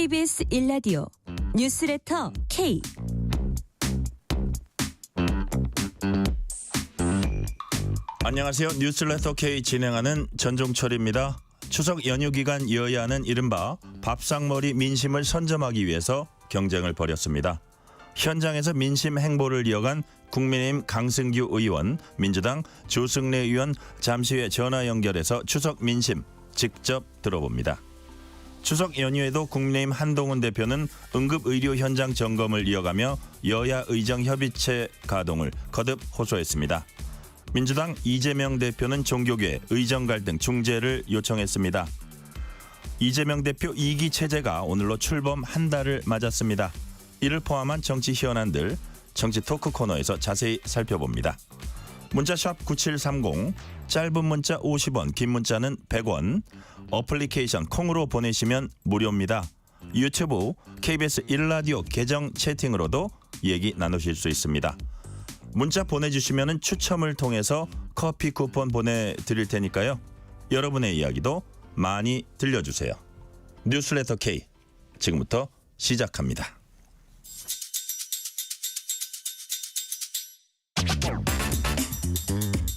KBS 1라디오 뉴스레터 K. 안녕하세요. 뉴스레터 K 진행하는 전종철입니다. 추석 연휴 기간 여야는 이른바 밥상머리 민심을 선점하기 위해서 경쟁을 벌였습니다. 현장에서 민심 행보를 이어간 국민의힘 강승규 의원, 민주당 조승래 의원 잠시 후에 전화 연결해서 추석 민심 직접 들어봅니다. 추석 연휴에도 국민의힘 한동훈 대표는 응급의료 현장 점검을 이어가며 여야 의정협의체 가동을 거듭 호소했습니다. 민주당 이재명 대표는 종교계 의정 갈등 중재를 요청했습니다. 이재명 대표 2기 체제가 오늘로 출범 한 달을 맞았습니다. 이를 포함한 정치 현안들 정치 토크 코너에서 자세히 살펴봅니다. 문자샵 9730, 짧은 문자 50원, 긴 문자는 100원, 어플리케이션 콩으로 보내시면 무료입니다. 유튜브 KBS 1라디오 계정 채팅으로도 얘기 나누실 수 있습니다. 문자 보내주시면 추첨을 통해서 커피 쿠폰 보내드릴 테니까요. 여러분의 이야기도 많이 들려주세요. 뉴스레터 K 지금부터 시작합니다.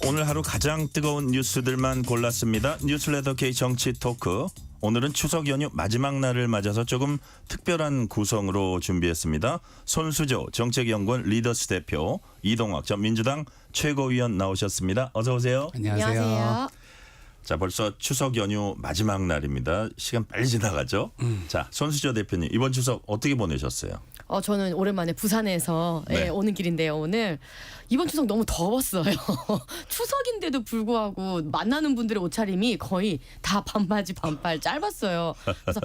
오늘 하루 가장 뜨거운 뉴스들만 골랐습니다. 뉴스레터 K 정치 토크. 오늘은 추석 연휴 마지막 날을 맞아서 조금 특별한 구성으로 준비했습니다. 손수조 정책연구원 리더스 대표, 이동학 전 민주당 최고위원 나오셨습니다. 어서 오세요. 안녕하세요. 자, 벌써 추석 연휴 마지막 날입니다. 시간 빨리 지나가죠. 자, 손수조 대표님 이번 추석 어떻게 보내셨어요? 저는 오랜만에 부산에서 네. 오는 길인데요. 오늘 이번 추석 너무 더웠어요. 추석인데도 불구하고 만나는 분들의 옷차림이 거의 다 반바지 반팔 짧았어요. 그래서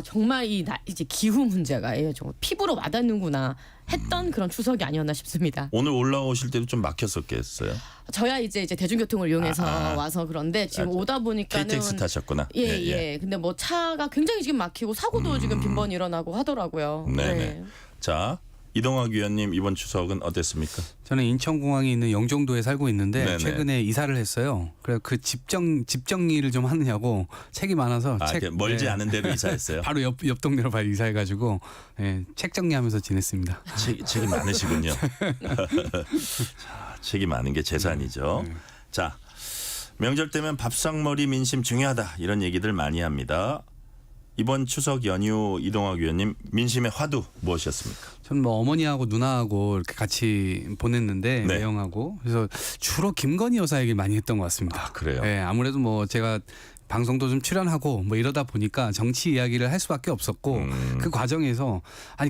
정말 이제 기후 문제가 정말 피부로 와닿는구나 했던 그런 추석이 아니었나 싶습니다. 오늘 올라오실 때도 좀 막혔었겠어요? 저야 이제 대중교통을 이용해서 와서 그런데 지금 오다 보니까는 KTX 타셨구나. 예. 근데 뭐 차가 굉장히 지금 막히고 사고도 지금 빈번히 일어나고 하더라고요. 네네. 자, 이동학 위원님 이번 추석은 어땠습니까? 저는 인천공항에 있는 영종도에 살고 있는데 네네. 최근에 이사를 했어요. 그래서 그 집 정리를 좀 하느냐고 책이 많아서 멀지 않은 데로 이사했어요? 바로 옆 동네로 바로 이사해가지고 책 정리하면서 지냈습니다. 책이 많으시군요. 자, 책이 많은 게 재산이죠. 자, 명절 때면 밥상머리 민심 중요하다 이런 얘기들 많이 합니다. 이번 추석 연휴 이동학 위원님 민심의 화두 무엇이었습니까? 저는 뭐 어머니하고 누나하고 이렇게 같이 보냈는데 네. 매형하고 그래서 주로 김건희 여사 얘기를 많이 했던 것 같습니다. 아, 그래요? 네, 아무래도 뭐 제가 방송도 좀 출연하고 뭐 이러다 보니까 정치 이야기를 할 수밖에 없었고 그 과정에서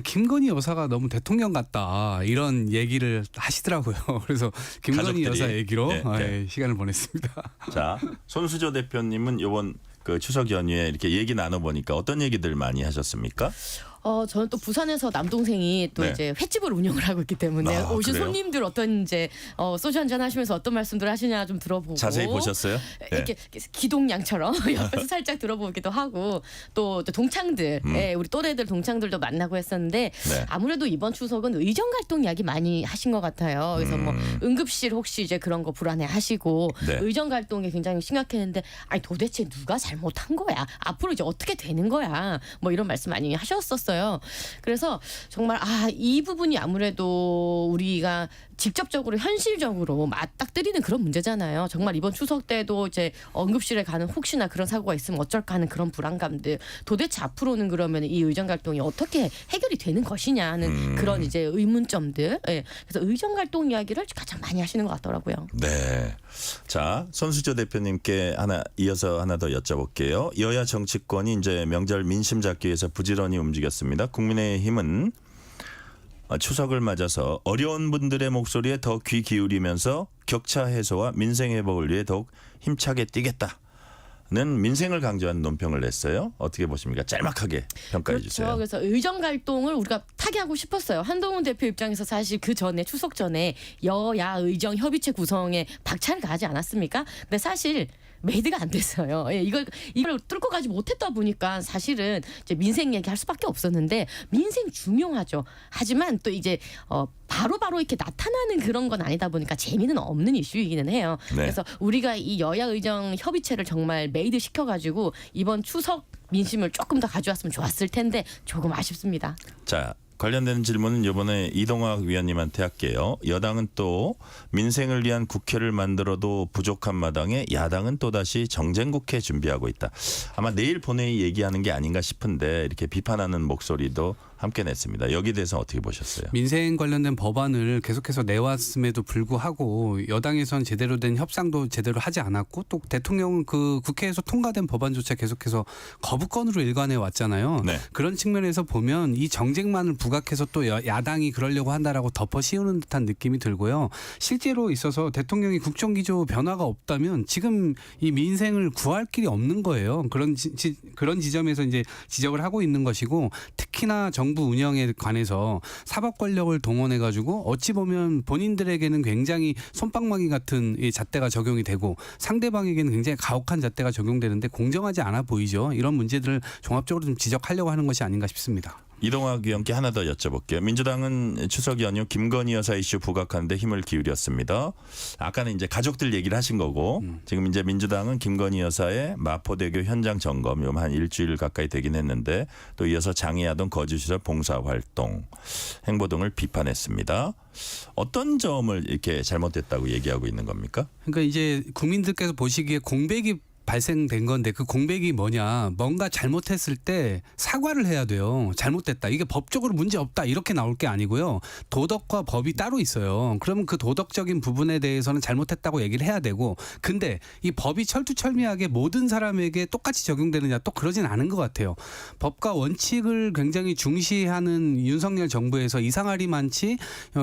김건희 여사가 너무 대통령 같다 이런 얘기를 하시더라고요. 그래서 김건희 가족들이. 여사 얘기로 네. 시간을 보냈습니다. 자, 손수조 대표님은 이번 그 추석 연휴에 이렇게 얘기 나눠보니까 어떤 얘기들 많이 하셨습니까? 저는 또 부산에서 남동생이 또 네. 이제 횟집을 운영을 하고 있기 때문에 오신 그래요? 손님들 어떤 이제 소주 한잔 하시면서 어떤 말씀들 하시냐 좀 들어보고 자세히 보셨어요? 이렇게 기동량처럼 옆에서 살짝 들어보기도 하고 또 동창들 우리 또래들 동창들도 만나고 했었는데 네. 아무래도 이번 추석은 의정 갈등 이야기 많이 하신 것 같아요. 그래서 뭐 응급실 혹시 이제 그런 거 불안해하시고 네. 의정 갈등이 굉장히 심각했는데 아니 도대체 누가 잘못한 거야? 앞으로 이제 어떻게 되는 거야? 뭐 이런 말씀 많이 하셨었어요. 그래서 정말 이 부분이 아무래도 우리가 직접적으로 현실적으로 맞닥뜨리는 그런 문제잖아요. 정말 이번 추석 때도 이제 응급실에 가는 혹시나 그런 사고가 있으면 어쩔까 하는 그런 불안감들. 도대체 앞으로는 그러면 이 의정 갈등이 어떻게 해결이 되는 것이냐 하는 그런 이제 의문점들. 예. 그래서 의정 갈등 이야기를 가장 많이 하시는 것 같더라고요. 네. 자, 손수조 대표님께 이어서 하나 더 여쭤볼게요. 여야 정치권이 이제 명절 민심 잡기 위해서 부지런히 움직였습니다. 국민의힘은 추석을 맞아서 어려운 분들의 목소리에 더 귀 기울이면서 격차 해소와 민생 회복을 위해 더욱 힘차게 뛰겠다는 민생을 강조한 논평을 냈어요. 어떻게 보십니까? 짤막하게 평가해 주세요. 그렇죠. 그래서 의정 갈등을 우리가 타개하고 싶었어요. 한동훈 대표 입장에서 사실 그 전에 추석 전에 여야 의정 협의체 구성에 박차를 가하지 않았습니까? 근데 사실 메이드가 안 됐어요. 예, 이걸 뚫고 가지 못했다 보니까 사실은 이제 민생 얘기할 수밖에 없었는데 민생 중요하죠. 하지만 또 이제 바로바로 이렇게 나타나는 그런 건 아니다 보니까 재미는 없는 이슈이기는 해요. 네. 그래서 우리가 이 여야 의정 협의체를 정말 메이드 시켜가지고 이번 추석 민심을 조금 더 가져왔으면 좋았을 텐데 조금 아쉽습니다. 자, 관련된 질문은 이번에 이동학 위원님한테 할게요. 여당은 또 민생을 위한 국회를 만들어도 부족한 마당에 야당은 또다시 정쟁국회 준비하고 있다. 아마 내일 본회의 얘기하는 게 아닌가 싶은데 이렇게 비판하는 목소리도 함께 냈습니다. 여기에 대해서 어떻게 보셨어요? 민생 관련된 법안을 계속해서 내왔음에도 불구하고 여당에선 제대로 된 협상도 제대로 하지 않았고 또 대통령은 그 국회에서 통과된 법안조차 계속해서 거부권으로 일관해 왔잖아요. 네. 그런 측면에서 보면 이 정쟁만을 부각해서 또 야당이 그러려고 한다라고 덮어 씌우는 듯한 느낌이 들고요. 실제로 있어서 대통령이 국정기조 변화가 없다면 지금 이 민생을 구할 길이 없는 거예요. 그런 지점에서 이제 지적을 하고 있는 것이고 특히나 정부 운영에 관해서 사법 권력을 동원해 가지고 어찌 보면 본인들에게는 굉장히 솜방망이 같은 이 잣대가 적용이 되고 상대방에게는 굉장히 가혹한 잣대가 적용되는데 공정하지 않아 보이죠. 이런 문제들을 종합적으로 좀 지적하려고 하는 것이 아닌가 싶습니다. 이동학 의원께 하나 더 여쭤볼게요. 민주당은 추석 연휴 김건희 여사 이슈 부각하는 데 힘을 기울였습니다. 아까는 이제 가족들 얘기를 하신 거고 지금 이제 민주당은 김건희 여사의 마포대교 현장 점검 요 한 일주일 가까이 되긴 했는데 또 이어서 장애아동 거주시설 봉사활동 행보 등을 비판했습니다. 어떤 점을 이렇게 잘못됐다고 얘기하고 있는 겁니까? 그러니까 이제 국민들께서 보시기에 공백이 발생된 건데 그 공백이 뭐냐. 뭔가 잘못했을 때 사과를 해야 돼요. 잘못됐다. 이게 법적으로 문제 없다. 이렇게 나올 게 아니고요. 도덕과 법이 따로 있어요. 그러면 그 도덕적인 부분에 대해서는 잘못했다고 얘기를 해야 되고 근데 이 법이 철두철미하게 모든 사람에게 똑같이 적용되느냐 또 그러진 않은 것 같아요. 법과 원칙을 굉장히 중시하는 윤석열 정부에서 이상할이 많지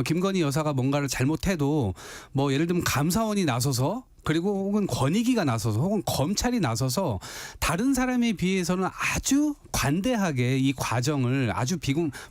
김건희 여사가 뭔가를 잘못해도 뭐 예를 들면 감사원이 나서서 그리고 혹은 권익위가 나서서 혹은 검찰이 나서서 다른 사람에 비해서는 아주 관대하게 이 과정을 아주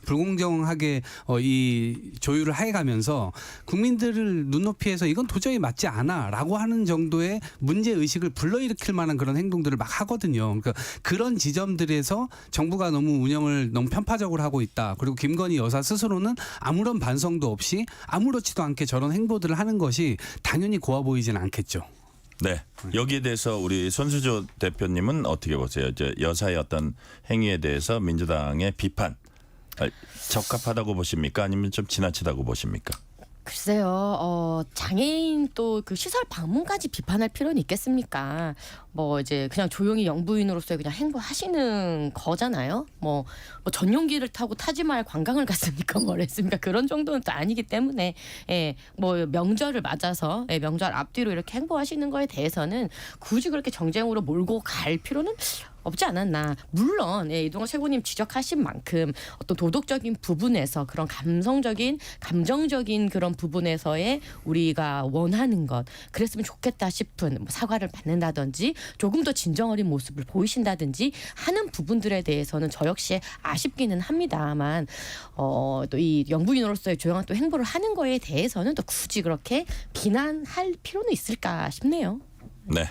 불공정하게 이 조율을 해가면서 국민들을 눈높이에서 이건 도저히 맞지 않아라고 하는 정도의 문제의식을 불러일으킬 만한 그런 행동들을 막 하거든요. 그러니까 그런 지점들에서 정부가 너무 운영을 너무 편파적으로 하고 있다. 그리고 김건희 여사 스스로는 아무런 반성도 없이 아무렇지도 않게 저런 행보들을 하는 것이 당연히 고와 보이지는 않겠죠. 네. 여기에 대해서 우리 손수조 대표님은 어떻게 보세요? 이제 여사의 어떤 행위에 대해서 민주당의 비판 적합하다고 보십니까? 아니면 좀 지나치다고 보십니까? 글쎄요, 장애인 또 그 시설 방문까지 비판할 필요는 있겠습니까? 뭐 이제 그냥 조용히 영부인으로서 그냥 행보하시는 거잖아요. 뭐 전용기를 타고 타지마할 관광을 갔습니까? 뭘 했습니까? 그런 정도는 또 아니기 때문에 뭐 명절을 맞아서 명절 앞뒤로 이렇게 행보하시는 거에 대해서는 굳이 그렇게 정쟁으로 몰고 갈 필요는 없지 않았나. 물론 이동호 최고님 지적하신 만큼 어떤 도덕적인 부분에서 그런 감정적인 그런 부분에서의 우리가 원하는 것 그랬으면 좋겠다 싶은 뭐 사과를 받는다든지 조금 더 진정 어린 모습을 보이신다든지 하는 부분들에 대해서는 저 역시 아쉽기는 합니다만 또 이 영부인으로서의 조용한 또 행보를 하는 거에 대해서는 또 굳이 그렇게 비난할 필요는 있을까 싶네요. 네.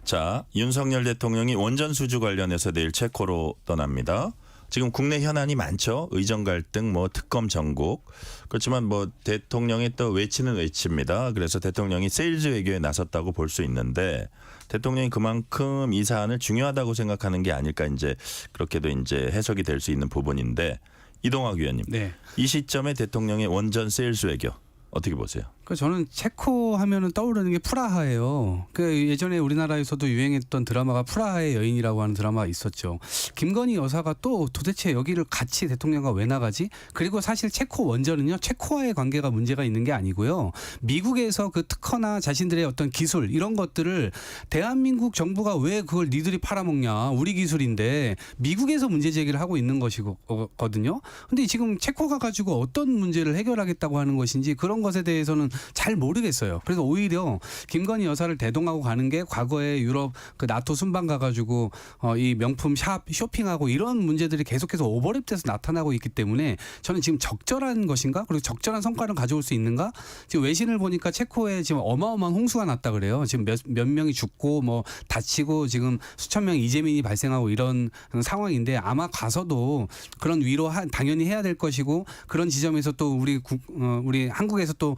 자, 윤석열 대통령이 원전 수주 관련해서 내일 체코로 떠납니다. 지금 국내 현안이 많죠. 의정 갈등, 뭐 특검 전국. 그렇지만 뭐 대통령이 또 외치는 외칩니다. 그래서 대통령이 세일즈 외교에 나섰다고 볼 수 있는데 대통령이 그만큼 이 사안을 중요하다고 생각하는 게 아닐까 이제 그렇게도 이제 해석이 될 수 있는 부분인데 이동학 위원님, 네. 이 시점에 대통령의 원전 세일즈 외교 어떻게 보세요? 저는 체코 하면은 떠오르는 게 프라하예요. 그 예전에 우리나라에서도 유행했던 드라마가 프라하의 여인이라고 하는 드라마가 있었죠. 김건희 여사가 또 도대체 여기를 같이 대통령과 왜 나가지? 그리고 사실 체코 원전은요, 체코와의 관계가 문제가 있는 게 아니고요. 미국에서 그 특허나 자신들의 어떤 기술 이런 것들을 대한민국 정부가 왜 그걸 니들이 팔아먹냐? 우리 기술인데 미국에서 문제 제기를 하고 있는 것이거든요. 근데 지금 체코가 가지고 어떤 문제를 해결하겠다고 하는 것인지 그런 것에 대해서는 잘 모르겠어요. 그래서 오히려 김건희 여사를 대동하고 가는 게 과거에 유럽 그 나토 순방 가가지고 이 명품 샵 쇼핑하고 이런 문제들이 계속해서 오버랩돼서 나타나고 있기 때문에 저는 지금 적절한 것인가 그리고 적절한 성과를 가져올 수 있는가 지금 외신을 보니까 체코에 지금 어마어마한 홍수가 났다 그래요. 지금 몇 명이 죽고 뭐 다치고 지금 수천 명 이재민이 발생하고 이런 상황인데 아마 가서도 그런 위로 당연히 해야 될 것이고 그런 지점에서 또 우리 한국에서 또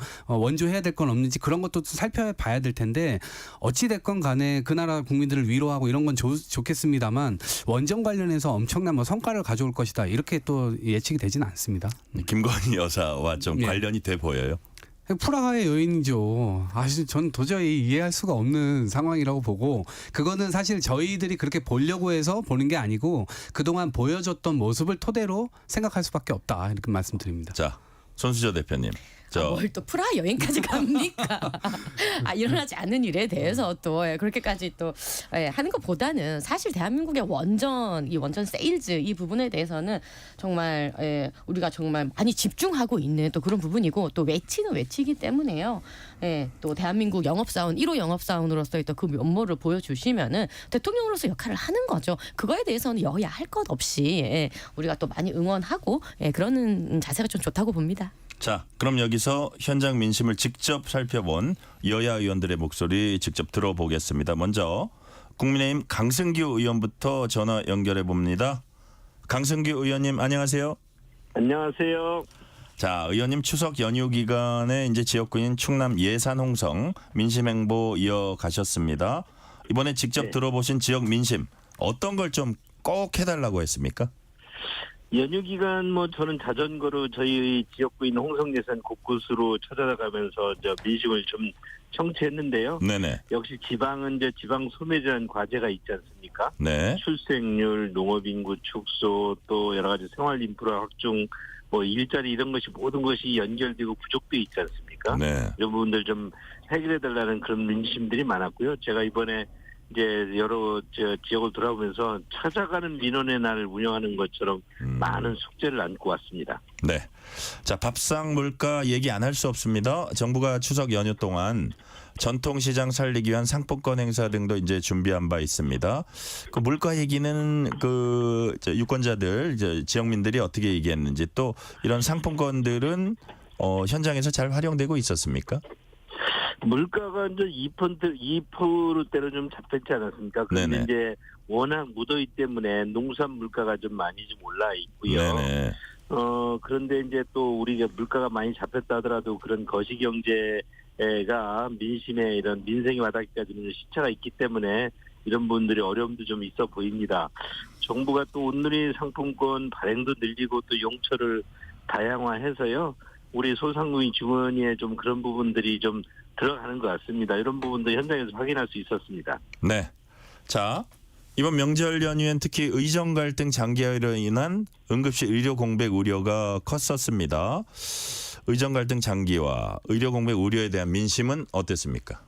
먼저 해야 될 건 없는지 그런 것도 살펴봐야 될 텐데 어찌 됐건 간에 그 나라 국민들을 위로하고 이런 건 좋겠습니다만 원전 관련해서 엄청난 뭐 성과를 가져올 것이다 이렇게 또 예측이 되지는 않습니다. 김건희 여사와 좀 예. 관련이 돼 보여요. 프라하의 여인이죠. 전 도저히 이해할 수가 없는 상황이라고 보고 그거는 사실 저희들이 그렇게 보려고 해서 보는 게 아니고 그동안 보여줬던 모습을 토대로 생각할 수밖에 없다 이렇게 말씀드립니다. 자, 손수저 대표님. 뭘 또 프라하 여행까지 갑니까? 일어나지 않는 일에 대해서 또 그렇게까지 또 하는 것보다는 사실 대한민국의 이 원전 세일즈 이 부분에 대해서는 정말 우리가 정말 많이 집중하고 있는 또 그런 부분이고 또 외치는 외치기 때문에요. 또 대한민국 영업사원 1호 영업사원으로서의 또 그 면모를 보여주시면은 대통령으로서 역할을 하는 거죠. 그거에 대해서는 여야 할 것 없이 우리가 또 많이 응원하고 그러는 자세가 좀 좋다고 봅니다. 자, 그럼 여기서 현장 민심을 직접 살펴본 여야 의원들의 목소리 직접 들어보겠습니다. 먼저 국민의힘 강승규 의원부터 전화 연결해 봅니다. 강승규 의원님 안녕하세요. 안녕하세요. 자, 의원님 추석 연휴 기간에 이제 지역구인 충남 예산 홍성 민심 행보 이어가셨습니다. 이번에 직접 네. 들어보신 지역 민심 어떤 걸 좀 꼭 해달라고 했습니까? 연휴 기간 저는 자전거로 저희 지역구인 홍성 예산 곳곳으로 찾아가면서 민심을 좀 청취했는데요. 네네. 역시 지방은 지방 소매제한 과제가 있지 않습니까? 네. 출생률, 농업인구 축소, 또 여러 가지 생활 인프라 확충, 일자리 이런 것이 모든 것이 연결되고 부족돼 있지 않습니까? 네. 이런 부분들 좀 해결해달라는 그런 민심들이 많았고요. 제가 이번에 여러 지역을 돌아보면서 찾아가는 민원의 날을 운영하는 것처럼 많은 숙제를 안고 왔습니다. 네. 자, 밥상 물가 얘기 안 할 수 없습니다. 정부가 추석 연휴 동안 전통시장 살리기 위한 상품권 행사 등도 이제 준비한 바 있습니다. 그 물가 얘기는 유권자들, 지역민들이 어떻게 얘기했는지 또 이런 상품권들은 현장에서 잘 활용되고 있었습니까? 물가가 이제 2%대로 좀 잡혔지 않았습니까? 그런데 네네. 이제 워낙 무더위 때문에 농산 물가가 좀 많이 좀 올라 있고요. 네네. 그런데 이제 또 우리가 물가가 많이 잡혔다 하더라도 그런 거시경제가 민심에 이런 민생에 와닿기까지는 시차가 있기 때문에 이런 분들이 어려움도 좀 있어 보입니다. 정부가 또 온누리 상품권 발행도 늘리고 또 용처를 다양화해서요. 우리 소상공인 주머니에 좀 그런 부분들이 좀 들어가는 것 같습니다. 이런 부분도 현장에서 확인할 수 있었습니다. 네. 자, 이번 명절 연휴엔 특히 의정 갈등 장기화로 인한 응급실 의료 공백 우려가 컸었습니다. 의정 갈등 장기화, 의료 공백 우려에 대한 민심은 어땠습니까?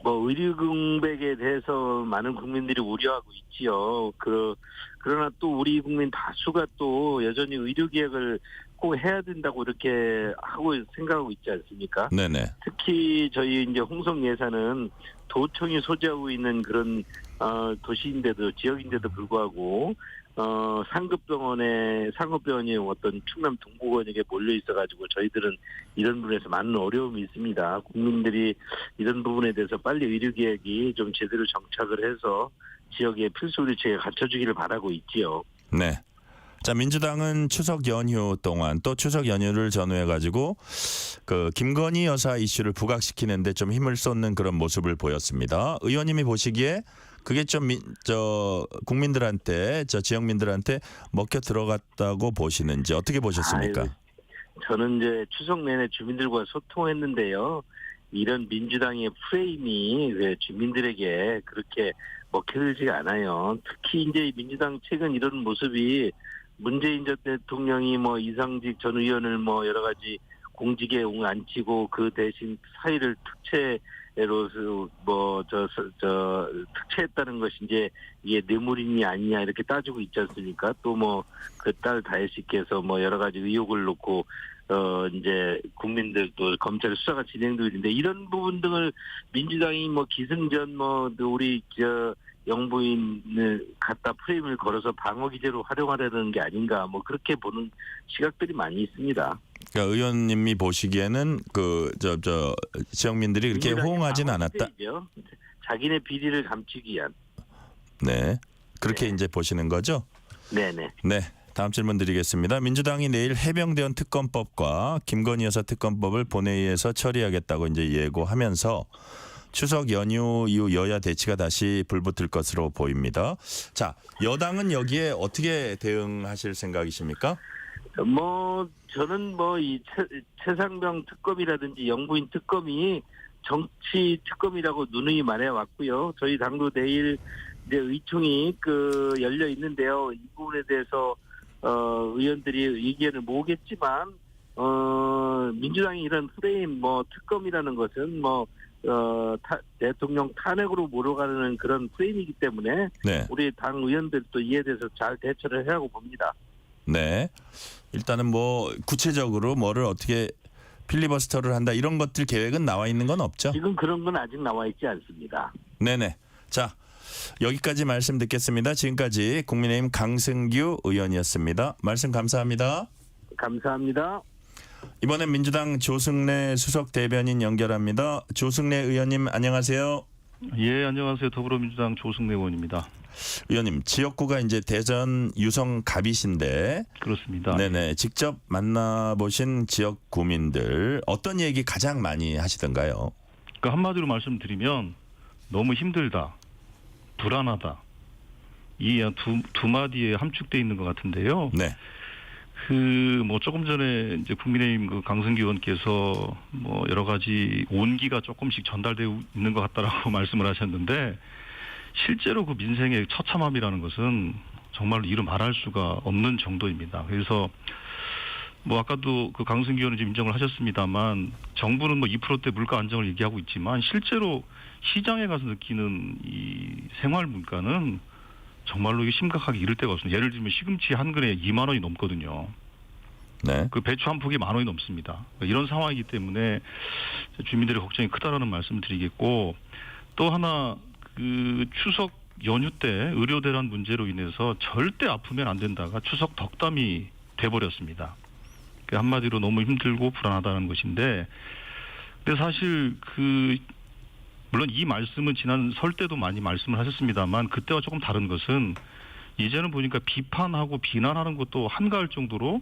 의료 공백에 대해서 많은 국민들이 우려하고 있지요. 그러나 또 우리 국민 다수가 또 여전히 의료 개혁을 꼭 해야 된다고 이렇게 생각하고 있지 않습니까? 네네. 특히 저희 이제 홍성 예산은 도청이 소재하고 있는 그런 도시인데도 지역인데도 불구하고 상급병원이 어떤 충남 동부권역에 몰려 있어가지고 저희들은 이런 부분에서 많은 어려움이 있습니다. 국민들이 이런 부분에 대해서 빨리 의료개혁이 좀 제대로 정착을 해서 지역의 필수 의료체계 갖춰주기를 바라고 있지요. 네. 자, 민주당은 추석 연휴 동안 또 추석 연휴를 전후해가지고 그 김건희 여사 이슈를 부각시키는데 좀 힘을 쏟는 그런 모습을 보였습니다. 의원님이 보시기에 그게 좀 국민들한테 지역민들한테 먹혀 들어갔다고 보시는지 어떻게 보셨습니까? 저는 이제 추석 내내 주민들과 소통했는데요. 이런 민주당의 프레임이 주민들에게 그렇게 먹혀들지가 않아요. 특히 이제 민주당 최근 이런 모습이 문재인 전 대통령이 이상직 전 의원을 여러 가지 공직에 앉히고 그 대신 사의를 특채로서 특채했다는 것이 이제 이게 뇌물이니 아니냐 이렇게 따지고 있지 않습니까? 또 그 딸 다혜 씨께서 여러 가지 의혹을 놓고 이제 국민들도 검찰의 수사가 진행되고 있는데 이런 부분 등을 민주당이 기승전 우리 영부인을 갖다 프레임을 걸어서 방어 기제로 활용하려는 게 아닌가 그렇게 보는 시각들이 많이 있습니다. 그러니까 의원님이 보시기에는 지역민들이 그렇게 호응하지는 않았다. 자기네 비리를 감추기 위한. 네, 그렇게 네. 이제 보시는 거죠. 네네. 네. 다음 질문 드리겠습니다. 민주당이 내일 해병대원 특검법과 김건희 여사 특검법을 본회의에서 처리하겠다고 이제 예고하면서 추석 연휴 이후 여야 대치가 다시 불붙을 것으로 보입니다. 자, 여당은 여기에 어떻게 대응하실 생각이십니까? 저는 이 최상병 특검이라든지 영부인 특검이 정치 특검이라고 누누이 말해왔고요. 저희 당도 내일 이제 의총이 열려 있는데요. 이 부분에 대해서 의원들이 의견을 모으겠지만 민주당이 이런 프레임 특검이라는 것은 대통령 탄핵으로 몰아가는 그런 프레임이기 때문에 네. 우리 당 의원들도 이에 대해서 잘 대처를 해야 하고 봅니다. 네. 일단은 구체적으로 뭐를 어떻게 필리버스터를 한다 이런 것들 계획은 나와 있는 건 없죠? 지금 그런 건 아직 나와 있지 않습니다. 네네. 자, 여기까지 말씀 듣겠습니다. 지금까지 국민의힘 강승규 의원이었습니다. 말씀 감사합니다. 감사합니다. 이번엔 민주당 조승래 수석 대변인 연결합니다. 조승래 의원님 안녕하세요. 예, 안녕하세요. 더불어민주당 조승래 의원입니다. 의원님, 지역구가 이제 대전 유성 갑이신데 그렇습니다. 네네. 직접 만나보신 지역 구민들 어떤 얘기 가장 많이 하시던가요? 그러니까 한마디로 말씀드리면 너무 힘들다, 불안하다. 이 두 마디에 함축돼 있는 것 같은데요. 네. 조금 전에 이제 국민의힘 강승규 의원께서 여러 가지 온기가 조금씩 전달되고 있는 것 같다라고 말씀을 하셨는데 실제로 민생의 처참함이라는 것은 정말로 이루 말할 수가 없는 정도입니다. 그래서 아까도 강승규 의원은 지금 인정을 하셨습니다만 정부는 2%대 물가 안정을 얘기하고 있지만 실제로 시장에 가서 느끼는 이 생활 물가는 정말로 이게 심각하게 이를 데가 없습니다. 예를 들면 시금치 한 근에 2만 원이 넘거든요. 네. 배추 한 폭이 10,000원이 넘습니다. 이런 상황이기 때문에 주민들의 걱정이 크다라는 말씀을 드리겠고 또 하나 추석 연휴 때 의료 대란 문제로 인해서 절대 아프면 안 된다가 추석 덕담이 돼버렸습니다. 한마디로 너무 힘들고 불안하다는 것인데 근데 사실 물론 이 말씀은 지난 설 때도 많이 말씀을 하셨습니다만 그때와 조금 다른 것은 이제는 보니까 비판하고 비난하는 것도 한가할 정도로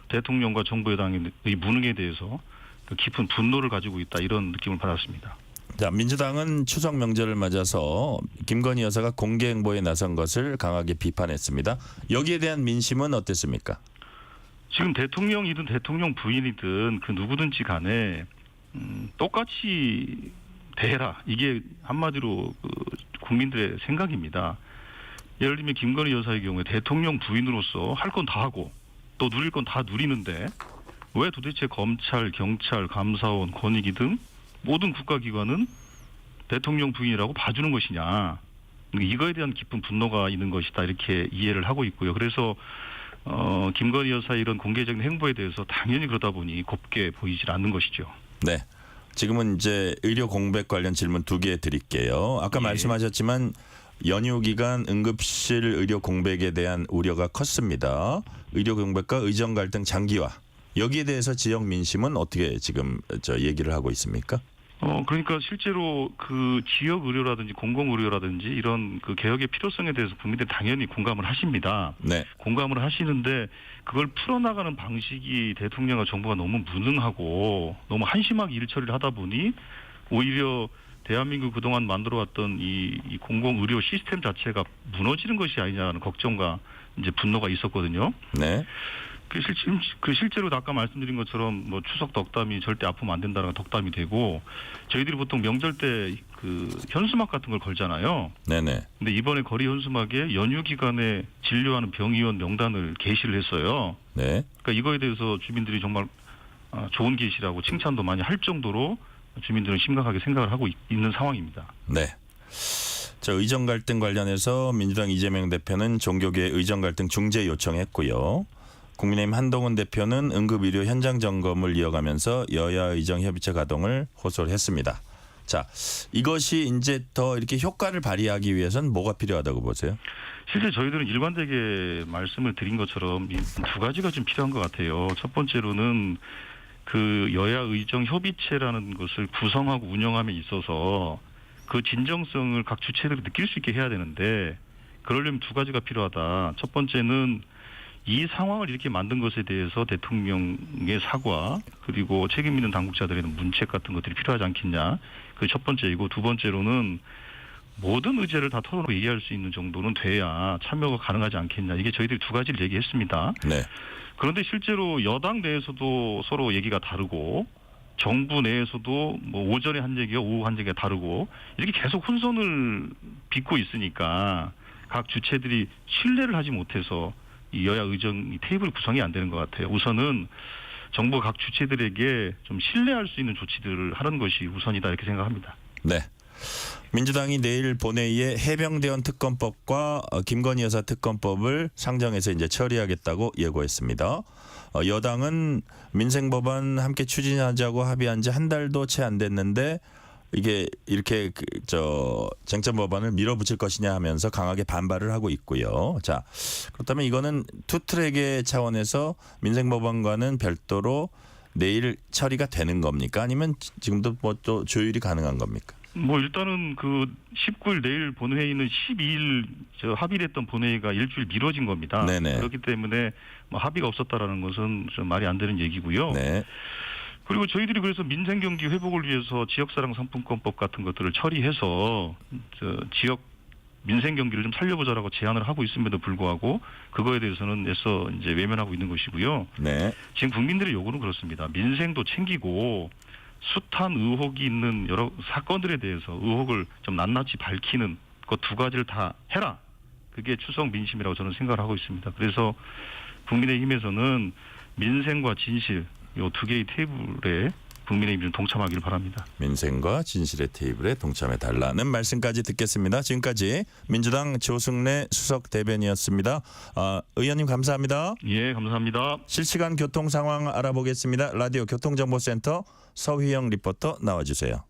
대통령과 정부 여당의 무능에 대해서 깊은 분노를 가지고 있다 이런 느낌을 받았습니다. 자, 민주당은 추석 명절을 맞아서 김건희 여사가 공개 행보에 나선 것을 강하게 비판했습니다. 여기에 대한 민심은 어땠습니까? 지금 대통령이든 대통령 부인이든 누구든지 간에 똑같이 대해라. 이게 한마디로 국민들의 생각입니다. 예를 들면 김건희 여사의 경우에 대통령 부인으로서 할 건 다 하고 또 누릴 건 다 누리는데 왜 도대체 검찰, 경찰, 감사원, 권익위 등 모든 국가기관은 대통령 부인이라고 봐주는 것이냐. 이거에 대한 깊은 분노가 있는 것이다. 이렇게 이해를 하고 있고요. 그래서 김건희 여사의 이런 공개적인 행보에 대해서 당연히 그러다 보니 곱게 보이질 않는 것이죠. 네. 지금은 이제 의료 공백 관련 질문 2개 드릴게요. 아까 예. 말씀하셨지만 연휴 기간 응급실 의료 공백에 대한 우려가 컸습니다. 의료 공백과 의정 갈등 장기화. 여기에 대해서 지역 민심은 어떻게 지금 얘기를 하고 있습니까? 그러니까 실제로 지역 의료라든지 공공 의료라든지 이런 개혁의 필요성에 대해서 국민들이 당연히 공감을 하십니다. 네. 공감을 하시는데 그걸 풀어나가는 방식이 대통령과 정부가 너무 무능하고 너무 한심하게 일 처리를 하다 보니 오히려 대한민국 그동안 만들어왔던 이 공공 의료 시스템 자체가 무너지는 것이 아니냐는 걱정과 이제 분노가 있었거든요. 네. 실제로 아까 말씀드린 것처럼 추석 덕담이 절대 아프면 안 된다는 덕담이 되고 저희들이 보통 명절 때 현수막 같은 걸 걸잖아요. 네네. 근데 이번에 거리 현수막에 연휴 기간에 진료하는 병의원 명단을 게시를 했어요. 네. 그러니까 이거에 대해서 주민들이 정말 좋은 게시라고 칭찬도 많이 할 정도로 주민들은 심각하게 생각을 하고 있는 상황입니다. 네. 의정 갈등 관련해서 민주당 이재명 대표는 종교계 의정 갈등 중재 요청했고요. 국민의힘 한동훈 대표는 응급의료 현장 점검을 이어가면서 여야 의정 협의체 가동을 호소를 했습니다. 자, 이것이 이제 더 이렇게 효과를 발휘하기 위해서는 뭐가 필요하다고 보세요? 실제 저희들은 일관되게 말씀을 드린 것처럼 이 2가지가 좀 필요한 것 같아요. 첫 번째로는 여야 의정 협의체라는 것을 구성하고 운영함에 있어서 그 진정성을 각 주체들이 느낄 수 있게 해야 되는데 그러려면 2가지가 필요하다. 첫 번째는 이 상황을 이렇게 만든 것에 대해서 대통령의 사과 그리고 책임 있는 당국자들의 문책 같은 것들이 필요하지 않겠냐. 그 첫 번째이고 두 번째로는 모든 의제를 다 털어놓고 얘기할 수 있는 정도는 돼야 참여가 가능하지 않겠냐. 이게 저희들이 두 가지를 얘기했습니다. 네. 그런데 실제로 여당 내에서도 서로 얘기가 다르고 정부 내에서도 뭐 오전에 한 얘기가 오후 한 얘기가 다르고 이렇게 계속 혼선을 빚고 있으니까 각 주체들이 신뢰를 하지 못해서 이 여야 의정 테이블 구성이 안 되는 것 같아요. 우선은 정부 각 주체들에게 좀 신뢰할 수 있는 조치들을 하는 것이 우선이다 이렇게 생각합니다. 네. 민주당이 내일 본회의에 해병대원 특검법과 김건희 여사 특검법을 상정해서 이제 처리하겠다고 예고했습니다. 여당은 민생법안 함께 추진하자고 합의한 지 한 달도 채 안 됐는데 이게 이렇게 쟁점 법안을 밀어붙일 것이냐 하면서 강하게 반발을 하고 있고요. 자, 그렇다면 이거는 투트랙의 차원에서 민생법안과는 별도로 내일 처리가 되는 겁니까? 아니면 지금도 뭐 또 조율이 가능한 겁니까? 뭐 일단은 그 19일 내일 본회의는 12일 합의했던 본회의가 일주일 미뤄진 겁니다. 네네. 그렇기 때문에 뭐 합의가 없었다라는 것은 좀 말이 안 되는 얘기고요. 네. 그리고 저희들이 그래서 민생 경기 회복을 위해서 지역사랑 상품권법 같은 것들을 처리해서 지역 민생 경기를 좀 살려보자라고 제안을 하고 있음에도 불구하고 그거에 대해서는 애써 이제 외면하고 있는 것이고요. 네. 지금 국민들의 요구는 그렇습니다. 민생도 챙기고 숱한 의혹이 있는 여러 사건들에 대해서 의혹을 좀 낱낱이 밝히는 그 두 가지를 다 해라. 그게 추석 민심이라고 저는 생각을 하고 있습니다. 그래서 국민의힘에서는 민생과 진실 이 두 개의 테이블에 국민의힘 좀 동참하기를 바랍니다. 민생과 진실의 테이블에 동참해달라는 말씀까지 듣겠습니다. 지금까지 민주당 조승래 수석 대변인이었습니다. 의원님 감사합니다. 예, 감사합니다. 실시간 교통 상황 알아보겠습니다. 라디오 교통정보센터 서휘영 리포터 나와주세요.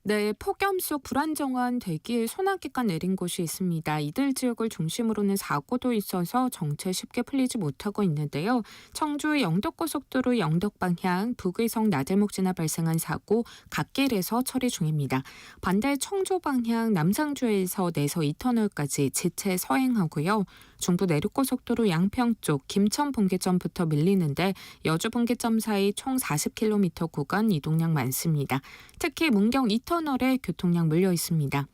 네, 폭염 속 불안정한 대기에 소나기가 내린 곳이 있습니다. 이들 지역을 중심으로는 사고도 있어서 정체 쉽게 풀리지 못하고 있는데요. 청주 영덕고속도로 영덕 방향 북의성 나들목 지나 발생한 사고 갓길에서 처리 중입니다. 반대 청주 방향 남상주에서 내서 2터널까지 지체 서행하고요. 중부 내륙고속도로 양평 쪽 김천 분기점부터 밀리는데 여주 분기점 사이 총 40km 구간 이동량 많습니다. 특히 문경 2터널에 교통량 몰려 있습니다.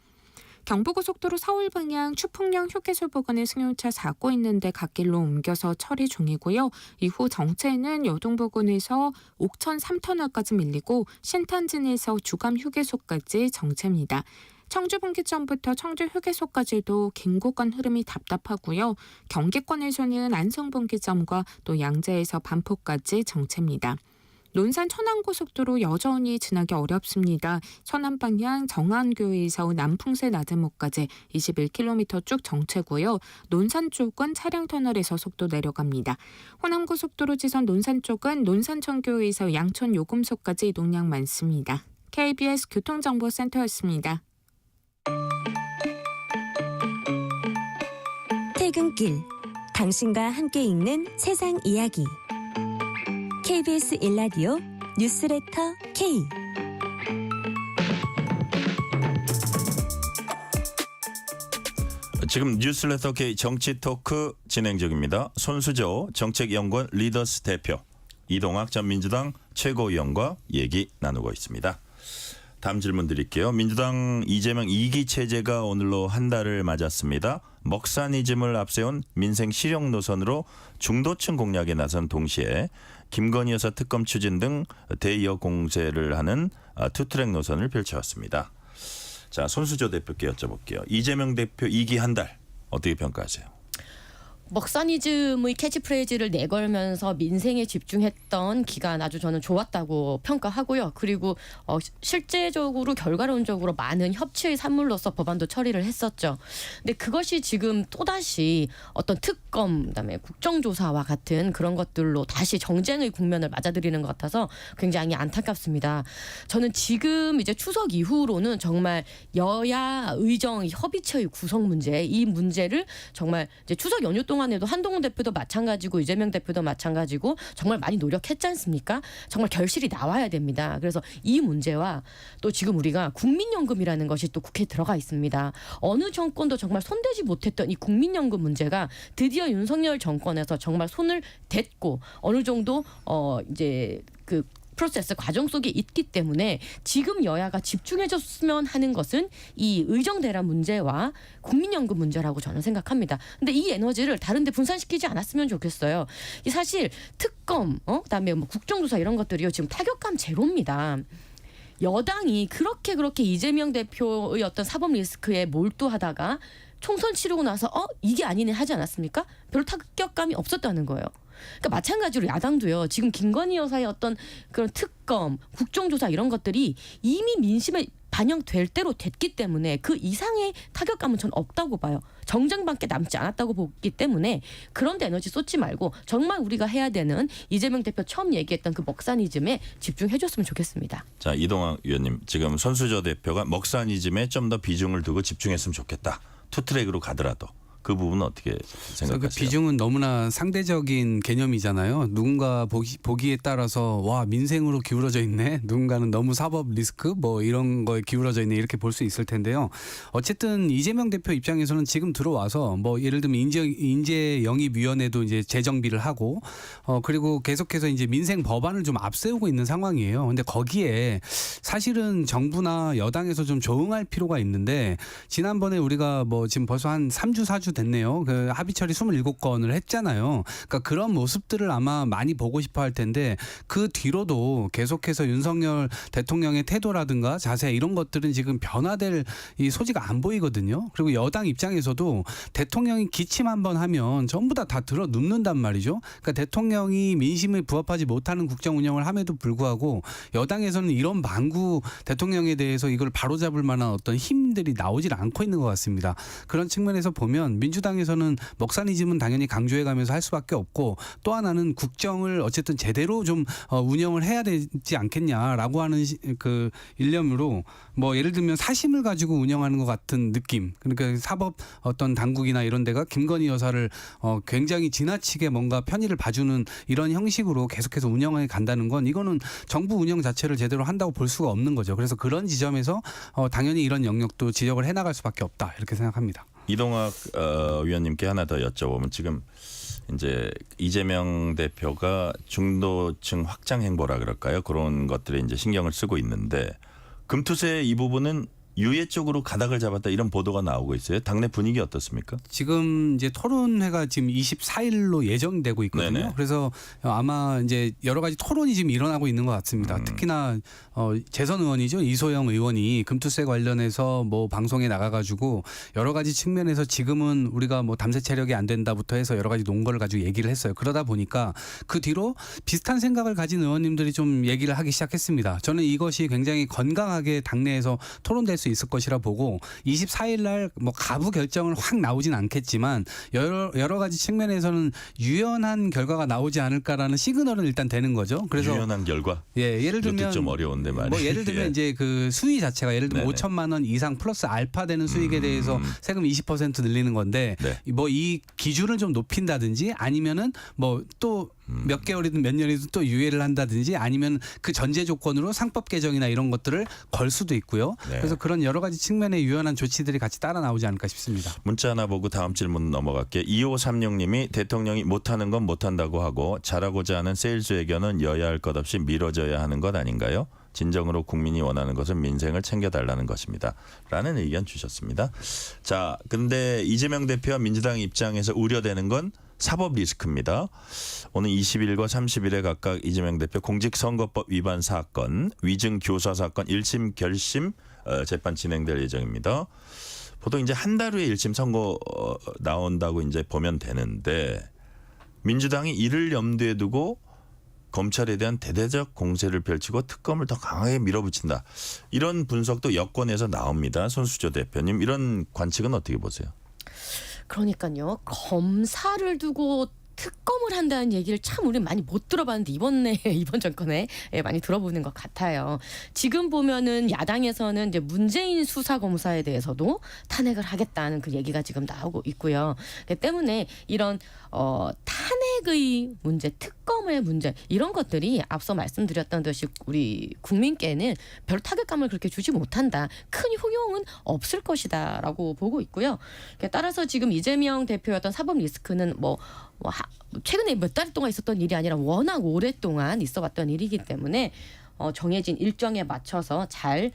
경부고속도로 서울 방향 추풍령 휴게소 부근에 승용차 사고 있는데 갓길로 옮겨서 처리 중이고요. 이후 정체는 여동 부근에서 옥천 3터널까지 밀리고 신탄진에서 주감 휴게소까지 정체입니다. 청주 분기점부터 청주 휴게소까지도 긴 구간 흐름이 답답하고요. 경기권에서는 안성 분기점과 또 양재에서 반포까지 정체입니다. 논산 천안고속도로 여전히 지나기 어렵습니다. 천안 방향 정안교에서 남풍새 나들목까지 21km 쭉 정체고요. 논산 쪽은 차량 터널에서 속도 내려갑니다. 호남고속도로 지선 논산 쪽은 논산천교에서 양천 요금소까지 이동량 많습니다. KBS 교통정보센터였습니다. 퇴근길 당신과 함께 읽는 세상 이야기 KBS 1라디오 뉴스레터 K 지금 뉴스레터 K 정치 토크 진행 중입니다. 손수조 정책연구원 리더스 대표 이동학 전 민주당 최고위원과 얘기 나누고 있습니다. 다음 질문 드릴게요. 민주당 이재명 2기 체제가 오늘로 한 달을 맞았습니다. 먹사니즘을 앞세운 민생 실용 노선으로 중도층 공략에 나선 동시에 김건희 여사 특검 추진 등 대여 공세를 하는 투트랙 노선을 펼쳐왔습니다. 자, 손수조 대표께 여쭤볼게요. 이재명 대표 2기 한 달 어떻게 평가하세요? 먹사니즘의 캐치프레이즈를 내걸면서 민생에 집중했던 기간 아주 저는 좋았다고 평가하고요. 그리고 실제적으로 결과론적으로 많은 협치의 산물로서 법안도 처리를 했었죠. 근데 그것이 지금 또다시 어떤 특검, 그다음에 국정조사와 같은 그런 것들로 다시 정쟁의 국면을 맞아들이는 것 같아서 굉장히 안타깝습니다. 저는 지금 이제 추석 이후로는 정말 여야 의정 협의체의 구성 문제, 이 문제를 정말 이제 추석 연휴 동안 그동안에도 한동훈 대표도 마찬가지고 이재명 대표도 마찬가지고 정말 많이 노력했지 않습니까? 정말 결실이 나와야 됩니다. 그래서 이 문제와 또 지금 우리가 국민연금이라는 것이 또 국회에 들어가 있습니다. 어느 정권도 정말 손대지 못했던 이 국민연금 문제가 드디어 윤석열 정권에서 정말 손을 댔고 어느 정도 이제 그 프로세스 과정 속에 있기 때문에 지금 여야가 집중해줬으면 하는 것은 이 의정 대란 문제와 국민연금 문제라고 저는 생각합니다. 근데 이 에너지를 다른 데 분산시키지 않았으면 좋겠어요. 이 사실 특검, 그다음에 뭐 국정조사 이런 것들이요. 지금 타격감 제로입니다. 여당이 그렇게 이재명 대표의 어떤 사법 리스크에 몰두하다가 총선 치르고 나서 이게 아니네 하지 않았습니까? 별 타격감이 없었다는 거예요. 그러니까 마찬가지로 야당도요. 지금 김건희 여사의 어떤 그런 특검, 국정조사 이런 것들이 이미 민심에 반영될 대로 됐기 때문에 그 이상의 타격감은 전 없다고 봐요. 정쟁밖에 남지 않았다고 보기 때문에 그런 데 에너지 쏟지 말고 정말 우리가 해야 되는 이재명 대표 처음 얘기했던 그 먹사니즘에 집중해줬으면 좋겠습니다. 자, 이동학 위원님, 지금 손수저 대표가 먹사니즘에 좀 더 비중을 두고 집중했으면 좋겠다. 투트랙으로 가더라도. 그 부분은 어떻게 생각하세요? 그 비중은 너무나 상대적인 개념이잖아요. 누군가 보기에 따라서 와 민생으로 기울어져 있네. 누군가는 너무 사법 리스크 뭐 이런 거에 기울어져 있네. 이렇게 볼 수 있을 텐데요. 어쨌든 이재명 대표 입장에서는 지금 들어와서 뭐 예를 들면 인재영입위원회도 이제 재정비를 하고 그리고 계속해서 이제 민생 법안을 좀 앞세우고 있는 상황이에요. 근데 거기에 사실은 정부나 여당에서 좀 조응할 필요가 있는데 지난번에 우리가 뭐 지금 벌써 한 3주 4주 됐네요. 그 합의 처리 27건을 했잖아요. 그러니까 그런 모습들을 아마 많이 보고 싶어 할 텐데 그 뒤로도 계속해서 윤석열 대통령의 태도라든가 자세 이런 것들은 지금 변화될 이 소지가 안 보이거든요. 그리고 여당 입장에서도 대통령이 기침 한번 하면 전부 다 들어 눕는단 말이죠. 그러니까 대통령이 민심에 부합하지 못하는 국정 운영을 함에도 불구하고 여당에서는 이런 방구 대통령에 대해서 이걸 바로잡을 만한 어떤 힘들이 나오질 않고 있는 것 같습니다. 그런 측면에서 보면 민주당에서는 먹사니즘은 당연히 강조해가면서 할 수밖에 없고 또 하나는 국정을 어쨌든 제대로 좀 운영을 해야 되지 않겠냐라고 하는 그 일념으로 뭐 예를 들면 사심을 가지고 운영하는 것 같은 느낌. 그러니까 사법 어떤 당국이나 이런 데가 김건희 여사를 굉장히 지나치게 뭔가 편의를 봐주는 이런 형식으로 계속해서 운영해 간다는 건 이거는 정부 운영 자체를 제대로 한다고 볼 수가 없는 거죠. 그래서 그런 지점에서 당연히 이런 영역도 지적을 해나갈 수밖에 없다 이렇게 생각합니다. 이동학 위원님께 하나 더 여쭤보면 지금 이제 이재명 대표가 중도층 확장 행보라 그럴까요? 그런 것들에 이제 신경을 쓰고 있는데 금투세 이 부분은 유예 쪽으로 가닥을 잡았다 이런 보도가 나오고 있어요. 당내 분위기 어떻습니까? 지금 이제 토론회가 지금 24일로 예정되고 있거든요. 네네. 그래서 아마 이제 여러 가지 토론이 지금 일어나고 있는 것 같습니다. 특히나 재선 의원이죠. 이소영 의원이 금투세 관련해서 뭐 방송에 나가가지고 여러 가지 측면에서 지금은 우리가 뭐 담세 체력이 안 된다부터 해서 여러 가지 논거를 가지고 얘기를 했어요. 그러다 보니까 그 뒤로 비슷한 생각을 가진 의원님들이 좀 얘기를 하기 시작했습니다. 저는 이것이 굉장히 건강하게 당내에서 토론될 수 있을 것이라 보고 24일 날 뭐 가부 결정을 확 나오진 않겠지만 여러 가지 측면에서는 유연한 결과가 나오지 않을까라는 시그널은 일단 되는 거죠. 그래서 유연한 결과. 예, 예를 들면 좀 어려운데 말이에요. 뭐 예를 들면 예. 이제 그 수위 자체가 예를 들면 네네. 5천만 원 이상 플러스 알파 되는 수익에 대해서 세금 20% 늘리는 건데 네. 뭐 이 기준을 좀 높인다든지 아니면은 뭐 또 몇 개월이든 몇 년이든 또 유예를 한다든지 아니면 그 전제 조건으로 상법 개정이나 이런 것들을 걸 수도 있고요. 네. 그래서 그런 여러 가지 측면의 유연한 조치들이 같이 따라 나오지 않을까 싶습니다. 문자 하나 보고 다음 질문 넘어갈게요. 2536님이 대통령이 못하는 건 못한다고 하고 잘하고자 하는 세일즈 의견은 여야 할 것 없이 미뤄져야 하는 것 아닌가요? 진정으로 국민이 원하는 것은 민생을 챙겨달라는 것입니다. 라는 의견 주셨습니다. 자, 근데 이재명 대표와 민주당 입장에서 우려되는 건 사법 리스크입니다. 오늘 20일과 30일에 각각 이재명 대표 공직선거법 위반 사건, 위증 교사 사건 1심 결심 재판 진행될 예정입니다. 보통 이제 한 달 후에 1심 선고 나온다고 이제 보면 되는데 민주당이 이를 염두에 두고 검찰에 대한 대대적 공세를 펼치고 특검을 더 강하게 밀어붙인다. 이런 분석도 여권에서 나옵니다. 손수저 대표님, 이런 관측은 어떻게 보세요? 그러니까요. 검사를 두고 특검을 한다는 얘기를 참 우리 많이 못 들어봤는데 이번 정권에 많이 들어보는 것 같아요. 지금 보면은 야당에서는 이제 문재인 수사검사에 대해서도 탄핵을 하겠다는 그 얘기가 지금 나오고 있고요. 그렇기 때문에 이런 탄핵의 문제, 특검의 문제 이런 것들이 앞서 말씀드렸던 듯이 우리 국민께는 별 타격감을 그렇게 주지 못한다. 큰 효용은 없을 것이다라고 보고 있고요. 따라서 지금 이재명 대표였던 사법 리스크는 최근에 몇 달 동안 있었던 일이 아니라 워낙 오랫동안 있어왔던 일이기 때문에 정해진 일정에 맞춰서 잘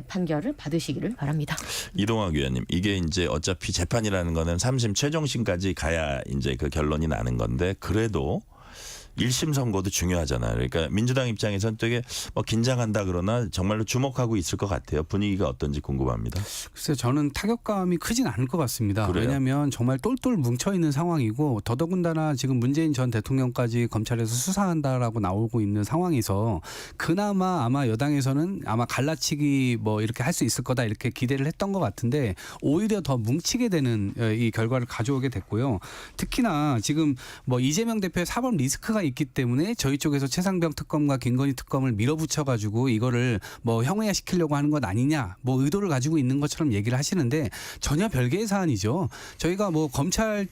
판결을 받으시기를 바랍니다. 이동학 위원님, 이게 이제 어차피 재판이라는 거는 3심 최종심까지 가야 이제 그 결론이 나는 건데 그래도 1심 선고도 중요하잖아요. 그러니까 민주당 입장에서는 되게 긴장한다 그러나 정말로 주목하고 있을 것 같아요. 분위기가 어떤지 궁금합니다. 글쎄요, 저는 타격감이 크진 않을 것 같습니다. 그래요? 왜냐하면 정말 똘똘 뭉쳐있는 상황이고 더더군다나 지금 문재인 전 대통령까지 검찰에서 수사한다라고 나오고 있는 상황에서 그나마 아마 여당에서는 아마 갈라치기 이렇게 할 수 있을 거다 이렇게 기대를 했던 것 같은데 오히려 더 뭉치게 되는 이 결과를 가져오게 됐고요. 특히나 지금 이재명 대표의 사법 리스크가 있기 때문에 저희 쪽에서 최상병 특검과 김건희 특검을 밀어붙여가지고 이거를 형해화 시키려고 하는 것 아니냐 의도를 가지고 있는 것처럼 얘기를 하시는데 전혀 별개의 사안이죠. 저희가 검찰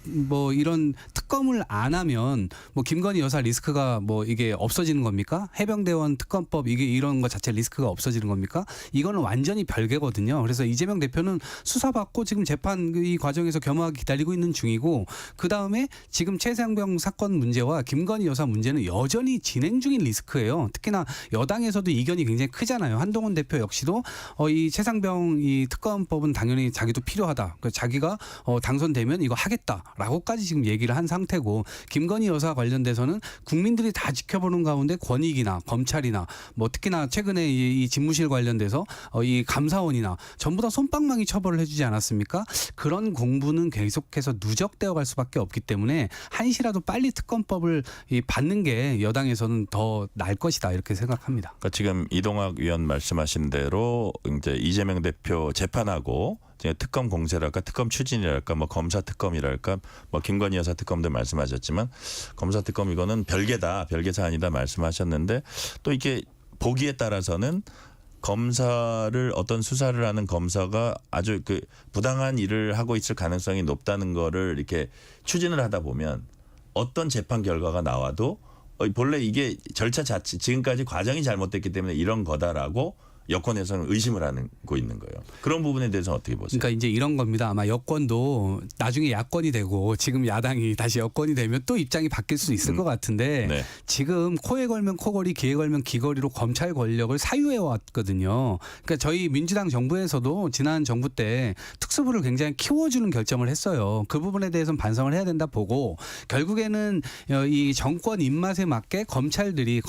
이런 특검을 안 하면 김건희 여사 리스크가 이게 없어지는 겁니까? 해병대원 특검법 이게 이런 것 자체 리스크가 없어지는 겁니까? 이거는 완전히 별개거든요. 그래서 이재명 대표는 수사받고 지금 재판 이 과정에서 겸허하게 기다리고 있는 중이고 그 다음에 지금 최상병 사건 문제와 김건희 여사 문제는 여전히 진행 중인 리스크예요. 특히나 여당에서도 이견이 굉장히 크잖아요. 한동훈 대표 역시도 이 최상병 이 특검법은 당연히 자기도 필요하다. 자기가 당선되면 이거 하겠다라고까지 지금 얘기를 한 상태고 김건희 여사 관련돼서는 국민들이 다 지켜보는 가운데 권익이나 검찰이나 특히나 최근에 이 집무실 관련돼서 이 감사원이나 전부 다 솜방망이 처벌을 해주지 않았습니까? 그런 공부는 계속해서 누적되어 갈 수밖에 없기 때문에 한시라도 빨리 특검법을 받는 게 여당에서는 더 나을 것이다 이렇게 생각합니다. 그러니까 지금 이동학 위원 말씀하신 대로 이제 이재명 대표 재판하고 특검 공세랄까, 특검 추진이랄까, 검사 특검이랄까, 김건희 여사 특검도 말씀하셨지만 검사 특검 이거는 별개다, 별개 사안이다 말씀하셨는데 또 이게 보기에 따라서는 검사를 어떤 수사를 하는 검사가 아주 부당한 일을 하고 있을 가능성이 높다는 거를 이렇게 추진을 하다 보면 어떤 재판 결과가 나와도 본래 이게 절차 자체 지금까지 과정이 잘못됐기 때문에 이런 거다라고 여권에서는 의심을 하고 있는 거예요. 그런 부분에 대해서 어떻게 보세요? 그러니까 이제 이런 겁니다. 아마 여권도 나중에 야권이 되고 지금 야당이 다시 여권이 되면 또 입장이 바뀔 수 있을 것 같은데 네. 지금 코에 걸면 코걸이, 귀에 걸면 귀걸이로 검찰 권력을 사유해 왔거든요. 그러니까 저희 민주당 정부에서도 지난 정부 때 특수부를 굉장히 키워주는 결정을 했어요. 그 부분에 대해서는 반성을 해야 된다 보고 결국에는 이 정권 입맛에 맞게 검사들이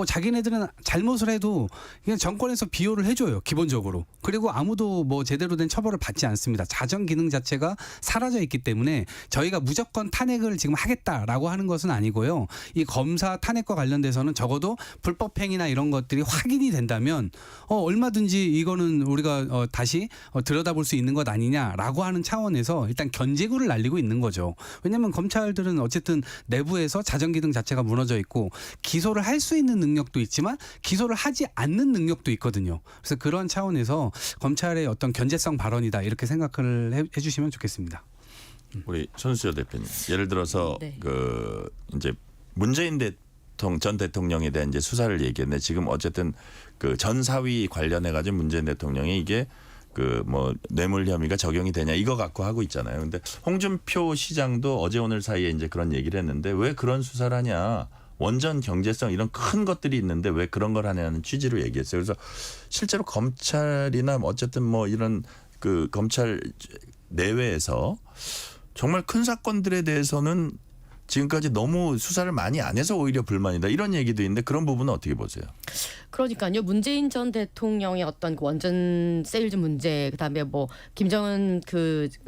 자기네들은 잘못을 해도 그냥 정권에서 비호를 해줘요. 기본적으로. 그리고 아무도 제대로 된 처벌을 받지 않습니다. 자정 기능 자체가 사라져 있기 때문에 저희가 무조건 탄핵을 지금 하겠다라고 하는 것은 아니고요. 이 검사 탄핵과 관련돼서는 적어도 불법행위나 이런 것들이 확인이 된다면 얼마든지 이거는 우리가 다시 들여다볼 수 있는 것 아니냐라고 하는 차원에서 일단 견제구를 날리고 있는 거죠. 왜냐하면 검찰들은 어쨌든 내부에서 자정 기능 자체가 무너져 있고 기소를 할 수 있는 능력도 있지만 기소를 하지 않는 능력도 있거든요. 그래서 그런 차원에서 검찰의 어떤 견제성 발언이다 이렇게 생각을 해주시면 좋겠습니다. 우리 손수여 대표님, 예를 들어서 네. 이제 문재인 전 대통령에 대한 이제 수사를 얘기했는데 지금 어쨌든 전 사위 관련해 가지고 문재인 대통령이 이게 뇌물 혐의가 적용이 되냐 이거 갖고 하고 있잖아요. 근데 홍준표 시장도 어제 오늘 사이에 이제 그런 얘기를 했는데 왜 그런 수사를 하냐? 원전 경제성 이런 큰 것들이 있는데 왜 그런 걸 하냐는 취지로 얘기했어요. 그래서 실제로 검찰이나 어쨌든 이런 검찰 내외에서 정말 큰 사건들에 대해서는 지금까지 너무 수사를 많이 안 해서 오히려 불만이다 이런 얘기도 있는데 그런 부분은 어떻게 보세요? 그러니까요. 문재인 전 대통령의 어떤 원전 세일즈 문제, 그다음에 김정은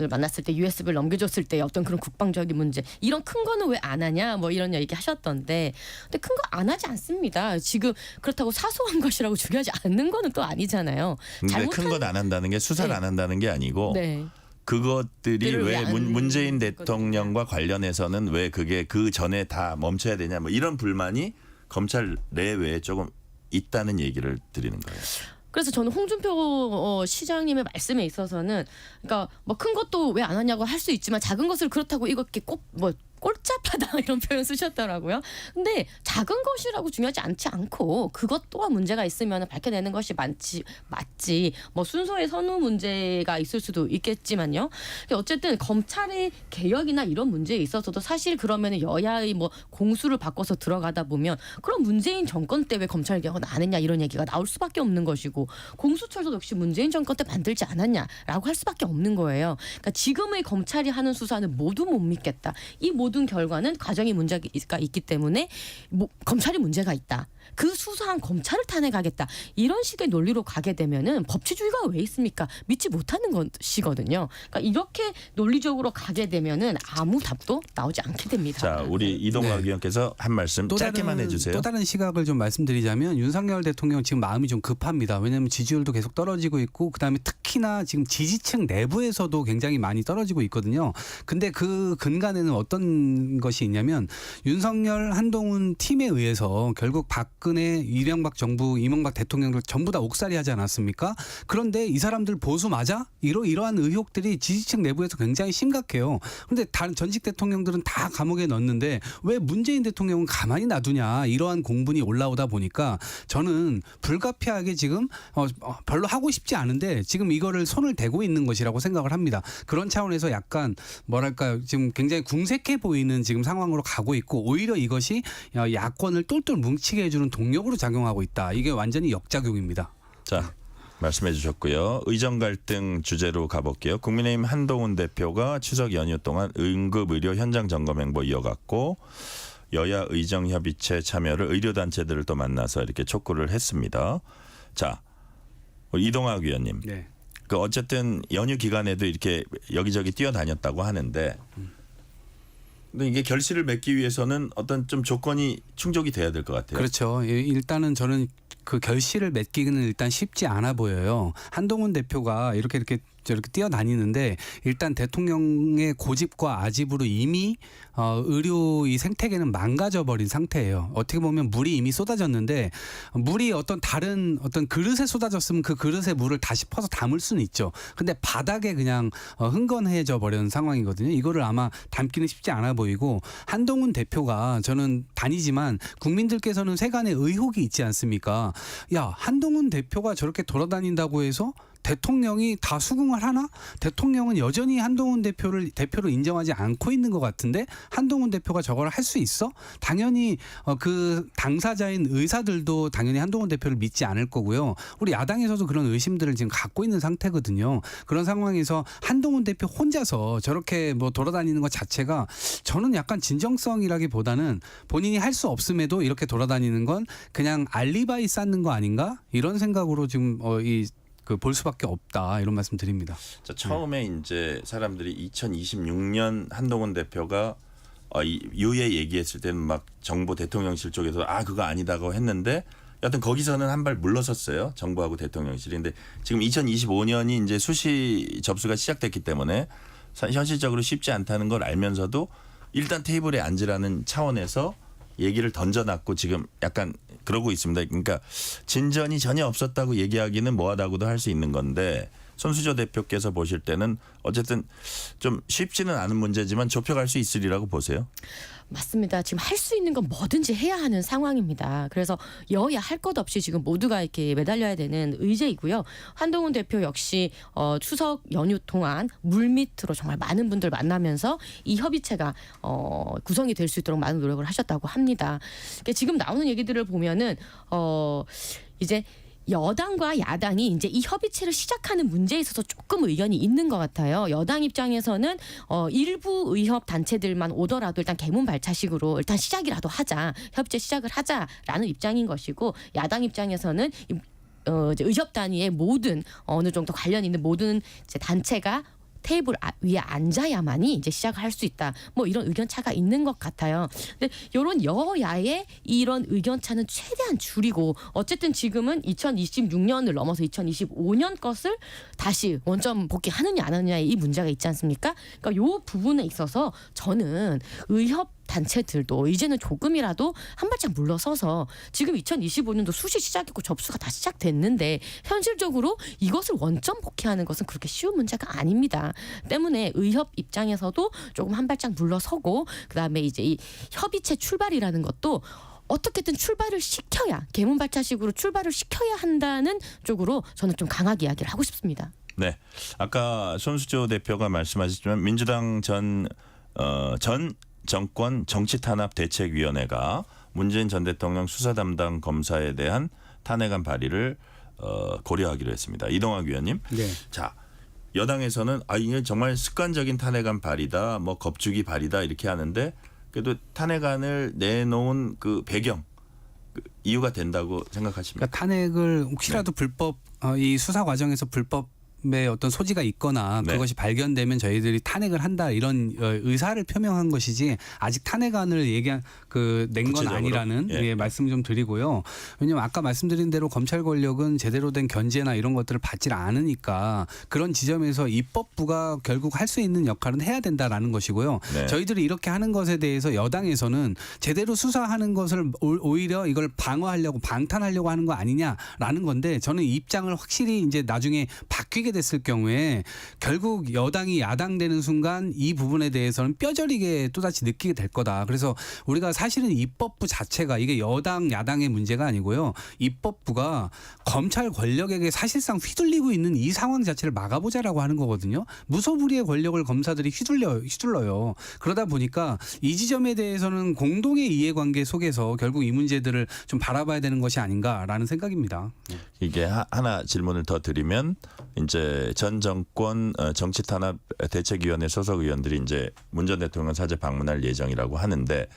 만났을 때 USB를 넘겨줬을 때 어떤 그런 국방적인 문제, 이런 큰 거는 왜 안 하냐, 이런 얘기 하셨던데, 근데 큰 거 안 하지 않습니다. 지금 그렇다고 사소한 것이라고 중요하지 않는 거는 또 아니잖아요. 근데 큰 건 안 한다는 게 수사를 네. 안 한다는 게 아니고. 네. 그것들이 왜 왜 안 문재인 했거든요. 대통령과 관련해서는 왜 그게 그 전에 다 멈춰야 되냐 뭐 이런 불만이 검찰 내외에 조금 있다는 얘기를 드리는 거예요. 그래서 저는 홍준표 시장님의 말씀에 있어서는 그러니까 뭐 큰 것도 왜 안 하냐고 할 수 있지만 작은 것을 그렇다고 이렇게 꼭 뭐 꼴짝하다 이런 표현 쓰셨더라고요. 근데 작은 것이라고 중요하지 않고 그것 또한 문제가 있으면 밝혀내는 것이 맞지. 뭐 순서의 선호 문제가 있을 수도 있겠지만요. 어쨌든 검찰의 개혁이나 이런 문제에 있어서도 사실 그러면 여야의 뭐 공수를 바꿔서 들어가다 보면 그럼 문재인 정권 때 왜 검찰 개혁은 안 했냐 이런 얘기가 나올 수밖에 없는 것이고 공수처도 역시 문재인 정권 때 만들지 않았냐라고 할 수밖에 없는 거예요. 그러니까 지금의 검찰이 하는 수사는 모두 못 믿겠다. 이 모든 결과는 과정이 문제가 있기 때문에 검찰이 문제가 있다. 그 수사한 검찰을 탄핵하겠다. 이런 식의 논리로 가게 되면은 법치주의가 왜 있습니까? 믿지 못하는 것이거든요. 그러니까 이렇게 논리적으로 가게 되면은 아무 답도 나오지 않게 됩니다. 자, 우리 이동학 의원께서 한 말씀 짧게만 해주세요. 또 다른 시각을 좀 말씀드리자면 윤석열 대통령 지금 마음이 좀 급합니다. 왜냐하면 지지율도 계속 떨어지고 있고 그다음에 특히나 지금 지지층 내부에서도 굉장히 많이 떨어지고 있거든요. 근데 그 근간에는 어떤 것이 있냐면 윤석열 한동훈 팀에 의해서 결국 박근혜 이명박 정부 이명박 대통령들 전부 다 옥살이 하지 않았습니까? 그런데 이 사람들 보수 맞아? 이러한 의혹들이 지지층 내부에서 굉장히 심각해요. 그런데 다른 전직 대통령들은 다 감옥에 넣었는데 왜 문재인 대통령은 가만히 놔두냐 이러한 공분이 올라오다 보니까 저는 불가피하게 지금 별로 하고 싶지 않은데 지금 이거를 손을 대고 있는 것이라고 생각을 합니다. 그런 차원에서 약간 뭐랄까요 지금 굉장히 궁색해 보이는 지금 상황으로 가고 있고 오히려 이것이 야권을 똘똘 뭉치게 해주는 동력으로 작용하고 있다. 이게 완전히 역작용입니다. 자, 말씀해 주셨고요. 의정 갈등 주제로 가볼게요. 국민의힘 한동훈 대표가 추석 연휴 동안 응급의료 현장 점검 행보 이어갔고 여야 의정협의체 참여를 의료단체들을 또 만나서 이렇게 촉구를 했습니다. 자, 이동학 위원님. 네. 그 어쨌든 연휴 기간에도 이렇게 여기저기 뛰어다녔다고 하는데 근데 이게 결실을 맺기 위해서는 어떤 좀 조건이 충족이 돼야 될 것 같아요. 그렇죠. 일단은 저는 그 결실을 맺기는 일단 쉽지 않아 보여요. 한동훈 대표가 이렇게 저렇게 뛰어다니는데 일단 대통령의 고집과 아집으로 이미 의료 이 생태계는 망가져 버린 상태예요. 어떻게 보면 물이 이미 쏟아졌는데 물이 어떤 다른 어떤 그릇에 쏟아졌으면 그 그릇에 물을 다시 퍼서 담을 수는 있죠. 근데 바닥에 그냥 흥건해져 버린 상황이거든요. 이거를 아마 담기는 쉽지 않아 보이고 한동훈 대표가 저는 다니지만 국민들께서는 세간의 의혹이 있지 않습니까? 야, 한동훈 대표가 저렇게 돌아다닌다고 해서 대통령이 다 수긍을 하나? 대통령은 여전히 한동훈 대표로 인정하지 않고 있는 것 같은데 한동훈 대표가 저걸 할 수 있어? 당연히 그 당사자인 의사들도 당연히 한동훈 대표를 믿지 않을 거고요. 우리 야당에서도 그런 의심들을 지금 갖고 있는 상태거든요. 그런 상황에서 한동훈 대표 혼자서 저렇게 뭐 돌아다니는 것 자체가 저는 약간 진정성이라기보다는 본인이 할 수 없음에도 이렇게 돌아다니는 건 그냥 알리바이 쌓는 거 아닌가? 이런 생각으로 지금 볼 수밖에 없다 이런 말씀 드립니다. 자, 처음에 이제 사람들이 2026년 한동훈 대표가 유예 얘기했을 때는 막 정부 대통령실 쪽에서 그거 아니다고 했는데 여하튼 거기서는 한 발 물러섰어요. 정부하고 대통령실이. 근데 지금 2025년이 이제 수시 접수가 시작됐기 때문에 현실적으로 쉽지 않다는 걸 알면서도 일단 테이블에 앉으라는 차원에서 얘기를 던져놨고 지금 약간 그러고 있습니다. 그러니까 진전이 전혀 없었다고 얘기하기는 뭐하다고도 할 수 있는 건데 손수저 대표께서 보실 때는 어쨌든 좀 쉽지는 않은 문제지만 좁혀갈 수 있으리라고 보세요. 맞습니다. 지금 할 수 있는 건 뭐든지 해야 하는 상황입니다. 그래서 여야 할 것 없이 지금 모두가 이렇게 매달려야 되는 의제이고요. 한동훈 대표 역시 추석 연휴 동안 물밑으로 정말 많은 분들 만나면서 이 협의체가 구성이 될 수 있도록 많은 노력을 하셨다고 합니다. 그러니까 지금 나오는 얘기들을 보면은 이제 여당과 야당이 이제 이 협의체를 시작하는 문제에 있어서 조금 의견이 있는 것 같아요. 여당 입장에서는 일부 의협 단체들만 오더라도 일단 개문 발차식으로 일단 시작이라도 하자, 협의체 시작을 하자라는 입장인 것이고, 야당 입장에서는 이제 의협 단위의 모든 어느 정도 관련 있는 모든 이제 단체가 테이블 위에 앉아야만이 이제 시작을 할 수 있다. 뭐 이런 의견 차가 있는 것 같아요. 근데 이런 여야의 이런 의견 차는 최대한 줄이고 어쨌든 지금은 2026년을 넘어서 2025년 것을 다시 원점 복귀하느냐 안 하느냐의 이 문제가 있지 않습니까? 그러니까 이 부분에 있어서 저는 의협 단체들도 이제는 조금이라도 한 발짝 물러서서 지금 2025년도 수시 시작했고 접수가 다 시작됐는데 현실적으로 이것을 원점 복귀하는 것은 그렇게 쉬운 문제가 아닙니다. 때문에 의협 입장에서도 조금 한 발짝 물러서고 그다음에 이제 이 협의체 출발이라는 것도 어떻게든 출발을 시켜야 개문발차식으로 출발을 시켜야 한다는 쪽으로 저는 좀 강하게 이야기를 하고 싶습니다. 네, 아까 손수조 대표가 말씀하셨지만 민주당 전 정권 정치탄압대책위원회가 문재인 전 대통령 수사 담당 검사에 대한 탄핵안 발의를 고려하기로 했습니다. 이동학 위원님. 네. 자, 여당에서는 이게 정말 습관적인 탄핵안 발의다, 뭐 겁주기 발의다 이렇게 하는데 그래도 탄핵안을 내놓은 그 배경 그 이유가 된다고 생각하십니까? 그러니까 탄핵을 혹시라도 불법 이 수사 과정에서 불법 의 어떤 소지가 있거나 네. 그것이 발견되면 저희들이 탄핵을 한다 이런 의사를 표명한 것이지 아직 탄핵안을 낸 건 구체적으로? 아니라는 예. 말씀 좀 드리고요. 왜냐하면 아까 말씀드린 대로 검찰 권력은 제대로 된 견제나 이런 것들을 받질 않으니까 그런 지점에서 입법부가 결국 할 수 있는 역할은 해야 된다라는 것이고요. 네. 저희들이 이렇게 하는 것에 대해서 여당에서는 제대로 수사하는 것을 오히려 이걸 방어하려고 방탄하려고 하는 거 아니냐라는 건데 저는 입장을 확실히 이제 나중에 바뀌게 됐을 경우에 결국 여당이 야당되는 순간 이 부분에 대해서는 뼈저리게 또다시 느끼게 될 거다. 그래서 우리가 사실은 입법부 자체가 이게 여당 야당의 문제가 아니고요. 입법부가 검찰 권력에게 사실상 휘둘리고 있는 이 상황 자체를 막아보자라고 하는 거거든요. 무소불위의 권력을 검사들이 휘둘러요. 그러다 보니까 이 지점에 대해서는 공동의 이해관계 속에서 결국 이 문제들을 좀 바라봐야 되는 것이 아닌가라는 생각입니다. 이게 하나 질문을 더 드리면 이제 전 정권 정치탄압대책위원회 소속 의원들이 이제 문 전 대통령 사제 방문할 예정이라고 하는데,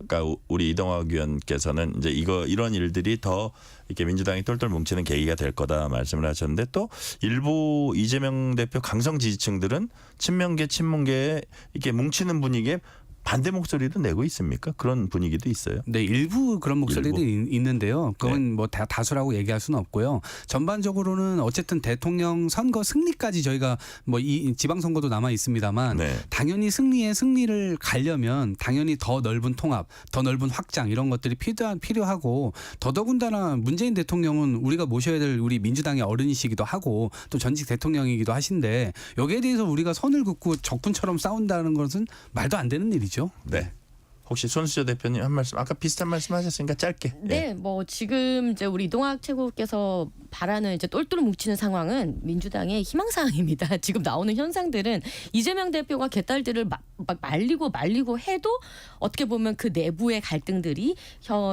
아까 우리 이동학 의원께서는 이제 이런 일들이 더 이렇게 민주당이 똘똘 뭉치는 계기가 될 거다 말씀을 하셨는데 또 일부 이재명 대표 강성 지지층들은 친명계 친문계에 이렇게 뭉치는 분위기에 반대 목소리도 내고 있습니까? 그런 분위기도 있어요. 네, 일부 그런 목소리도 있는데요. 그건 뭐 다수라고 얘기할 수는 없고요. 전반적으로는 어쨌든 대통령 선거 승리까지 저희가 뭐 이 지방선거도 남아 있습니다만 네. 당연히 승리를 가려면 당연히 더 넓은 통합, 더 넓은 확장 이런 것들이 필요하고 더더군다나 문재인 대통령은 우리가 모셔야 될 우리 민주당의 어른이시기도 하고 또 전직 대통령이기도 하신데 여기에 대해서 우리가 선을 긋고 적군처럼 싸운다는 것은 말도 안 되는 일이죠. 네. 혹시 손수조 대표님 한 말씀, 아까 비슷한 말씀하셨으니까 짧게. 네, 뭐 지금 이제 우리 이동학 최고께서 바라는 이제 똘똘 뭉치는 상황은 민주당의 희망사항입니다. 지금 나오는 현상들은 이재명 대표가 개딸들을 막 말리고 해도 어떻게 보면 그 내부의 갈등들이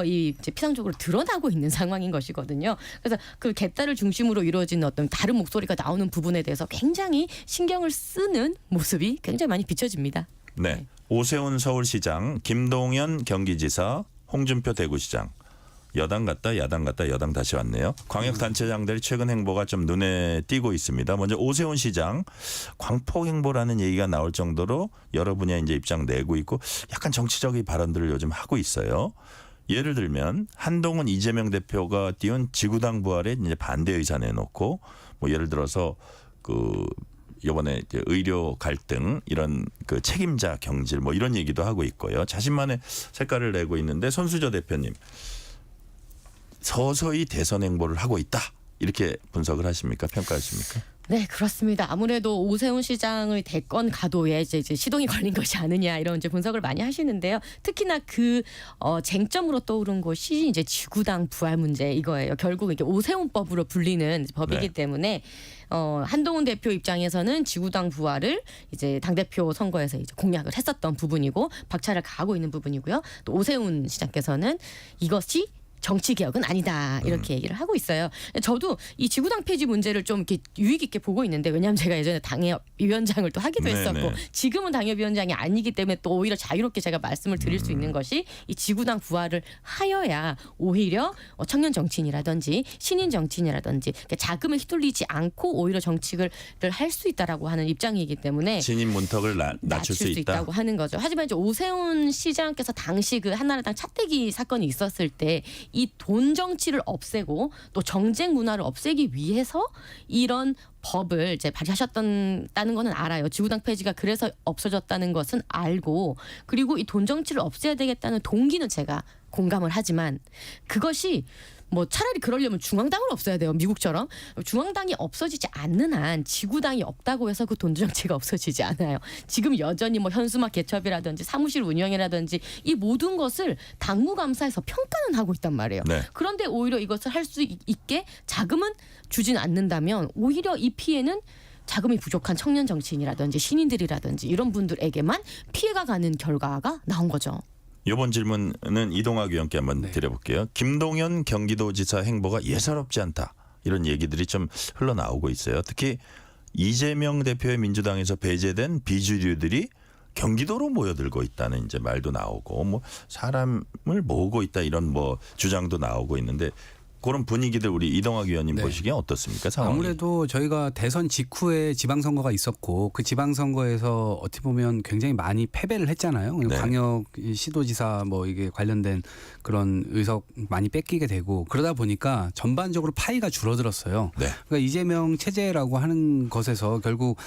이제 피상적으로 드러나고 있는 상황인 것이거든요. 그래서 그 개딸을 중심으로 이루어지는 어떤 다른 목소리가 나오는 부분에 대해서 굉장히 신경을 쓰는 모습이 굉장히 많이 비춰집니다. 네. 오세훈 서울시장, 김동연 경기지사, 홍준표 대구시장. 여당 갔다 야당 갔다 여당 다시 왔네요. 광역단체장들이 최근 행보가 좀 눈에 띄고 있습니다. 먼저 오세훈 시장 광폭 행보라는 얘기가 나올 정도로 여러 분야 이제 입장 내고 있고 약간 정치적인 발언들을 요즘 하고 있어요. 예를 들면 한동훈 이재명 대표가 띄운 지구당 부활에 이제 반대 의사 내놓고 뭐 예를 들어서 이번에 의료 갈등 이런 그 책임자 경질 뭐 이런 얘기도 하고 있고요. 자신만의 색깔을 내고 있는데 손수조 대표님 서서히 대선 행보를 하고 있다 이렇게 분석을 하십니까? 평가하십니까? 네, 그렇습니다. 아무래도 오세훈 시장의 대권 가도에 이제 시동이 걸린 것이 아니냐 이런 이제 분석을 많이 하시는데요. 특히나 그 쟁점으로 떠오른 것이 이제 지구당 부활 문제 이거예요. 결국 이게 오세훈법으로 불리는 법이기 네. 때문에 한동훈 대표 입장에서는 지구당 부활을 이제 당대표 선거에서 이제 공약을 했었던 부분이고 박차를 가하고 있는 부분이고요. 또 오세훈 시장께서는 이것이 정치 개혁은 아니다 이렇게 얘기를 하고 있어요. 저도 이 지구당 폐지 문제를 좀 이렇게 유익 있게 보고 있는데 왜냐하면 제가 예전에 당협위원장을 또 하기도 네네. 했었고 지금은 당협위원장이 아니기 때문에 또 오히려 자유롭게 제가 말씀을 드릴 수 있는 것이 이 지구당 부활을 하여야 오히려 청년 정치인이라든지 신인 정치인이라든지 자금에 휘둘리지 않고 오히려 정치를 할 수 있다라고 하는 입장이기 때문에 신인 문턱을 낮출 수 있다. 있다고 하는 거죠. 하지만 이제 오세훈 시장께서 당시 그 한나라당 차떼기 사건이 있었을 때 이 돈 정치를 없애고 또 정쟁 문화를 없애기 위해서 이런 법을 이제 발의하셨다는 거는 알아요. 지구당 폐지가 그래서 없어졌다는 것은 알고 그리고 이 돈 정치를 없애야 되겠다는 동기는 제가 공감을 하지만 그것이 뭐 차라리 그러려면 중앙당을 없애야 돼요. 미국처럼. 중앙당이 없어지지 않는 한 지구당이 없다고 해서 그 돈 정치가 없어지지 않아요. 지금 여전히 뭐 현수막 개첩이라든지 사무실 운영이라든지 이 모든 것을 당무감사에서 평가는 하고 있단 말이에요. 네. 그런데 오히려 이것을 할 수 있게 자금은 주진 않는다면 오히려 이 피해는 자금이 부족한 청년 정치인이라든지 신인들이라든지 이런 분들에게만 피해가 가는 결과가 나온 거죠. 이번 질문은 이동학 의원께 한번 네. 드려볼게요. 김동연 경기도지사 행보가 예사롭지 않다. 이런 얘기들이 좀 흘러나오고 있어요. 특히 이재명 대표의 민주당에서 배제된 비주류들이 경기도로 모여들고 있다는 이제 말도 나오고 뭐 사람을 모으고 있다 이런 뭐 주장도 나오고 있는데 그런 분위기들 우리 이동학 의원님 네. 보시기에 어떻습니까? 상황이. 아무래도 저희가 대선 직후에 지방선거가 있었고 그 지방선거에서 어떻게 보면 굉장히 많이 패배를 했잖아요. 네. 광역 시도지사 뭐 이게 관련된 그런 의석 많이 뺏기게 되고 그러다 보니까 전반적으로 파이가 줄어들었어요. 네. 그러니까 이재명 체제라고 하는 것에서 결국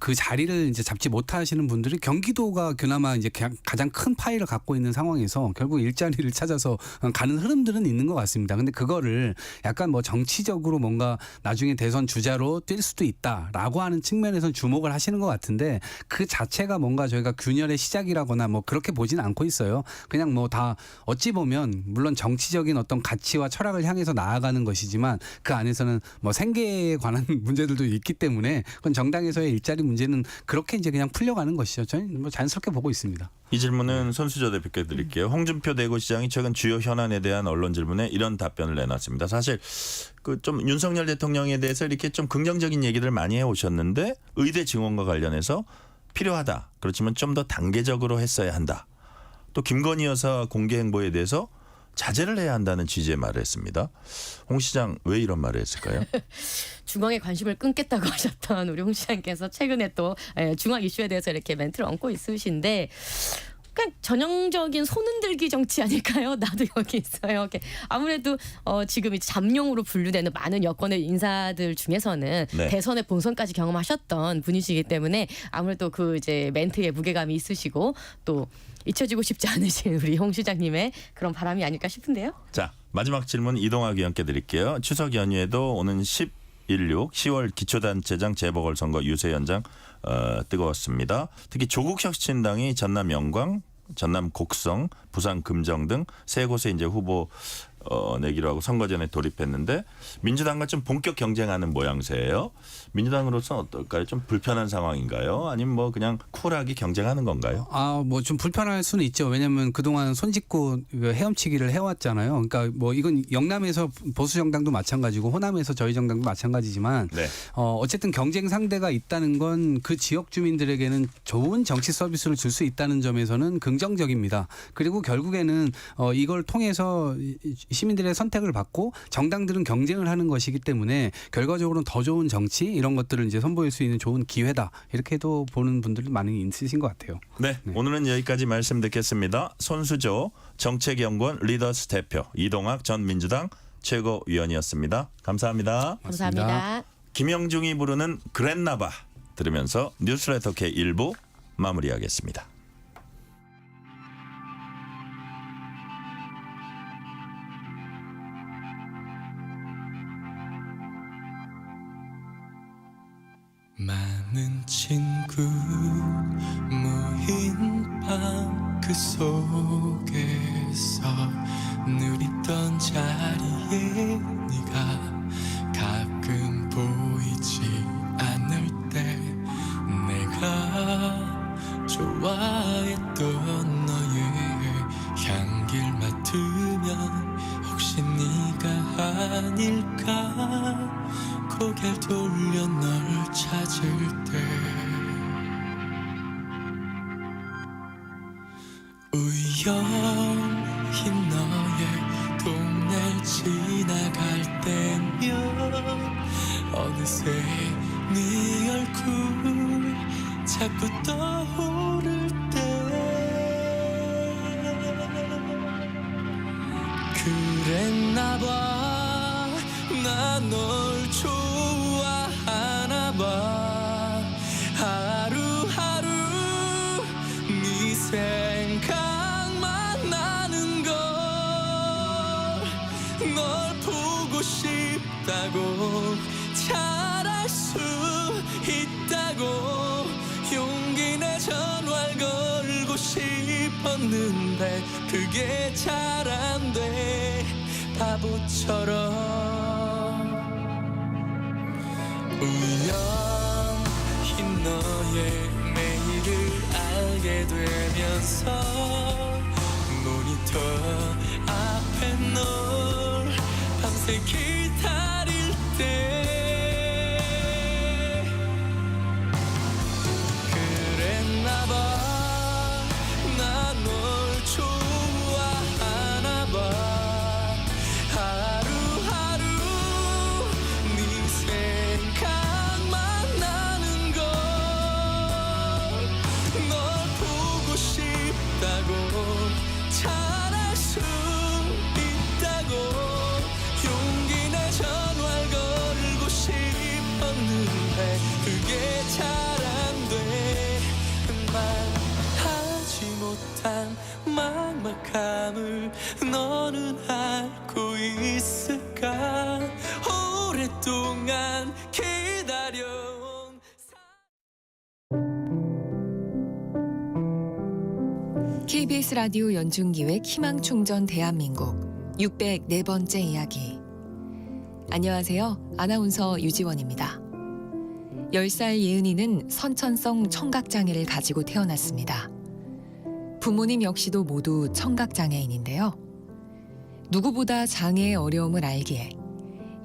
그 자리를 이제 잡지 못하시는 분들이 경기도가 그나마 이제 가장 큰 파이를 갖고 있는 상황에서 결국 일자리를 찾아서 가는 흐름들은 있는 것 같습니다. 근데 그거를 약간 뭐 정치적으로 뭔가 나중에 대선 주자로 뛸 수도 있다라고 하는 측면에서 주목을 하시는 것 같은데 그 자체가 뭔가 저희가 균열의 시작이라거나 뭐 그렇게 보진 않고 있어요. 그냥 뭐 다 어찌 보면 물론 정치적인 어떤 가치와 철학을 향해서 나아가는 것이지만 그 안에서는 뭐 생계에 관한 문제들도 있기 때문에 그건 정당에서의 일자리 문제는 그렇게 이제 그냥 풀려가는 것이죠. 저는 뭐 자연스럽게 보고 있습니다. 이 질문은 손수저 대표께 드릴게요. 홍준표 대구시장이 최근 주요 현안에 대한 언론 질문에 이런 답변을 내놨습니다. 사실 그 좀 윤석열 대통령에 대해서 이렇게 좀 긍정적인 얘기를 많이 해오셨는데 의대 증원과 관련해서 필요하다. 그렇지만 좀 더 단계적으로 했어야 한다. 또 김건희 여사 공개 행보에 대해서 자제를 해야 한다는 취지의 말을 했습니다. 홍 시장 왜 이런 말을 했을까요? 중앙에 관심을 끊겠다고 하셨던 우리 홍 시장께서 최근에 또 중앙 이슈에 대해서 이렇게 멘트를 얹고 있으신데 그냥 전형적인 손흔들기 정치 아닐까요? 나도 여기 있어요. 이렇게 아무래도 지금 이제 잠룡으로 분류되는 많은 여권의 인사들 중에서는 네. 대선의 본선까지 경험하셨던 분이시기 때문에 아무래도 그 이제 멘트에 무게감이 있으시고 또 잊혀지고 싶지 않으신 우리 홍 시장님의 그런 바람이 아닐까 싶은데요. 자, 마지막 질문 이동학 의원께 드릴게요. 추석 연휴에도 오는 10.16 기초단체장 재보궐선거 유세 현장 뜨거웠습니다. 특히 조국혁신당이 전남 영광, 전남 곡성, 부산 금정 등 세 곳에 이제 후보 내기로 하고 선거전에 돌입했는데 민주당과 좀 본격 경쟁하는 모양새예요. 민주당으로서는 어떨까요? 좀 불편한 상황인가요? 아니면 뭐 그냥 쿨하게 경쟁하는 건가요? 뭐 좀 불편할 수는 있죠. 왜냐하면 그동안 손짓고 헤엄치기를 해왔잖아요. 그러니까 뭐 이건 영남에서 보수 정당도 마찬가지고 호남에서 저희 정당도 마찬가지지만 네. 어쨌든 경쟁 상대가 있다는 건 그 지역 주민들에게는 좋은 정치 서비스를 줄 수 있다는 점에서는 긍정적입니다. 그리고 결국에는 이걸 통해서 시민들의 선택을 받고 정당들은 경쟁을 하는 것이기 때문에 결과적으로는 더 좋은 정치 이런 것들을 이제 선보일 수 있는 좋은 기회다. 이렇게도 보는 분들이 많이 있으신 것 같아요. 네, 오늘은 여기까지 말씀 듣겠습니다. 손수조 정책연구원 리더스 대표 이동학 전 민주당 최고위원이었습니다. 감사합니다. 감사합니다. 김영중이 부르는 그랬나봐 들으면서 뉴스레터 K 1부 마무리하겠습니다. 많은 친구 모인 밤 그 속에서 늘 있던 자리에 네가 가끔 보이지 않을 때 내가 좋아했던 너의 향기를 맡으 아닐까 고개를 돌려 널 찾을 때 우연히 너의 동네 지나갈 때면 어느새 네 얼굴 자꾸 떠오를 때 그랬나봐 나 널 좋아하나봐 하루하루 네 생각만 나는 걸 널 보고 싶다고 잘할 수 있다고 용기 내 전화를 걸고 싶었는데 그게 잘 안 돼 바보처럼 우연히 너의 메일을 알게 되면서 모니터 앞에 널 밤새 기다릴 때 그랬나봐 나 널 좋아하나봐 하루하루 네 생각만 나는 걸 널 보고 싶다고 잘할 수 있다고 용기 내 전화를 걸고 싶었는데 그게 잘 안 돼 말하지 못한 막막함을 너는 알고 있을까 오랫동안 기다려온 KBS 라디오 연중기획 희망충전 대한민국 604번째 이야기. 안녕하세요. 아나운서 유지원입니다. 10살 예은이는 선천성 청각장애를 가지고 태어났습니다. 부모님 역시도 모두 청각장애인인데요. 누구보다 장애의 어려움을 알기에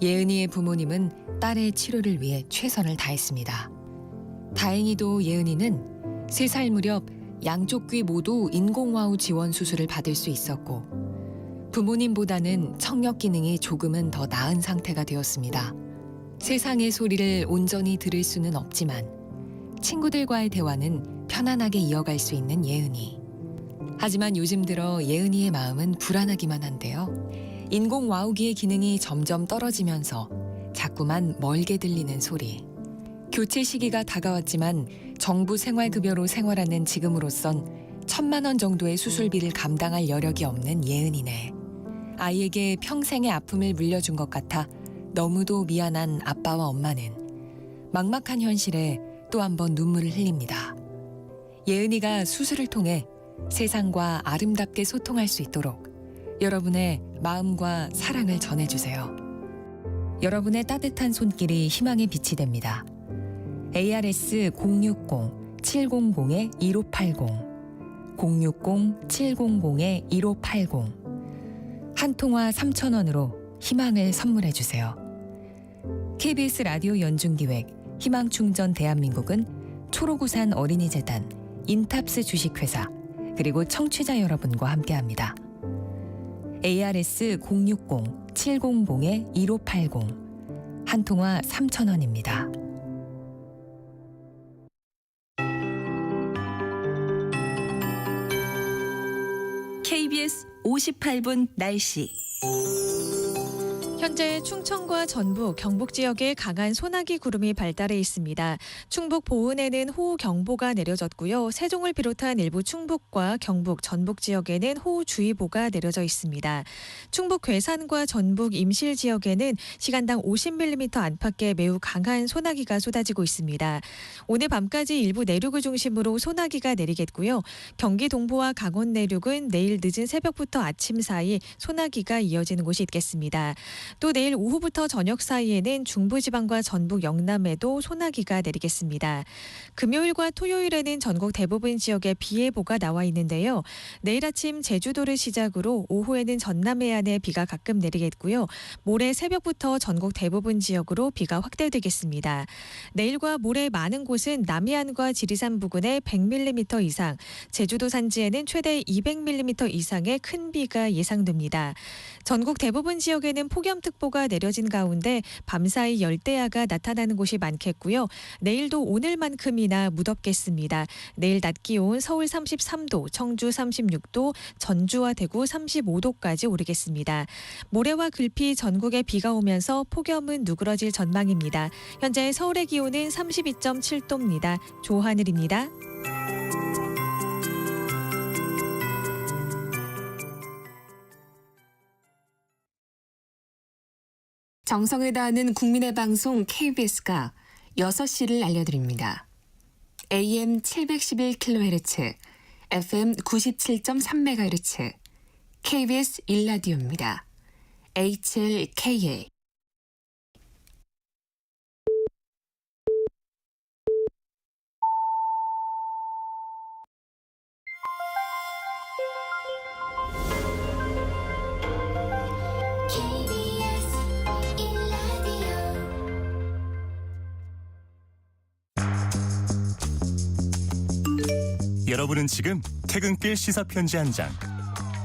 예은이의 부모님은 딸의 치료를 위해 최선을 다했습니다. 다행히도 예은이는 3살 무렵 양쪽 귀 모두 인공와우 지원 수술을 받을 수 있었고 부모님보다는 청력 기능이 조금은 더 나은 상태가 되었습니다. 세상의 소리를 온전히 들을 수는 없지만 친구들과의 대화는 편안하게 이어갈 수 있는 예은이. 하지만 요즘 들어 예은이의 마음은 불안하기만 한데요. 인공와우기의 기능이 점점 떨어지면서 자꾸만 멀게 들리는 소리. 교체 시기가 다가왔지만 정부 생활급여로 생활하는 지금으로선 1,000만 원 정도의 수술비를 감당할 여력이 없는 예은이네. 아이에게 평생의 아픔을 물려준 것 같아 너무도 미안한 아빠와 엄마는 막막한 현실에 또 한 번 눈물을 흘립니다. 예은이가 수술을 통해 세상과 아름답게 소통할 수 있도록 여러분의 마음과 사랑을 전해주세요. 여러분의 따뜻한 손길이 희망의 빛이 됩니다. ARS 060-700-1580 060-700-1580 한 통화 3,000원으로 희망을 선물해주세요. KBS 라디오 연중기획 희망충전 대한민국은 초록우산 어린이재단, 인탑스 주식회사, 그리고 청취자 여러분과 함께합니다. ARS 060-700-1580 한 통화 3,000원입니다. KBS 58분 날씨. 현재 충청과 전북, 경북 지역에 강한 소나기 구름이 발달해 있습니다. 충북 보은에는 호우경보가 내려졌고요. 세종을 비롯한 일부 충북과 경북, 전북 지역에는 호우주의보가 내려져 있습니다. 충북 괴산과 전북 임실 지역에는 시간당 50mm 안팎의 매우 강한 소나기가 쏟아지고 있습니다. 오늘 밤까지 일부 내륙을 중심으로 소나기가 내리겠고요. 경기 동부와 강원 내륙은 내일 늦은 새벽부터 아침 사이 소나기가 이어지는 곳이 있겠습니다. 또 내일 오후부터 저녁 사이에는 중부지방과 전북 영남에도 소나기가 내리겠습니다. 금요일과 토요일에는 전국 대부분 지역에 비 예보가 나와 있는데요. 내일 아침 제주도를 시작으로 오후에는 전남 해안에 비가 가끔 내리겠고요. 모레 새벽부터 전국 대부분 지역으로 비가 확대되겠습니다. 내일과 모레 많은 곳은 남해안과 지리산 부근에 100mm 이상, 제주도 산지에는 최대 200mm 이상의 큰 비가 예상됩니다. 전국 대부분 지역에는 폭염특보가 내려진 가운데 밤사이 열대야가 나타나는 곳이 많겠고요. 내일도 오늘만큼이나 무덥겠습니다. 내일 낮 기온 서울 33도, 청주 36도, 전주와 대구 35도까지 오르겠습니다. 모레와 글피 전국에 비가 오면서 폭염은 누그러질 전망입니다. 현재 서울의 기온은 32.7도입니다. 조하늘입니다. 정성을 다하는 국민의 방송 KBS가 6시를 알려드립니다. AM 711kHz, FM 97.3MHz, KBS 1라디오입니다. HLKA. 여러분은 지금 퇴근길 시사편지 한 장,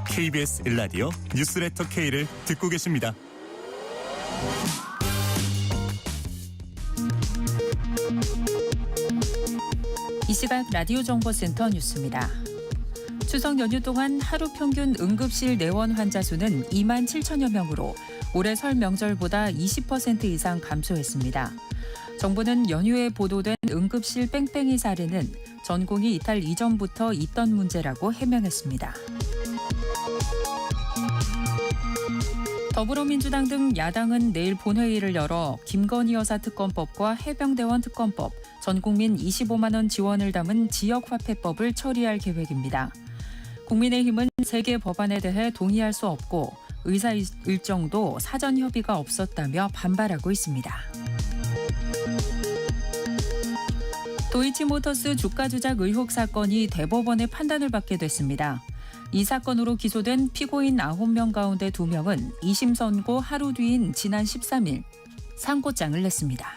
KBS 1라디오 뉴스레터 K를 듣고 계십니다. 이 시각 라디오 정보센터 뉴스입니다. 추석 연휴 동안 하루 평균 응급실 내원 환자 수는 2만 7천여 명으로 올해 설 명절보다 20% 이상 감소했습니다. 정부는 연휴에 보도된 응급실 뺑뺑이 사례는 전공이 이탈 이전부터 있던 문제라고 해명했습니다. 더불어민주당 등 야당은 내일 본회의를 열어 김건희 여사 특검법과 해병대원 특검법, 전국민 25만 원 지원을 담은 지역화폐법을 처리할 계획입니다. 국민의힘은 세 개 법안에 대해 동의할 수 없고 의사 일정도 사전 협의가 없었다며 반발하고 있습니다. 도이치모터스 주가 조작 의혹 사건이 대법원의 판단을 받게 됐습니다. 이 사건으로 기소된 피고인 9명 가운데 2명은 2심 선고 하루 뒤인 지난 13일 상고장을 냈습니다.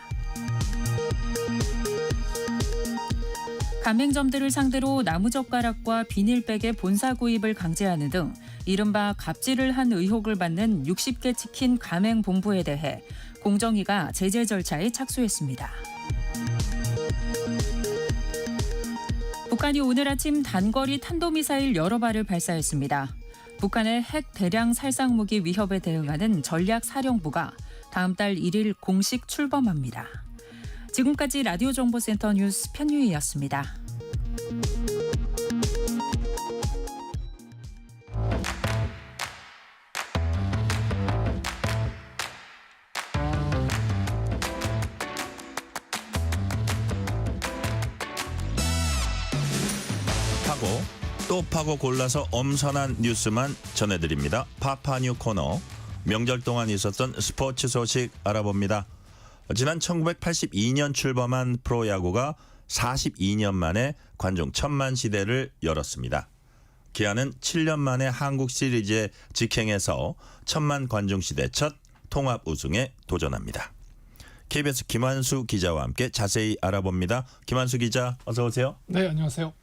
가맹점들을 상대로 나무젓가락과 비닐백의 본사 구입을 강제하는 등 이른바 갑질을 한 의혹을 받는 60개 치킨 가맹본부에 대해 공정위가 제재 절차에 착수했습니다. 북한이 오늘 아침 단거리 탄도미사일 여러 발을 발사했습니다. 북한의 핵 대량 살상무기 위협에 대응하는 전략사령부가 다음 달 1일 공식 출범합니다. 지금까지 라디오 정보센터 뉴스 편유희였습니다. 또 파고 골라서 엄선한 뉴스만 전해드립니다. 파파뉴 코너. 명절 동안 있었던 스포츠 소식 알아봅니다. 지난 1982년 출범한 프로야구가 42년 만에 관중 1000만 시대를 열었습니다. 기아는 7년 만에 한국 시리즈에 직행해서 1000만 관중 시대 첫 통합 우승에 도전합니다. KBS 김환수 기자와 함께 자세히 알아봅니다. 김환수 기자, 어서 오세요. 네, 안녕하세요.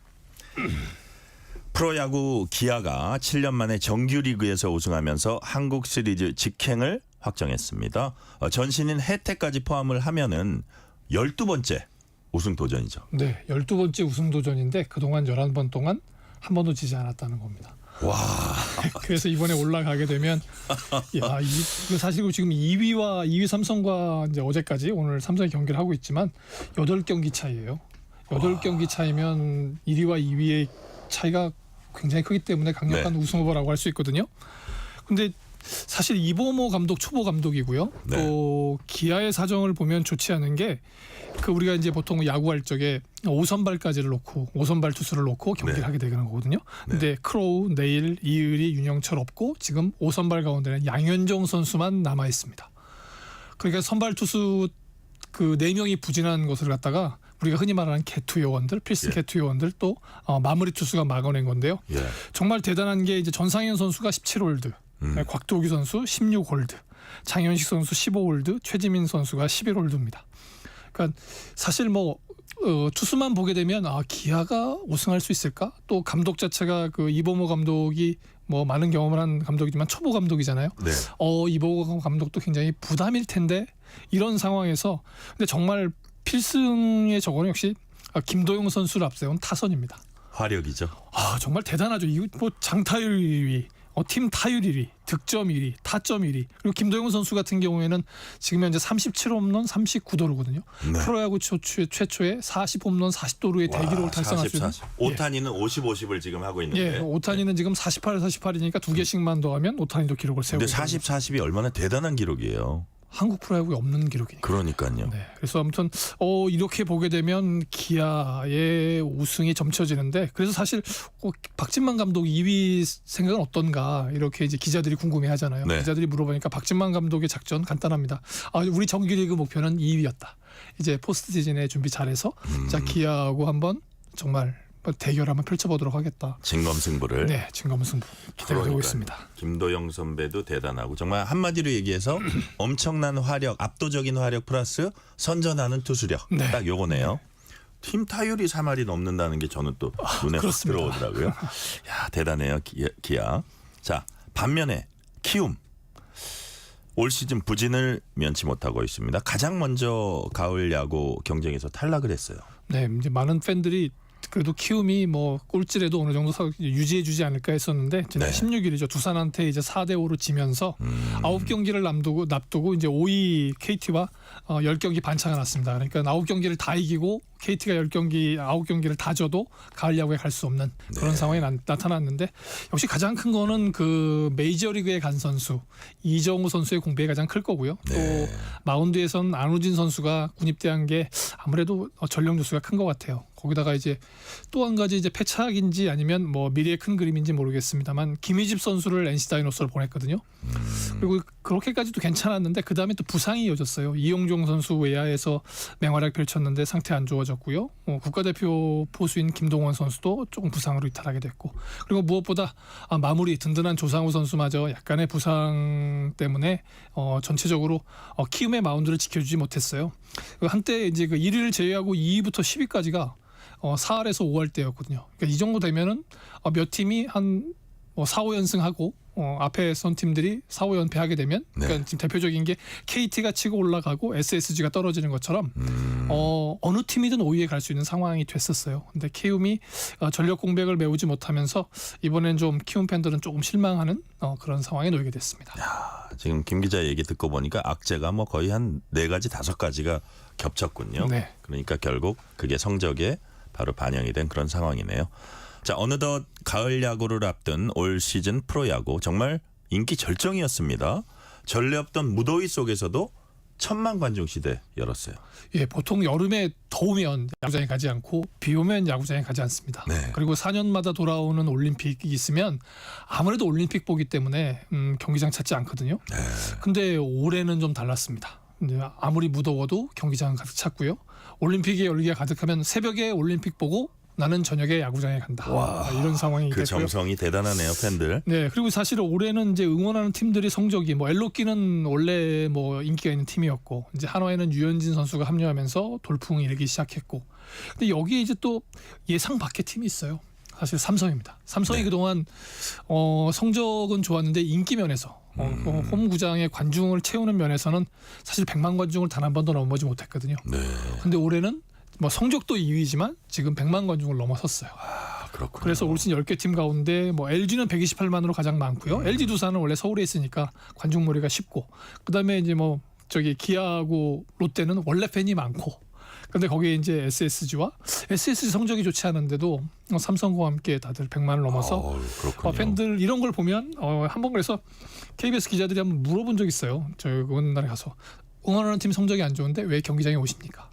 프로야구 기아가 7년 만에 정규리그에서 우승하면서 한국 시리즈 직행을 확정했습니다. 전신인 혜택까지 포함을 하면은 12번째 우승 도전이죠. 네, 12번째 우승 도전인데 그동안 11번 동안 한 번도 지지 않았다는 겁니다. 와. 그래서 이번에 올라가게 되면 야, 이거 사실 지금 2위 삼성과 이제 어제까지 오늘 삼성이 경기를 하고 있지만 8경기 차이예요. 8경기 차이면 1위와 2위의 차이가 굉장히 크기 때문에 강력한 네. 우승 후보라고 할 수 있거든요. 근데 사실 이범호 감독 초보 감독이고요. 네. 또 기아의 사정을 보면 좋지 않은 게 그 우리가 이제 보통 야구할 적에 5선발까지를 놓고 5선발 투수를 놓고 경기를 네. 하게 되는 거거든요. 네. 근데 크로우, 네일, 이의리, 윤영철 없고 지금 5선발 가운데는 양현종 선수만 남아 있습니다. 그러니까 선발 투수 그 4명이 부진한 것을 갖다가 우리가 흔히 말하는 개투 요원들, 필수 예. 개투 요원들 또 마무리 투수가 막아낸 건데요. 예. 정말 대단한 게 이제 전상현 선수가 17홀드, 곽도기 선수 16홀드, 장현식 선수 15홀드, 최지민 선수가 11홀드입니다. 그러니까 사실 뭐 투수만 보게 되면 기아가 우승할 수 있을까? 또 감독 자체가 그 이범호 감독이 뭐 많은 경험을 한 감독이지만 초보 감독이잖아요. 네. 이범호 감독도 굉장히 부담일 텐데 이런 상황에서 근데 정말 필승의 저거는 역시 김도영 선수를 앞세운 타선입니다. 화력이죠. 정말 대단하죠. 이거 뭐 장타율 1위, 팀 타율 1위, 득점 1위, 타점 1위. 그리고 김도영 선수 같은 경우에는 지금 현재 37홈런 39도루거든요. 네. 프로야구 최초의 40홈런 40도루의 대기록을 달성할 수 있는. 오타니는 50-50을 지금 하고 있는데. 예, 오타니는 지금 48-48이니까 2개씩만 더하면 오타니도 기록을 세우고. 근데 40-40이 얼마나 대단한 기록이에요. 한국 프로야구에 없는 기록이니까. 그러니까요. 네, 그래서 아무튼 이렇게 보게 되면 기아의 우승이 점쳐지는데 그래서 사실 박진만 감독 2위 생각은 어떤가 이렇게 이제 기자들이 궁금해하잖아요. 네. 기자들이 물어보니까 박진만 감독의 작전 간단합니다. 우리 정규리그 목표는 2위였다. 이제 포스트 시즌에 준비 잘해서 자 기아하고 한번 정말 대결 한번 펼쳐보도록 하겠다. 진검승부를. 네, 진검승부 기대하고 있습니다. 김도영 선배도 대단하고 정말 한마디로 얘기해서 엄청난 화력, 압도적인 화력 플러스 선전하는 투수력. 네. 딱 요거네요. 팀 타율이 3할이 넘는다는 게 저는 또 눈에 확 그렇습니다. 들어오더라고요. 야, 대단해요, 기아. 자, 반면에 키움. 올 시즌 부진을 면치 못하고 있습니다. 가장 먼저 가을 야구 경쟁에서 탈락을 했어요. 네, 이제 많은 팬들이 그래도 키움이 뭐 꼴찌라도 어느 정도 유지해주지 않을까 했었는데 지난 네. 16일이죠. 두산한테 이제 4대5로 지면서 9경기를 납두고 이제 5위 KT와 10경기 반차가 났습니다. 그러니까 9경기를 다 이기고 KT가 9경기를 다 져도 가을 야구에 갈 수 없는 그런 네. 상황이 나타났는데 역시 가장 큰 거는 그 메이저리그에 간 선수 이정우 선수의 공백이 가장 클 거고요. 네. 또 마운드에선 안우진 선수가 군입대한 게 아무래도 전력 누수가 큰 것 같아요. 거기다가 이제 또 한 가지 이제 패착인지 아니면 뭐 미래의 큰 그림인지 모르겠습니다만 김희집 선수를 NC 다이노스로 보냈거든요. 그리고 그렇게까지도 괜찮았는데 그 다음에 또 부상이 이어졌어요. 이용종 선수 외야에서 맹활약 펼쳤는데 상태 안 좋아졌고요. 국가대표 포수인 김동원 선수도 조금 부상으로 이탈하게 됐고 그리고 무엇보다 마무리 든든한 조상우 선수마저 약간의 부상 때문에 전체적으로 키움의 마운드를 지켜주지 못했어요. 한때 이제 그 1위를 제외하고 2위부터 10위까지가 4할에서 5할 때였거든요. 그러니까 이 정도 되면은 몇 팀이 한 4, 5연승하고 앞에 선 팀들이 4, 5연패하게 되면 그러니까 지금 대표적인 게 KT가 치고 올라가고 SSG가 떨어지는 것처럼 어느 팀이든 5위에 갈 수 있는 상황이 됐었어요. 근데 키움이 전력 공백을 메우지 못하면서 이번엔 좀 키움 팬들은 조금 실망하는 그런 상황에 놓이게 됐습니다. 지금 김 기자 얘기 듣고 보니까 악재가 뭐 거의 한 4가지, 5가지가 겹쳤군요. 네. 그러니까 결국 그게 성적에 바로 반영이 된 그런 상황이네요. 자, 어느덧 가을 야구를 앞둔 올 시즌 프로야구 정말 인기 절정이었습니다. 전례 없던 무더위 속에서도 1000만 관중 시대 열었어요. 예, 보통 여름에 더우면 야구장에 가지 않고 비 오면 야구장에 가지 않습니다. 네. 그리고 4년마다 돌아오는 올림픽이 있으면 아무래도 올림픽 보기 때문에 경기장 찾지 않거든요. 네. 근데 올해는 좀 달랐습니다. 이제 아무리 무더워도 경기장 가득 찼고요. 올림픽에 열기가 가득하면 새벽에 올림픽 보고 나는 저녁에 야구장에 간다. 와, 이런 상황이 그 됐고요. 정성이 대단하네요, 팬들. 네, 그리고 사실 올해는 이제 응원하는 팀들이 성적이 뭐 엘로끼는 원래 뭐 인기가 있는 팀이었고 이제 한화에는 유현진 선수가 합류하면서 돌풍이 일기 시작했고, 근데 여기에 이제 또 예상 밖의 팀이 있어요. 사실 삼성입니다. 삼성이 그동안 성적은 좋았는데 인기 면에서 홈 구장의 관중을 채우는 면에서는 사실 100만 관중을 단 한 번도 넘어지 못했거든요. 네. 근데 올해는 뭐 성적도 2위지만 지금 100만 관중을 넘어섰어요. 그렇군요. 그래서 올 시즌 10개 팀 가운데 뭐 LG는 128만으로 가장 많고요. LG 두산은 원래 서울에 있으니까 관중몰이가 쉽고, 그다음에 이제 뭐 저기 기아하고 롯데는 원래 팬이 많고, 근데 거기에 이제 SSG 성적이 좋지 않은데도 삼성과 함께 다들 100만을 넘어서 팬들 이런 걸 보면 한번 그래서 KBS 기자들이 한번 물어본 적 있어요. 저 어느 날에 가서 응원하는 팀 성적이 안 좋은데 왜 경기장에 오십니까?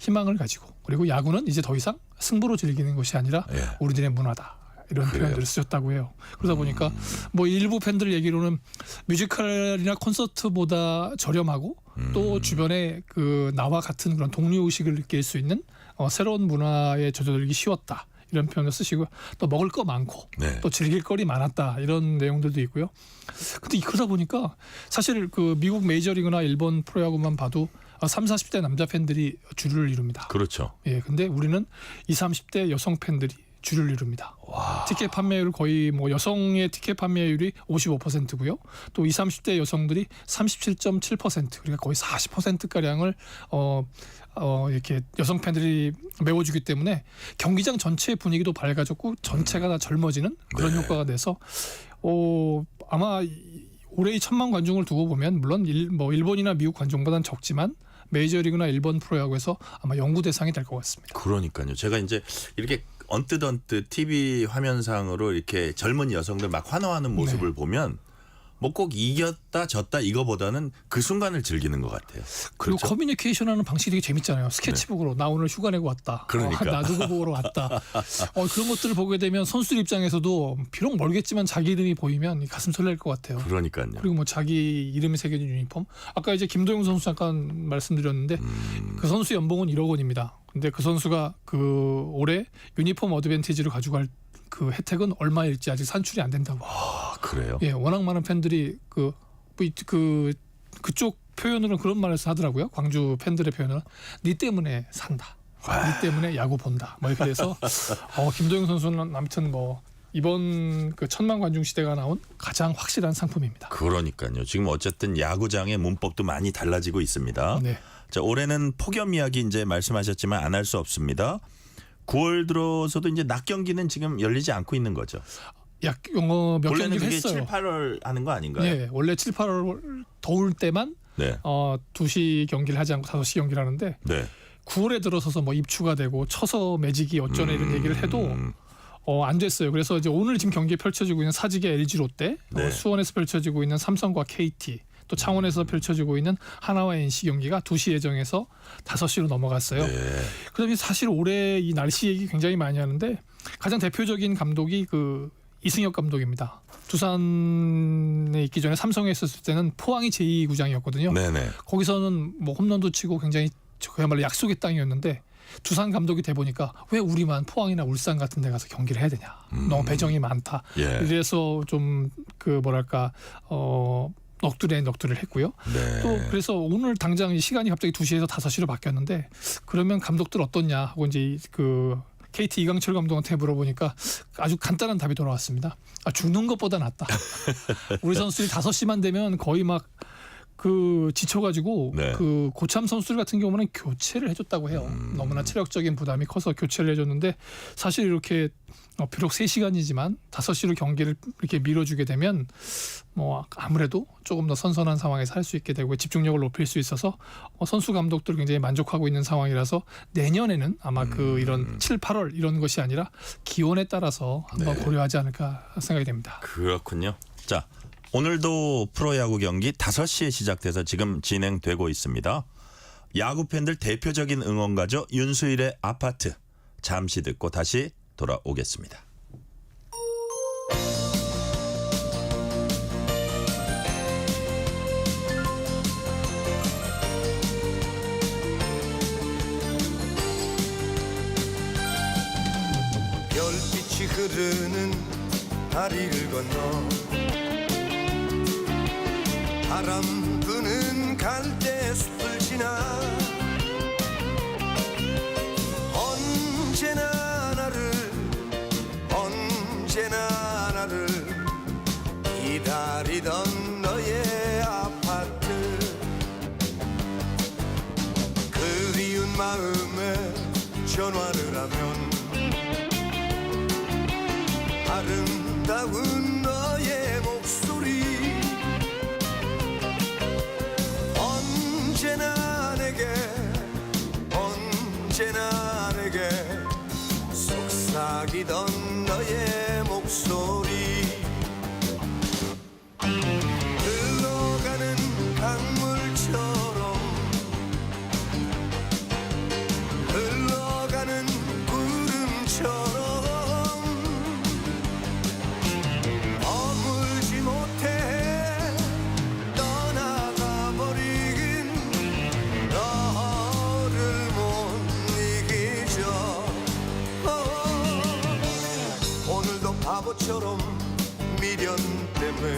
희망을 가지고 그리고 야구는 이제 더 이상 승부로 즐기는 것이 아니라 예. 우리들의 문화다. 이런 그래요. 표현들을 쓰셨다고 해요. 그러다 보니까 뭐 일부 팬들 얘기로는 뮤지컬이나 콘서트보다 저렴하고 또 주변에 그 나와 같은 그런 동료 의식을 느낄 수 있는 새로운 문화에 젖어들기 쉬웠다. 이런 표현을 쓰시고 또 먹을 거 많고 네. 또 즐길 거리 많았다. 이런 내용들도 있고요. 근데 그러다 보니까 사실 그 미국 메이저리그나 일본 프로야구만 봐도 30, 40대 남자 팬들이 주류를 이룹니다. 그렇죠. 예, 근데 우리는 20, 30대 여성 팬들이 주를 이룹니다. 와. 티켓 판매율 거의 뭐 여성의 티켓 판매율이 55%고요. 또 20, 30대 여성들이 37.7% 그러니까 거의 40% 가량을 이렇게 여성 팬들이 메워주기 때문에 경기장 전체의 분위기도 밝아졌고 전체가 다 젊어지는 그런 네. 효과가 돼서 아마 올해의 1,000만 관중을 두고 보면 물론 일본이나 미국 관중보다는 적지만 메이저리그나 일본 프로야구에서 아마 연구 대상이 될 것 같습니다. 그러니까요. 제가 이제 이렇게 언뜻 TV 화면상으로 이렇게 젊은 여성들 막 환호하는 모습을 네. 보면 뭐 꼭 이겼다 졌다 이거보다는 그 순간을 즐기는 것 같아요. 그리고 그렇죠? 커뮤니케이션하는 방식이 되게 재밌잖아요. 스케치북으로 나 오늘 휴가 내고 왔다. 그러니까. 나 누구 보러 왔다. 그런 것들을 보게 되면 선수들 입장에서도 비록 멀겠지만 자기 이름이 보이면 가슴 설렐 것 같아요. 그러니까요. 그리고 뭐 자기 이름이 새겨진 유니폼. 아까 이제 김도영 선수 잠깐 말씀드렸는데 그 선수 연봉은 1억 원입니다. 근데 그 선수가 그 올해 유니폼 어드밴티지를 가져갈 그 혜택은 얼마일지 아직 산출이 안 된다고. 아, 그래요? 예, 워낙 많은 팬들이 그쪽 표현으로는 그런 말을 하더라고요. 광주 팬들의 표현은 네 때문에 산다. 네 때문에 야구 본다. 뭐 이렇게 돼서 김도영 선수는 아무튼 뭐 이번 그 1,000만 관중 시대가 나온 가장 확실한 상품입니다. 그러니까요. 지금 어쨌든 야구장의 문법도 많이 달라지고 있습니다. 네. 자, 올해는 폭염 이야기 이제 말씀하셨지만 안 할 수 없습니다. 9월 들어서도 이제 낮 경기는 지금 열리지 않고 있는 거죠. 몇 원래는 경기를 그게 했어요. 7, 8월 하는 거 아닌가요? 네, 원래 7, 8월 더울 때만 네. 2시 경기를 하지 않고 5시 경기를 하는데 네. 9월에 들어서서 뭐 입추가 되고 쳐서 매직이 어쩌네 이런 얘기를 해도 안 됐어요. 그래서 이제 오늘 지금 경기에 펼쳐지고 있는 사직의 LG 롯데, 네. 수원에서 펼쳐지고 있는 삼성과 KT, 또 창원에서 펼쳐지고 있는 하나와 NC 경기가 2시 예정에서 5시로 넘어갔어요. 네. 그다음에 사실 올해 이 날씨 얘기 굉장히 많이 하는데 가장 대표적인 감독이 그 이승엽 감독입니다. 두산에 있기 전에 삼성에 있었을 때는 포항이 제2구장이었거든요. 네네. 거기서는 뭐 홈런도 치고 굉장히 그야말로 약속의 땅이었는데 두산 감독이 돼 보니까 왜 우리만 포항이나 울산 같은 데 가서 경기를 해야 되냐. 너무 배정이 많다. 예. 이래서 좀 그 뭐랄까 넋두리를 했고요. 네. 또 그래서 오늘 당장 시간이 갑자기 2시에서 5시로 바뀌었는데 그러면 감독들 어떻냐 하고 이제 그 KT 이강철 감독한테 물어보니까 아주 간단한 답이 돌아왔습니다. 죽는 것보다 낫다. 우리 선수들이 5시만 되면 거의 막 그 지쳐가지고 네. 그 고참 선수들 같은 경우는 교체를 해줬다고 해요. 너무나 체력적인 부담이 커서 교체를 해줬는데 사실 이렇게 비록 3시간이지만 5시로 경기를 이렇게 밀어주게 되면 뭐 아무래도 조금 더 선선한 상황에서 할 수 있게 되고 집중력을 높일 수 있어서 선수 감독들 굉장히 만족하고 있는 상황이라서 내년에는 아마 그 이런 7, 8월 이런 것이 아니라 기온에 따라서 한번 네. 고려하지 않을까 생각이 됩니다. 그렇군요. 자, 오늘도 프로야구 경기 5시에 시작돼서 지금 진행되고 있습니다. 야구 팬들 대표적인 응원가죠. 윤수일의 아파트. 잠시 듣고 다시 돌아오겠습니다. 별빛이 흐르는 다리를 건너 바람 부는 갈대숲을 지나 언제나 나를 기다리던 너의 아파트 그리운 마음에 전화를 하면 아름다운 너의 목소리 언제나 내게 속삭이던 너의 목소리 흘러가는 강물처럼 바보처럼 미련 때문에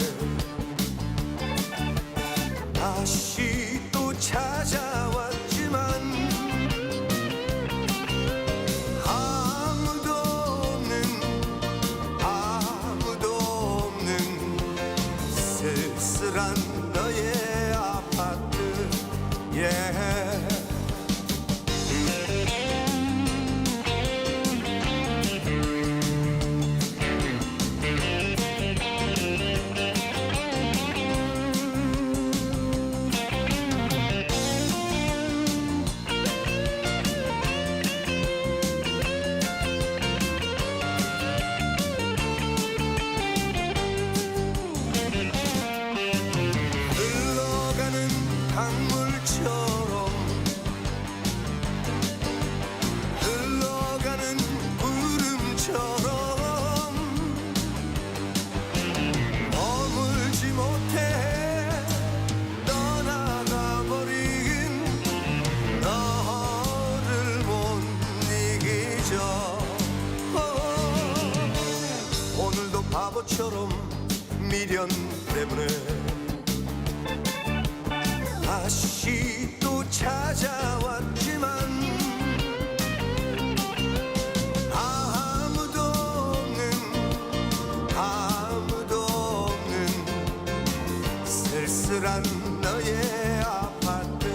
다시 또 찾아왔지만 아무도 없는 쓸쓸한 너의 아파트 흘러가는 강물처럼 흘러가는 구름처럼 머물지 못해 떠나가 버린 너를 못 이기죠. 오늘도 바보처럼 미련 때문에 다시 또 찾아왔지만 아무도 없는 쓸쓸한 너의 아파트.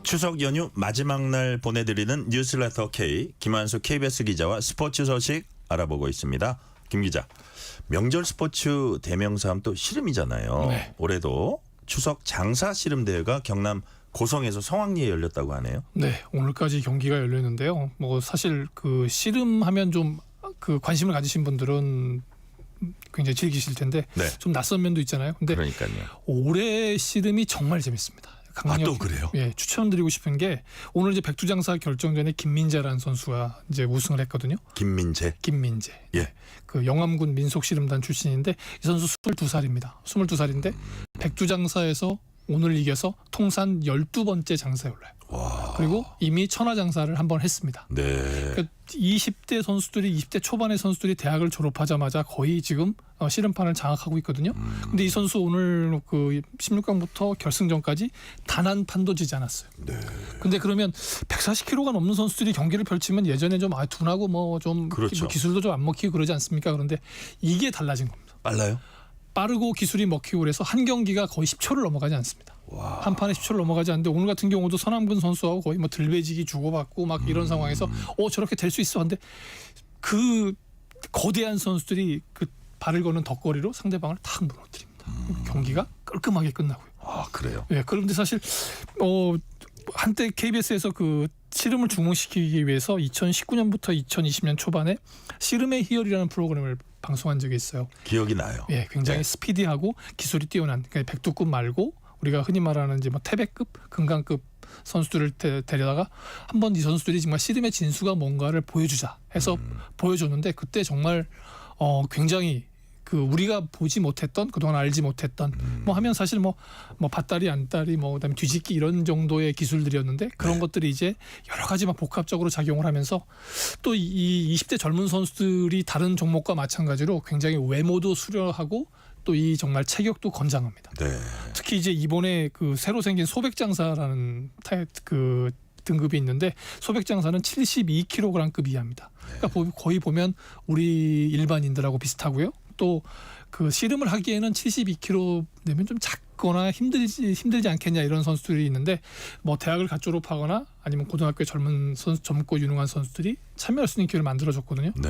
추석 연휴 마지막 날 보내드리는 뉴스레터 K 김한수 KBS 기자와 스포츠 소식 알아보고 있습니다. 김 기자, 명절 스포츠 대명사하면 또 씨름이잖아요. 네. 올해도 추석 장사 씨름 대회가 경남 고성에서 성황리에 열렸다고 하네요. 네, 오늘까지 경기가 열렸는데요. 뭐 사실 그 씨름하면 좀 그 관심을 가지신 분들은 굉장히 즐기실 텐데 네. 좀 낯선 면도 있잖아요. 근데 그러니까요. 올해 씨름이 정말 재밌습니다. 또 그래요? 예, 추천드리고 싶은 게 오늘 이제 백두장사 결정전에 김민재라는 선수가 이제 우승을 했거든요. 김민재. 예. 그 영암군 민속씨름단 출신인데 이 선수 22살입니다. 22살인데 백두장사에서 오늘 이겨서 통산 12번째 장사에 올라요. 와. 그리고 이미 천하장사를 한번 했습니다. 네. 그러니까 20대 선수들이 20대 초반의 선수들이 대학을 졸업하자마자 거의 지금 씨름판을 장악하고 있거든요. 근데 이 선수 오늘 그 16강부터 결승전까지 단 한 판도 지지 않았어요. 네. 근데 그러면 140kg가 넘는 선수들이 경기를 펼치면 예전에 좀 둔하고 뭐 좀 그렇죠. 기술도 좀 안 먹히고 그러지 않습니까? 그런데 이게 달라진 겁니다. 빨라요? 빠르고 기술이 먹히고 그래서 한 경기가 거의 10초를 넘어가지 않습니다. 와. 한 판에 10초를 넘어가지 않는데 오늘 같은 경우도 선암근 선수하고 거의 뭐 들배지기 주고받고 막 이런 상황에서 저렇게 될 수 있어. 근데 그 거대한 선수들이 그 발을 거는 덧거리로 상대방을 탁 무너뜨립니다. 경기가 깔끔하게 끝나고요. 아, 그래요? 예, 그런데 사실 한때 KBS에서 그 씨름을 중흥시키기 위해서 2019년부터 2020년 초반에 씨름의 희열이라는 프로그램을 방송한 적이 있어요. 기억이 나요. 예, 굉장히 스피디하고 기술이 뛰어난 그러니까 백두급 말고 우리가 흔히 말하는 이제 뭐 태백급, 금강급 선수들을 데려다가 한번 이 선수들이 정말 씨름의 진수가 뭔가를 보여주자 해서 보여줬는데 그때 정말 굉장히 그 우리가 보지 못했던 그동안 알지 못했던 뭐 하면 사실 뭐 밭다리 안다리 뭐 그다음에 뒤집기 이런 정도의 기술들이었는데 그런 것들이 이제 여러 가지 막 복합적으로 작용을 하면서 또 이 20대 젊은 선수들이 다른 종목과 마찬가지로 굉장히 외모도 수려하고 또 이 정말 체격도 건장합니다. 네. 특히 이제 이번에 그 새로 생긴 소백장사라는 그 등급이 있는데 소백장사는 72kg급 이하입니다. 그러니까 거의 보면 우리 일반인들하고 비슷하고요. 또 그 씨름을 하기에는 72kg 되면 좀 작거나 힘들지 않겠냐 이런 선수들이 있는데 뭐 대학을 갓 졸업하거나 아니면 고등학교 젊고 유능한 선수들이 참여할 수 있는 기회를 만들어줬거든요. 네.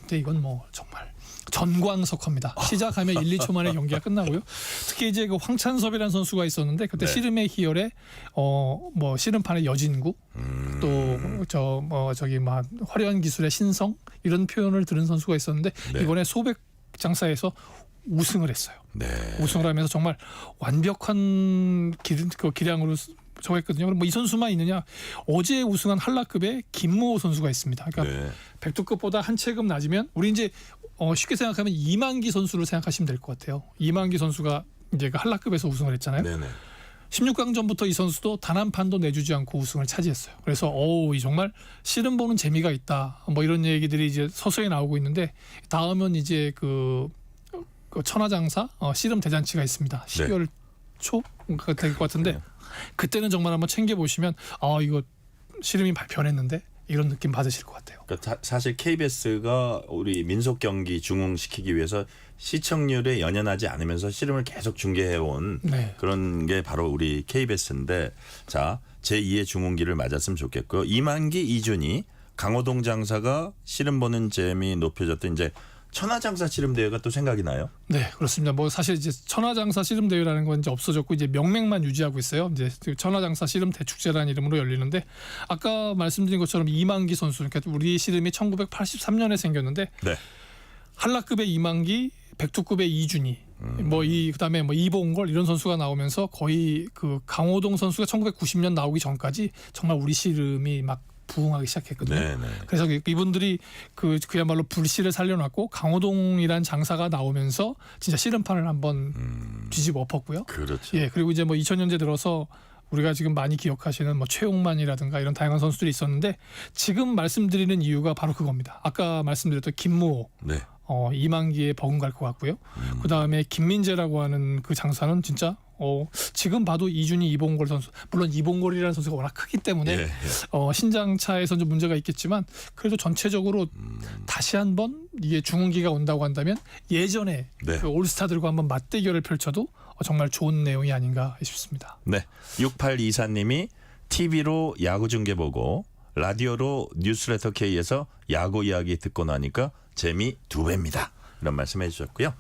근데 이건 뭐 정말 전광석화입니다. 시작하면 1, 2초 만에 경기가 끝나고요. 특히 이제 그 황찬섭이라는 선수가 있었는데 그때 네. 씨름의 희열에 뭐 씨름판의 여진구 또 저기 막 화려한 기술의 신성 이런 표현을 들은 선수가 있었는데 네. 이번에 소백장사에서 우승을 했어요. 네. 우승을 하면서 정말 완벽한 기량으로 저했거든요. 그럼 뭐 이 선수만 있느냐? 어제 우승한 한라급의 김무호 선수가 있습니다. 그러니까 네. 백두급보다 한 체급 낮으면 우리 이제 쉽게 생각하면 이만기 선수를 생각하시면 될 것 같아요. 이만기 선수가 이제 그 한라급에서 우승을 했잖아요. 네네. 16강전부터 이 선수도 단 한 판도 내주지 않고 우승을 차지했어요. 그래서 이 정말 씨름 보는 재미가 있다. 뭐 이런 얘기들이 이제 서서히 나오고 있는데 다음은 이제 그 천하장사 씨름 대잔치가 있습니다. 12월 초가 될 것 같은데 그때는 정말 한번 챙겨 보시면 이거 씨름이 변했는데 이런 느낌 받으실 것 같아요. 그러니까 사실 KBS가 우리 민속 경기 중흥시키기 위해서 시청률에 연연하지 않으면서 씨름을 계속 중계해온 네. 그런 게 바로 우리 KBS인데 자 제2의 중흥기를 맞았으면 좋겠고요. 이만기, 이준희, 강호동 장사가 씨름 보는 재미 높여졌던 이제 천하장사 씨름 대회가 또 생각이 나요? 네, 그렇습니다. 뭐 사실 이제 천하장사 씨름 대회라는 건 이제 없어졌고 이제 명맥만 유지하고 있어요. 이제 천하장사 씨름 대축제라는 이름으로 열리는데 아까 말씀드린 것처럼 이만기 선수, 그러니까 우리 씨름이 1983년에 생겼는데 네. 한라급의 이만기, 백두급의 이준희, 그다음에 이봉걸 이런 선수가 나오면서 거의 그 강호동 선수가 1990년 나오기 전까지 정말 우리 씨름이 막 부흥하기 시작했거든요. 네네. 그래서 이분들이 그야말로 불씨를 살려놨고 강호동이란 장사가 나오면서 진짜 씨름판을 한번 뒤집어 엎었고요. 그렇죠. 예, 그리고 이제 2000년대 들어서 우리가 지금 많이 기억하시는 최용만이라든가 이런 다양한 선수들이 있었는데 지금 말씀드리는 이유가 바로 그겁니다. 아까 말씀드렸던 김무호, 네. 이만기에 버금갈 것 같고요. 그 다음에 김민재라고 하는 그 장사는 진짜 지금 봐도 이준희, 이봉걸 선수, 물론 이봉걸이라는 선수가 워낙 크기 때문에 신장차에서 좀 문제가 있겠지만 그래도 전체적으로 다시 한번 이게 중흥기가 온다고 한다면 예전에 그 올스타들과 한번 맞대결을 펼쳐도 정말 좋은 내용이 아닌가 싶습니다. 네, 6824님이 TV로 야구 중계 보고 라디오로 뉴스레터 K에서 야구 이야기 듣고 나니까 재미 2배입니다. 이런 말씀해 주셨고요.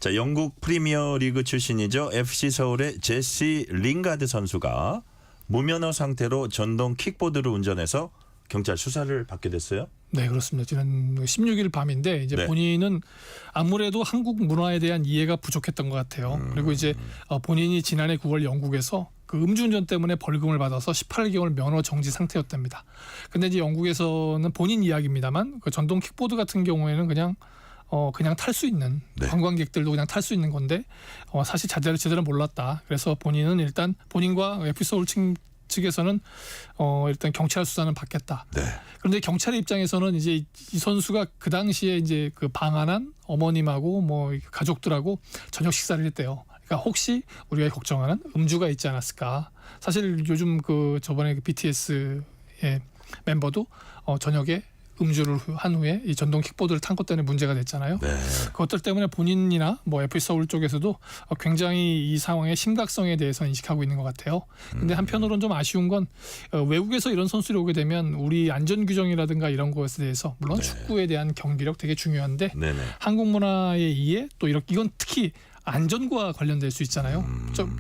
자, 영국 프리미어리그 출신이죠. FC 서울의 제시 링가드 선수가 무면허 상태로 전동 킥보드를 운전해서 경찰 수사를 받게 됐어요. 네, 그렇습니다. 지난 16일 밤인데 이제 본인은 아무래도 한국 문화에 대한 이해가 부족했던 것 같아요. 그리고 이제 본인이 지난해 9월 영국에서 그 음주운전 때문에 벌금을 받아서 18개월 면허 정지 상태였답니다. 근데 이제 영국에서는 본인 이야기입니다만 그 전동 킥보드 같은 경우에는 그냥 탈 수 있는 관광객들도 그냥 탈 수 있는 건데 사실 제대로 몰랐다. 그래서 본인은 일단 본인과 FC 서울 측에서는 일단 경찰 수사는 받겠다. 그런데 경찰의 입장에서는 이제 이 선수가 그 당시에 이제 그 방한한 어머님하고 가족들하고 저녁 식사를 했대요. 그러니까 혹시 우리가 걱정하는 음주가 있지 않았을까. 사실 요즘 저번에 BTS의 멤버도 저녁에 음주를 한 후에 이 전동 킥보드를 탄 것 때문에 문제가 됐잖아요. 그것들 때문에 본인이나 FC 서울 쪽에서도 굉장히 이 상황의 심각성에 대해서 인식하고 있는 것 같아요. 근데 한편으로는 좀 아쉬운 건 외국에서 이런 선수들이 오게 되면 우리 안전 규정이라든가 이런 것에 대해서 물론 축구에 대한 경기력 되게 중요한데 한국 문화의 이해 또 이건 특히 안전과 관련될 수 있잖아요.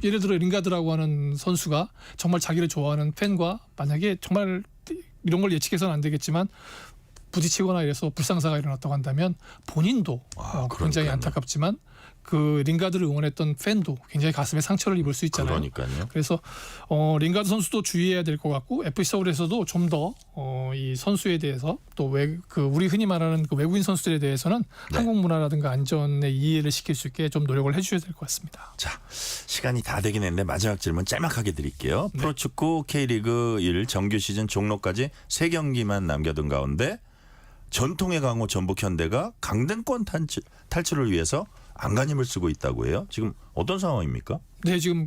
예를 들어 링가드라고 하는 선수가 정말 자기를 좋아하는 팬과 만약에 정말 이런 걸 예측해서는 안 되겠지만 부딪히거나 이래서 불상사가 일어났다고 한다면 본인도 굉장히 안타깝지만 그 링가드를 응원했던 팬도 굉장히 가슴에 상처를 입을 수 있잖아요. 그러니까요. 그래서 링가드 선수도 주의해야 될 것 같고 FC 서울에서도 좀 더 이 선수에 대해서 또 우리 흔히 말하는 그 외국인 선수들에 대해서는 한국 문화라든가 안전에 이해를 시킬 수 있게 좀 노력을 해주셔야 될 것 같습니다. 자, 시간이 다 되긴 했는데 마지막 질문 짤막하게 드릴게요. 프로축구 K리그 1 정규 시즌 종로까지 3경기만 남겨둔 가운데 전통의 강호 전북현대가 강등권 탈출을 위해서 안간힘을 쓰고 있다고 해요. 지금 어떤 상황입니까? 네, 지금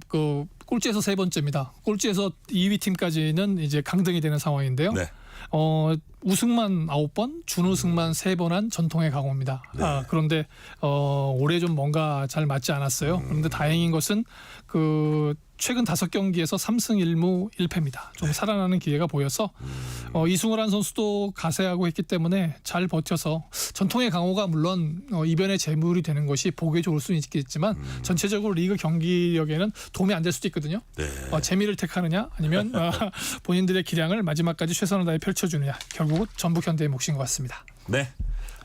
꼴찌에서 3번째입니다. 꼴찌에서 2위 팀까지는 이제 강등이 되는 상황인데요. 우승만 9번, 준우승만 3번 한 전통의 강호입니다. 그런데 올해 좀 뭔가 잘 맞지 않았어요. 그런데 다행인 것은 최근 5경기에서 3승 1무 1패입니다. 좀 살아나는 기회가 보여서 이승우라는 선수도 가세하고 했기 때문에 잘 버텨서 전통의 강호가 물론 이변의 재물이 되는 것이 보기에 좋을 수는 있겠지만 전체적으로 리그 경기력에는 도움이 안 될 수도 있거든요. 재미를 택하느냐 아니면 본인들의 기량을 마지막까지 최선을 다해 펼쳐주느냐 결국은 전북 현대의 몫인 것 같습니다. 네,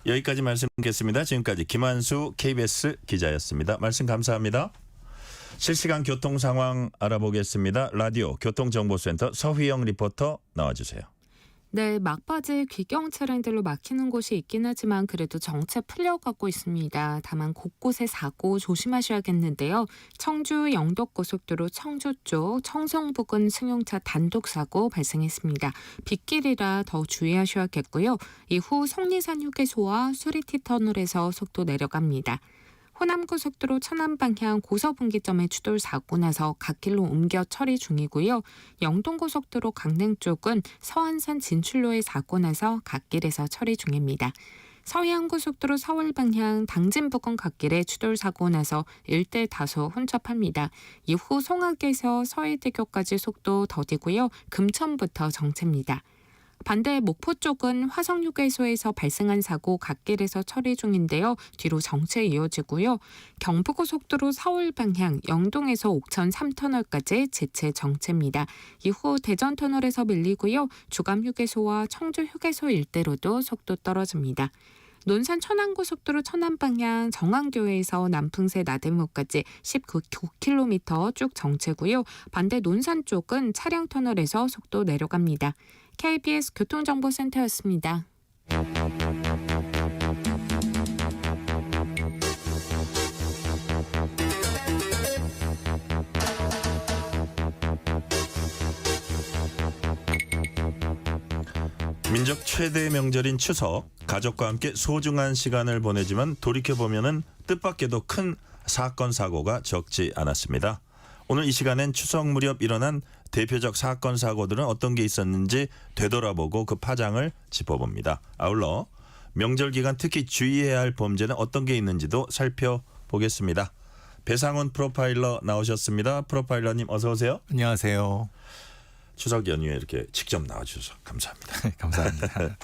여기까지 말씀 듣겠습니다. 지금까지 김한수 KBS 기자였습니다. 말씀 감사합니다. 실시간 교통 상황 알아보겠습니다. 라디오 교통정보센터 서휘영 리포터 나와주세요. 네, 막바지 귀경 차량들로 막히는 곳이 있긴 하지만 그래도 정체 풀려가고 있습니다. 다만 곳곳에 사고 조심하셔야겠는데요. 청주 영덕고속도로 청주 쪽 청송 부근 승용차 단독 사고 발생했습니다. 빗길이라 더 주의하셔야겠고요. 이후 속리산 휴게소와 수리티 터널에서 속도 내려갑니다. 호남고속도로 천안 방향 고서분기점에 추돌 사고 나서 갓길로 옮겨 처리 중이고요. 영동고속도로 강릉 쪽은 서안산 진출로에 사고 나서 갓길에서 처리 중입니다. 서해안고속도로 서울 방향 당진 부근 갓길에 추돌 사고 나서 일대 다소 혼잡합니다. 이후 송악에서 서해대교까지 속도 더디고요. 금천부터 정체입니다. 반대 목포 쪽은 화성휴게소에서 발생한 사고 갓길에서 처리 중인데요. 뒤로 정체 이어지고요. 경부고속도로 서울 방향 영동에서 옥천 3터널까지 재체 정체입니다. 이후 대전터널에서 밀리고요. 주감휴게소와 청주휴게소 일대로도 속도 떨어집니다. 논산 천안고속도로 천안 방향 정안교회에서 남풍새 나들목까지 19km 쭉 정체고요. 반대 논산 쪽은 차량터널에서 속도 내려갑니다. KBS 교통정보센터였습니다. 민족 최대 명절인 추석, 가족과 함께 소중한 시간을 보내지만 돌이켜보면은 뜻밖에도 큰 사건 사고가 적지 않았습니다. 오늘 이 시간엔 추석 무렵 일어난 대표적 사건 사고들은 어떤 게 있었는지 되돌아보고 그 파장을 짚어봅니다. 아울러 명절 기간 특히 주의해야 할 범죄는 어떤 게 있는지도 살펴보겠습니다. 배상훈 프로파일러 나오셨습니다. 프로파일러님 어서 오세요. 안녕하세요. 추석 연휴에 이렇게 직접 나와주셔서 감사합니다. 감사합니다.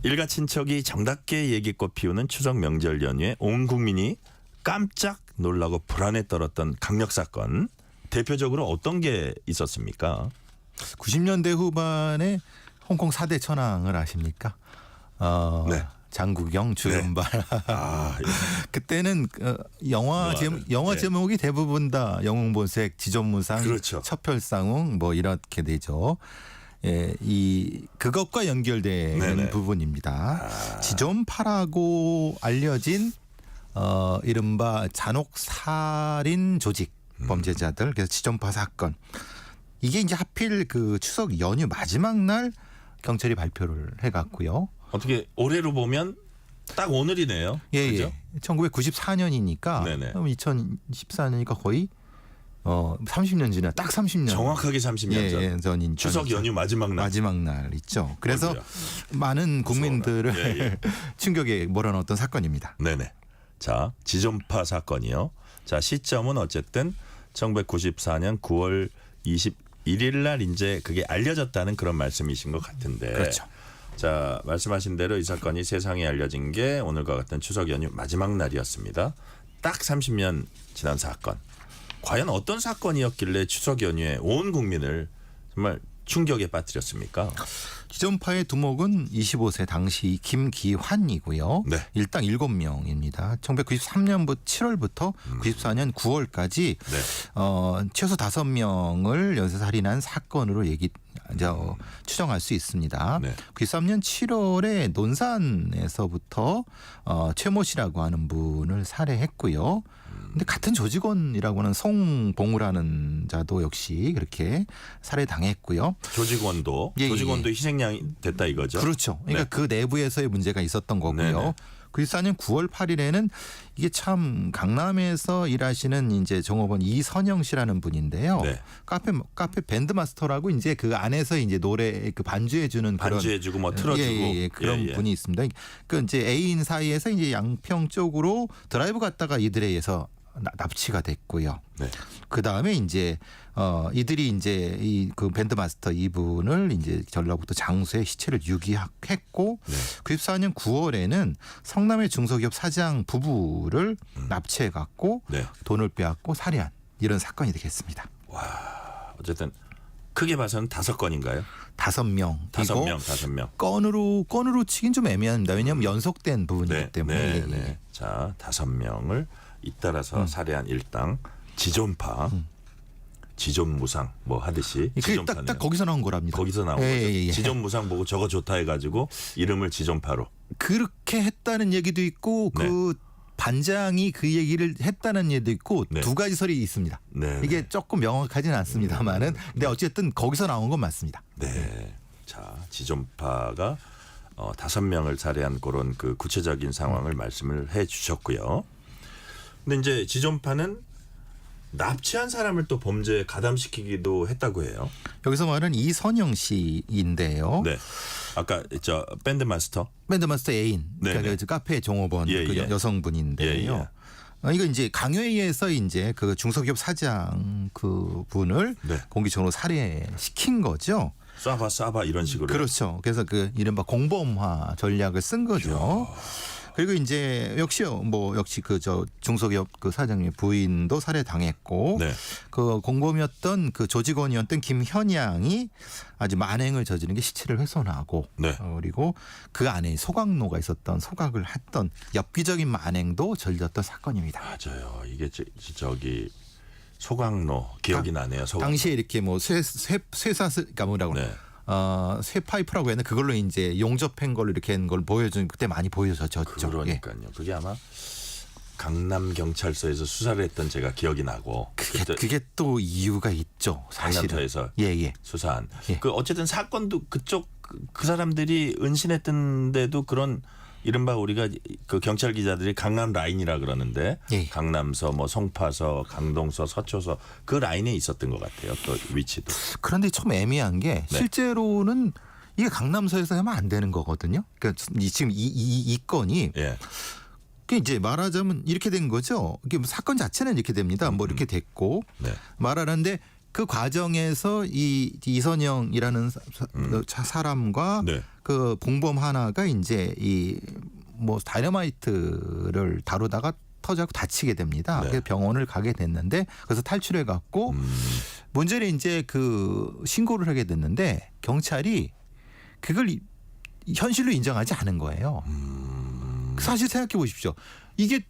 일가 친척이 정답게 얘기꽃 피우는 추석 명절 연휴에 온 국민이 깜짝 놀라고 불안에 떨었던 강력 사건, 대표적으로 어떤 게 있었습니까? 90년대 후반에 홍콩 4대 천왕을 아십니까? 네. 장국영, 주윤발. 네. 아, 예. 그때는 영화 네. 제목이 대부분 다 영웅본색, 지존무상, 그렇죠. 첩혈상웅 뭐 이렇게 되죠. 예, 그것과 연결되는 네네. 부분입니다. 지존파라고 알려진 이른바 잔혹살인 조직 범죄자들, 그래서 지존파 사건. 이게 이제 하필 그 추석 연휴 마지막 날 경찰이 발표를 해갔고요. 어떻게 올해로 보면 딱 오늘이네요. 예, 그죠? 예. 1994년이니까 네네. 그럼 2014년이니까 거의 30년 지나 딱 30년. 정확하게 30년 전. 예, 전인 추석 연휴 마지막 날 있죠. 그래서 어디야? 많은 국민들을 예. 충격에 몰아넣었던 사건입니다. 네네. 자, 지존파 사건이요. 자, 시점은 어쨌든 1994년 9월 21일 날 이제 그게 알려졌다는 그런 말씀이신 것 같은데. 그렇죠. 자, 말씀하신 대로 이 사건이 세상에 알려진 게 오늘과 같은 추석 연휴 마지막 날이었습니다. 딱 30년 지난 사건. 과연 어떤 사건이었길래 추석 연휴에 온 국민을 정말 충격에 빠뜨렸습니까? 지존파의 두목은 25세 당시 김기환이고요. 네. 일당 7명입니다. 1993년부터 7월부터 94년 9월까지 최소 5명을 연쇄살인한 사건으로 추정할 수 있습니다. 네. 93년 7월에 논산에서부터 최모 씨라고 하는 분을 살해했고요. 근데 같은 조직원이라고 하는 송봉우라는 자도 역시 그렇게 살해당했고요. 조직원도 희생양이 됐다 이거죠. 그렇죠. 그러니까 네. 그 내부에서의 문제가 있었던 거고요. 네네. 94년 9월 8일에는 이게 참 강남에서 일하시는 이제 종업원 이선영 씨라는 분인데요. 네. 카페 밴드 마스터라고 이제 그 안에서 이제 노래 그 반주해 주는 그런 반주해주고 뭐 틀어주고 그런 분이 있습니다. 그 이제 애인 사이에서 이제 양평 쪽으로 드라이브 갔다가 이들에 의해서 납치가 됐고요. 네. 그 다음에 이제 이들이 이제 그 밴드 마스터 이분을 이제 전라북도 장수에 시체를 유기했고, 94년 9월에는 성남의 중소기업 사장 부부를 납치해갖고 돈을 빼앗고 살해한 이런 사건이 되겠습니다. 와, 어쨌든 크게 봐서는 5건인가요? 5명. 5명. 건으로 치긴 좀 애매합니다. 왜냐하면 연속된 부분이기 때문에. 네. 자, 5명을 잇따라서 살해한 일당 지존파. 지존무상 뭐 하듯이 그게 딱 거기서 나온 거랍니다. 거기서 나온 예, 거죠. 예, 예. 지존무상 보고 저거 좋다 해가지고 이름을 지존파로. 그렇게 했다는 얘기도 있고 네. 그 반장이 그 얘기를 했다는 얘기도 있고 네. 두 가지 설이 있습니다. 네. 이게 조금 명확하지는 않습니다만은 근데 어쨌든 거기서 나온 건 맞습니다. 네. 자, 지존파가 5명을 살해한 그런 그 구체적인 상황을 말씀을 해 주셨고요. 근데 이제 지존파는 납치한 사람을 또 범죄에 가담시키기도 했다고 해요. 여기서 말하는 이선영 씨인데요. 네. 아까 저 밴드마스터 애인, 네, 그러니까 네. 그 카페 종업원 예, 그 예. 여성분인데요. 예, 이거 이제 강요에서 이제 그 중소기업 사장 그 분을 네. 공기적으로 살해시킨 거죠. 쏴봐 이런 식으로. 그렇죠. 그래서 그 이른바 공범화 전략을 쓴 거죠. 그리고 이제 역시 그 중소기업 그 사장님 부인도 살해당했고 네. 그 공범이었던 그 조직원이었던 김현양이 아주 만행을 저지른 게 시체를 훼손하고 네. 그리고 그 안에 소각로가 있었던 소각을 했던 엽기적인 만행도 저질렀던 사건입니다. 맞아요. 이게 저기 소각로 기억이 나네요. 소각로. 당시에 이렇게 뭐 쇠사슬 그러니까 뭐라고 네. 쇠 파이프라고 했는데 그걸로 이제 용접한 걸로 이렇게 한 걸 보여준 그때 많이 보여졌죠. 그러니까요. 그게 아마 강남 경찰서에서 수사를 했던 제가 기억이 나고 그게 또 이유가 있죠. 사실은. 강남서에서 예. 수사한. 예. 그 어쨌든 사건도 그쪽 그 사람들이 은신했던데도 그런 이른바 우리가 그 경찰 기자들이 강남 라인이라 그러는데 예. 강남서 뭐 송파서 강동서 서초서 그 라인에 있었던 것 같아요. 또 위치도. 그런데 좀 애매한 게 네. 실제로는 이게 강남서에서 하면 안 되는 거거든요. 그러니까 지금 이 건이 예. 그 이제 말하자면 이렇게 된 거죠. 이게 뭐 사건 자체는 이렇게 됩니다. 뭐 이렇게 됐고 네. 말하는데 그 과정에서 이선영이라는 사람과 네. 그 공범 하나가 이제 이 뭐 다이너마이트를 다루다가 터져서 다치게 됩니다. 네. 그래서 병원을 가게 됐는데 그래서 탈출해 갖고 문제는 이제 그 신고를 하게 됐는데 경찰이 그걸 현실로 인정하지 않은 거예요. 사실 생각해 보십시오. 이게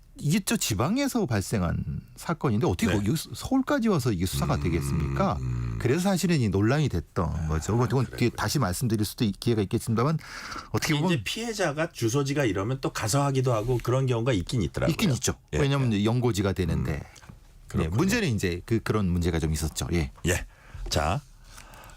저 지방에서 발생한 사건인데 어떻게 네. 여기 서울까지 와서 이게 수사가 되겠습니까? 그래서 사실은 이 논란이 됐던 거죠. 그건 뒤에 다시 말씀드릴 수도 기회가 있겠습니다만 어떻게 보면 이제 피해자가 주소지가 이러면 또 가서 하기도 하고 그런 경우가 있긴 있더라고요. 있긴 있죠. 예. 왜냐하면 연고지가 되는데 네, 문제는 이제 그런 문제가 좀 있었죠. 예. 예. 자,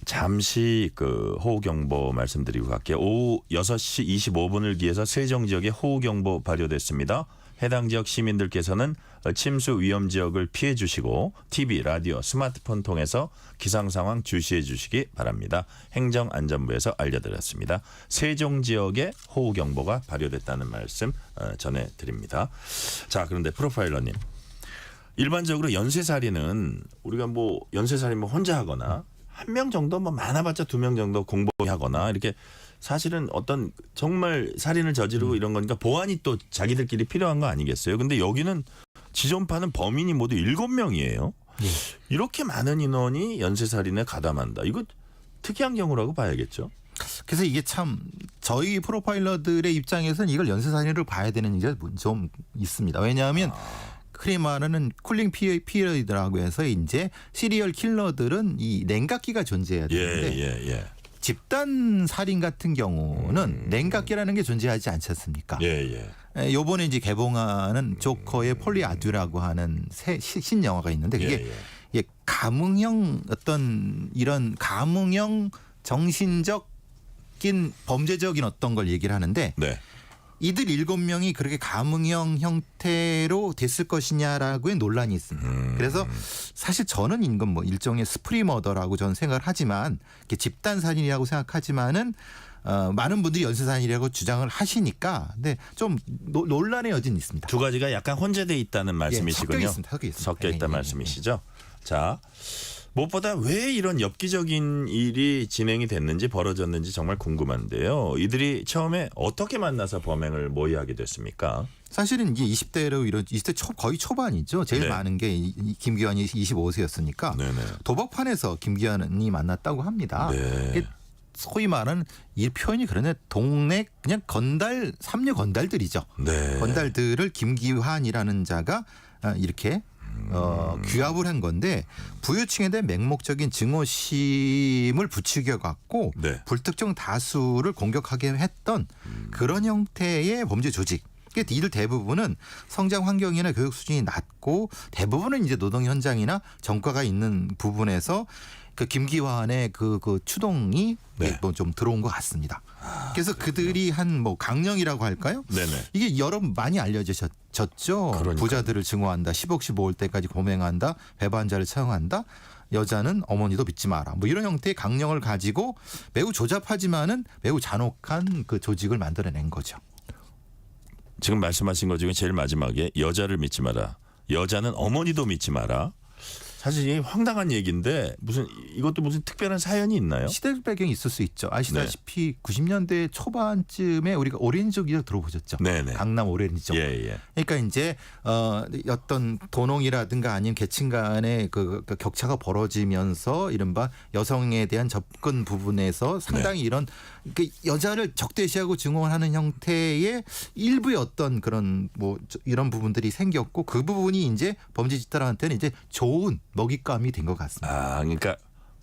잠시 그 호우경보 말씀드리고 갈게요. 오후 6시 25분을 기해서 세종 지역에 호우경보 발효됐습니다. 해당 지역 시민들께서는 침수 위험 지역을 피해 주시고 TV, 라디오, 스마트폰 통해서 기상 상황 주시해 주시기 바랍니다. 행정안전부에서 알려드렸습니다. 세종 지역에 호우경보가 발효됐다는 말씀 전해드립니다. 자, 그런데 프로파일러님. 일반적으로 연쇄살인은 우리가 뭐 연쇄살인 뭐 혼자 하거나 한 명 정도 뭐 많아봤자 2명 정도 공범하거나 이렇게 사실은 어떤 정말 살인을 저지르고 이런 거니까 보안이 또 자기들끼리 필요한 거 아니겠어요? 근데 여기는 지존파는 범인이 모두 7명이에요. 예. 이렇게 많은 인원이 연쇄살인에 가담한다. 이거 특이한 경우라고 봐야겠죠. 그래서 이게 참 저희 프로파일러들의 입장에서는 이걸 연쇄살인으로 봐야 되는 게 좀 있습니다. 왜냐하면 흔히 말하는 쿨링 피리어드라고 해서 이제 시리얼 킬러들은 이 냉각기가 존재해야 되는데 예. 집단 살인 같은 경우는 냉각기라는 게 존재하지 않지 않습니까? 예. 요번에 이제 개봉하는 조커의 폴리아듀라고 하는 신영화가 있는데 그게 예. 감흥형 어떤 이런 감흥형 정신적인 범죄적인 어떤 걸 얘기를 하는데 네. 이들 7명이 그렇게 감흥형 형태로 됐을 것이냐라고의 논란이 있습니다. 그래서 사실 저는 이건 뭐 일종의 스프리 머더라고 저는 생각을 하지만 집단 살인이라고 생각하지만은 많은 분들이 연쇄살인이라고 주장을 하시니까 근데 좀 논란의 여지는 있습니다. 두 가지가 약간 혼재돼 있다는 말씀이시군요. 섞여 있다는 말씀이시죠. 자, 무엇보다 왜 이런 엽기적인 일이 진행이 됐는지 벌어졌는지 정말 궁금한데요. 이들이 처음에 어떻게 만나서 범행을 모의하게 됐습니까? 사실은 이게 20대 거의 초반이죠. 제일 네. 많은 게 김기환이 25세였으니까 네네. 도박판에서 김기환이 만났다고 합니다. 네. 소위 말하는 이 표현이 그러네 동네 그냥 삼류 건달들이죠. 네. 건달들을 김기환이라는 자가 이렇게 규합을 한 건데 부유층에 대한 맹목적인 증오심을 부추겨 갖고 네. 불특정 다수를 공격하게 했던 그런 형태의 범죄 조직. 이들 대부분은 성장 환경이나 교육 수준이 낮고 대부분은 이제 노동 현장이나 전과가 있는 부분에서 그 김기환의 그 추동이 네. 뭐 좀 들어온 것 같습니다. 그래서 그들이 한 뭐 강령이라고 할까요? 네네. 이게 여러 많이 알려졌죠. 그러니까요. 부자들을 증오한다. 10억 15올 때까지 고맹한다. 배반자를 처형한다. 여자는 어머니도 믿지 마라. 뭐 이런 형태의 강령을 가지고 매우 조잡하지만은 매우 잔혹한 그 조직을 만들어낸 거죠. 지금 말씀하신 것 중에 제일 마지막에 여자를 믿지 마라. 여자는 어머니도 믿지 마라. 사실 이게 황당한 얘기인데 이것도 무슨 특별한 사연이 있나요? 시대 배경이 있을 수 있죠. 아시다시피 90년대 초반쯤에 우리가 오렌지족 기억 들어보셨죠? 네네. 강남 오렌지족. 예. 그러니까 이제 어떤 도농이라든가 아니면 계층 간의 그 격차가 벌어지면서 이른바 여성에 대한 접근 부분에서 상당히 이런 그 여자를 적대시하고 증오하는 형태의 일부의 어떤 그런 뭐 이런 부분들이 생겼고 그 부분이 이제 범죄 집단한테는 이제 좋은 먹잇감이 된 것 같습니다. 아, 그러니까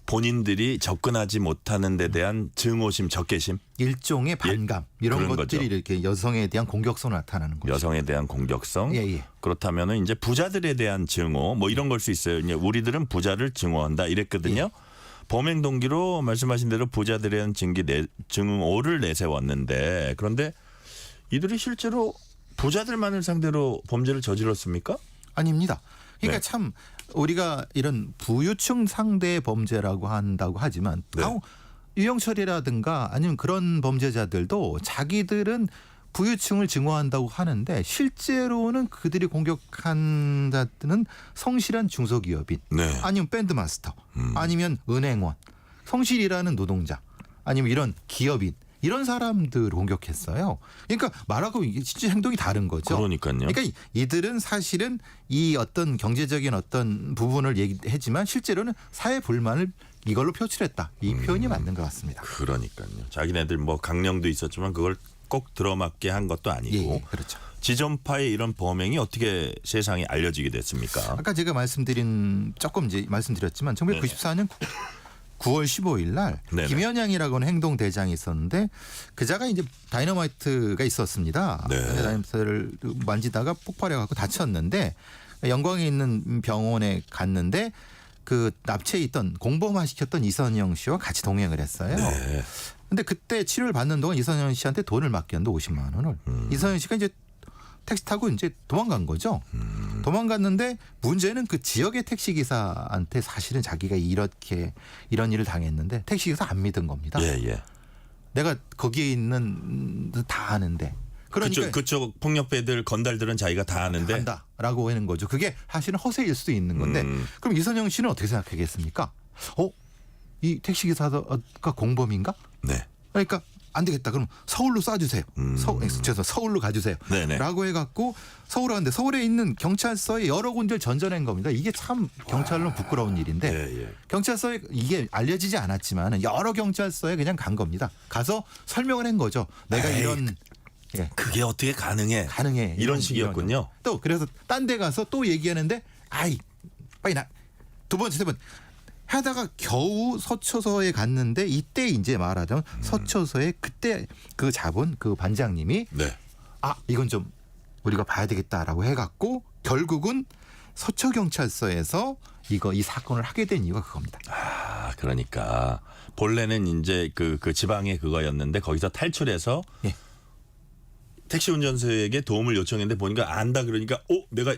본인들이 접근하지 못하는 데 대한 증오심, 적개심, 일종의 반감 이런 그런 것들이 거죠. 이렇게 여성에 대한 공격성을 나타나는 거죠. 여성에 대한 공격성. 예. 그렇다면은 이제 부자들에 대한 증오, 뭐 이런 걸 수 있어요. 이제 우리들은 부자를 증오한다 이랬거든요. 범행 동기로 말씀하신 대로 부자들에 대한 증오를 내세웠는데 그런데 이들이 실제로 부자들만을 상대로 범죄를 저질렀습니까? 아닙니다. 그러니까 참 우리가 이런 부유층 상대 범죄라고 한다고 하지만 유영철이라든가 아니면 그런 범죄자들도 자기들은 부유층을 증오한다고 하는데 실제로는 그들이 공격한 자들은 성실한 중소기업인 아니면 밴드마스터 아니면 은행원 성실이라는 노동자 아니면 이런 기업인 이런 사람들을 공격했어요. 그러니까 말하고 이게 진짜 행동이 다른 거죠. 그러니까요. 그러니까 이들은 사실은 이 어떤 경제적인 어떤 부분을 얘기했지만 실제로는 사회 불만을 이걸로 표출했다. 이 표현이 맞는 것 같습니다. 그러니까요. 자기네들 뭐 강령도 있었지만 그걸 꼭 들어맞게 한 것도 아니고. 그렇죠. 지존파의 이런 범행이 어떻게 세상에 알려지게 됐습니까? 아까 제가 조금 이제 말씀드렸지만 1994년 9월 15일 날 김현양이라고 하는 행동 대장이 있었는데 그자가 이제 다이너마이트가 있었습니다. 다이너마이트를 만지다가 폭발해 갖고 다쳤는데 영광에 있는 병원에 갔는데 그 납치해 있던 공범화 시켰던 이선영 씨와 같이 동행을 했어요. 근데 그때 치료를 받는 동안 이선영 씨한테 돈을 맡겼는데 50만 원을. 이선영 씨가 이제 택시 타고 이제 도망간 거죠. 도망갔는데 문제는 그 지역의 택시기사한테 사실은 자기가 이런 일을 당했는데 택시기사 안 믿은 겁니다. 내가 거기에 있는 다 아는데. 그러니까 그쪽 폭력배들 건달들은 자기가 다 아는데 한다라고 하는 거죠. 그게 사실은 허세일 수도 있는 건데 그럼 이선영 씨는 어떻게 생각하겠습니까? 이 택시기사가 공범인가? 그러니까 안 되겠다. 그럼 서울로 쏴주세요. 서울로 가주세요. 라고 해갖고 서울에 갔는데 서울에 있는 경찰서에 여러 군데를 전전한 겁니다. 이게 참 경찰로 부끄러운 일인데 경찰서에 이게 알려지지 않았지만 여러 경찰서에 그냥 간 겁니다. 가서 설명을 한 거죠. 내가 이런 그게 어떻게 가능해? 이런 식이었군요. 또 그래서 딴 데 가서 또 얘기하는데 빨리 두 번째 세 번 하다가 겨우 서초서에 갔는데 이때 이제 말하자면 서초서에 그때 그 잡은 그 반장님이 이건 좀 우리가 봐야 되겠다라고 해갖고 결국은 서초경찰서에서 이 사건을 하게 된 이유가 그겁니다. 그러니까 본래는 이제 그 지방의 그거였는데 거기서 탈출해서 택시 운전수에게 도움을 요청했는데 보니까 안다 그러니까 내가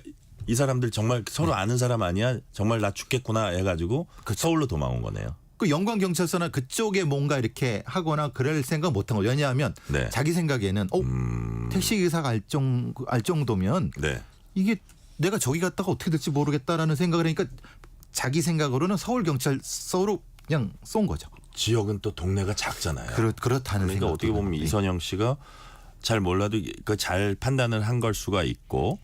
이 사람들 정말 서로 아는 사람 아니야? 정말 나 죽겠구나 해가지고 서울로 도망온 거네요. 그 영광경찰서나 그쪽에 뭔가 이렇게 하거나 그럴 생각 못한 거예요. 왜냐하면 자기 생각에는 택시기사가 알 정도면 이게 내가 저기 갔다가 어떻게 될지 모르겠다라는 생각을 하니까 자기 생각으로는 서울경찰서로 그냥 쏜 거죠. 지역은 또 동네가 작잖아요. 그렇다는 그러니까 어떻게 보면 이선영 씨가 잘 몰라도 잘 판단을 한 걸 수가 있고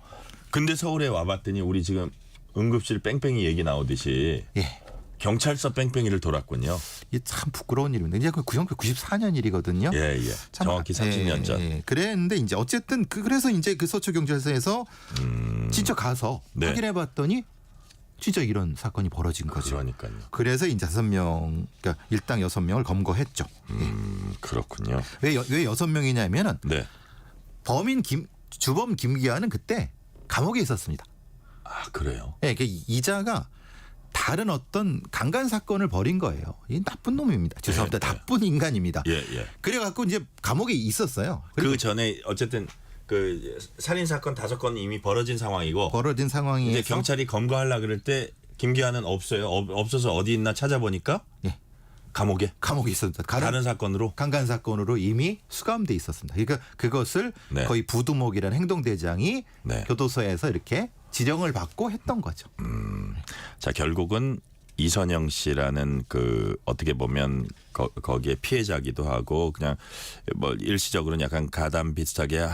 근데 서울에 와봤더니 우리 지금 응급실 뺑뺑이 얘기 나오듯이 경찰서 뺑뺑이를 돌았군요. 이게 참 부끄러운 일입니다. 이제 그 94년 일이거든요. 정확히 30년 전. 그랬는데 이제 어쨌든 그래서 이제 그 서초경찰서에서 직접 가서 확인해봤더니 진짜 이런 사건이 벌어진 거죠. 그러니까요. 그래서 이제 5명, 그러니까 일당 6명을 검거했죠. 그렇군요. 왜 6명이냐면은 네. 범인 주범 김기아는 그때 감옥에 있었습니다. 아, 그래요? 네, 그러니까 이자가 다른 어떤 강간 사건을 벌인 거예요. 이 나쁜 놈입니다. 죄송합니다. 네, 네. 나쁜 인간입니다. 예, 예. 그래갖고 이제 감옥에 있었어요. 그 전에 어쨌든 그 살인 사건 5건 이미 벌어진 상황이고 벌어진 상황에서 이제 경찰이 검거하려 그럴 때 김기아는 없어요. 없어서 어디 있나 찾아보니까 예. 감옥에 있었다. 다른 사건으로 강간 사건으로 이미 수감돼 있었습니다. 그러니까 그것을 네. 거의 부두목이라는 행동대장이 네. 교도소에서 이렇게 지령을 받고 했던 거죠. 자, 결국은 이선영 씨라는 그 어떻게 보면 거기에 피해자기도 하고 그냥 뭐 일시적으로는 약간 가담 비슷하게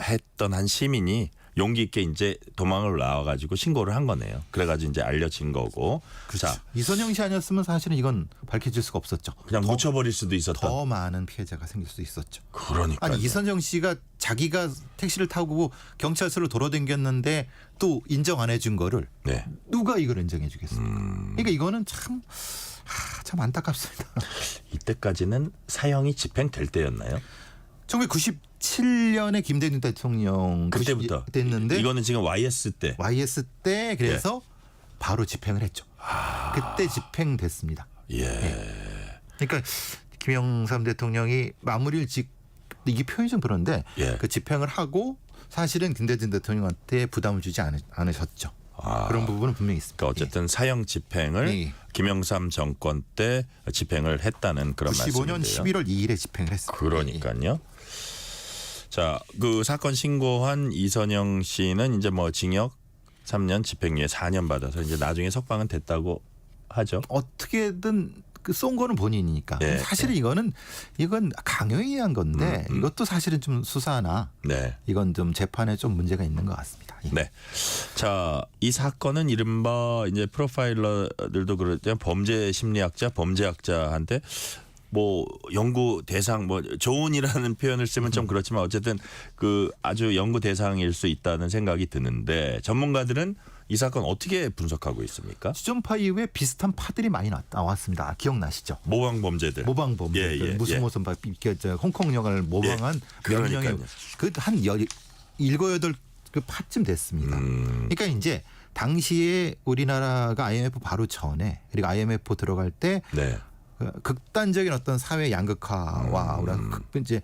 했던 한 시민이 용기 있게 이제 도망을 나와가지고 신고를 한 거네요. 그래가지고 이제 알려진 거고. 그렇죠. 자, 이선영 씨 아니었으면 사실은 이건 밝혀질 수가 없었죠. 그냥 묻혀버릴 수도 있었던. 더 많은 피해자가 생길 수도 있었죠. 그러니까. 아니 이선영 씨가 자기가 택시를 타고 경찰서로 돌아다녔는데 또 인정 안 해준 거를 네. 누가 이걸 인정해 주겠습니까? 그러니까 이거는 참 안타깝습니다. 이때까지는 사형이 집행될 때였나요? 1997년에 김대중 대통령 그때부터 됐는데 이거는 지금 YS 때. YS 때 그래서 바로 집행을 했죠. 그때 집행됐습니다. 예. 네. 그러니까 김영삼 대통령이 마무리를 이게 표현이 좀 그런데 예. 그 집행을 하고 사실은 김대중 대통령한테 부담을 주지 않으셨죠. 그런 부분은 분명히 있습니다. 그러니까 어쨌든 사형 집행을 예. 김영삼 정권 때 집행을 했다는 그런 95년 말씀인데요. 11월 2일에 집행을 했습니다. 그러니까요. 자, 그 사건 신고한 이선영 씨는 이제 뭐 징역 3년 집행유예 4년 받아서 이제 나중에 석방은 됐다고 하죠. 어떻게든 그 쏜 거는 본인이니까. 예, 사실은 이건 강요에 의한 건데 이것도 사실은 좀 수사나 네. 이건 좀 재판에 좀 문제가 있는 것 같습니다. 예. 네. 자, 이 사건은 이른바 이제 프로파일러들도 그랬죠. 범죄 심리학자, 범죄학자한테 뭐 연구 대상 뭐 조언이라는 표현을 쓰면 좀 그렇지만 어쨌든 그 아주 연구 대상일 수 있다는 생각이 드는데 전문가들은 이 사건 어떻게 분석하고 있습니까? 주전파 이후에 비슷한 파들이 많이 나왔습니다. 기억나시죠? 모방 범죄들. 모방 범죄들. 무슨 홍콩 영화를 모방한 몇 명의 그한 7, 8 그 파쯤 됐습니다. 그러니까 이제 당시에 우리나라가 IMF 바로 전에 그리고 IMF 들어갈 때 네. 극단적인 어떤 사회 양극화와 이제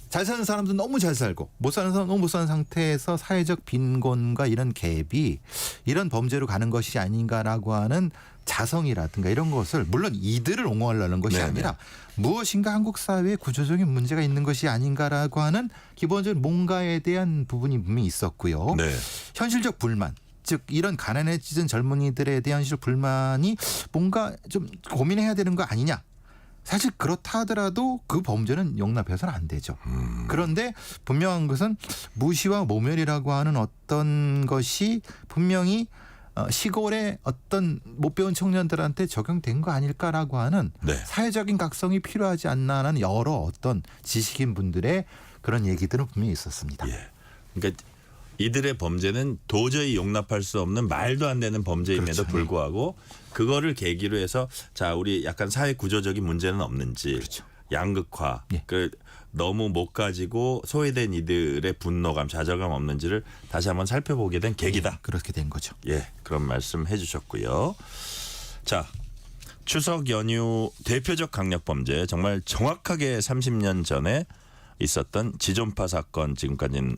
잘 사는 사람도 너무 잘 살고 못 사는 사람 너무 못 사는 상태에서 사회적 빈곤과 이런 갭이 이런 범죄로 가는 것이 아닌가라고 하는 자성이라든가 이런 것을 물론 이들을 옹호하려는 것이 아니라 무엇인가 한국 사회에 구조적인 문제가 있는 것이 아닌가라고 하는 기본적인 뭔가에 대한 부분이 분명히 있었고요. 네. 현실적 불만. 즉 이런 가난에 찢은 젊은이들에 대한 현실 불만이 뭔가 좀 고민해야 되는 거 아니냐. 사실 그렇다 하더라도 그 범죄는 용납해서는 안 되죠. 그런데 분명한 것은 무시와 모멸이라고 하는 어떤 것이 분명히 시골의 어떤 못 배운 청년들한테 적용된 거 아닐까라고 하는 사회적인 각성이 필요하지 않나 하는 여러 어떤 지식인 분들의 그런 얘기들은 분명히 있었습니다. 예. 그러니까 이들의 범죄는 도저히 용납할 수 없는 말도 안 되는 범죄임에도 불구하고 그거를 계기로 해서 자 우리 약간 사회 구조적인 문제는 없는지 양극화 그 너무 못 가지고 소외된 이들의 분노감 좌절감 없는지를 다시 한번 살펴보게 된 계기다. 그렇게 된 거죠. 예, 그런 말씀 해주셨고요. 자 추석 연휴 대표적 강력범죄 정말 정확하게 30년 전에 있었던 지존파 사건 지금까지는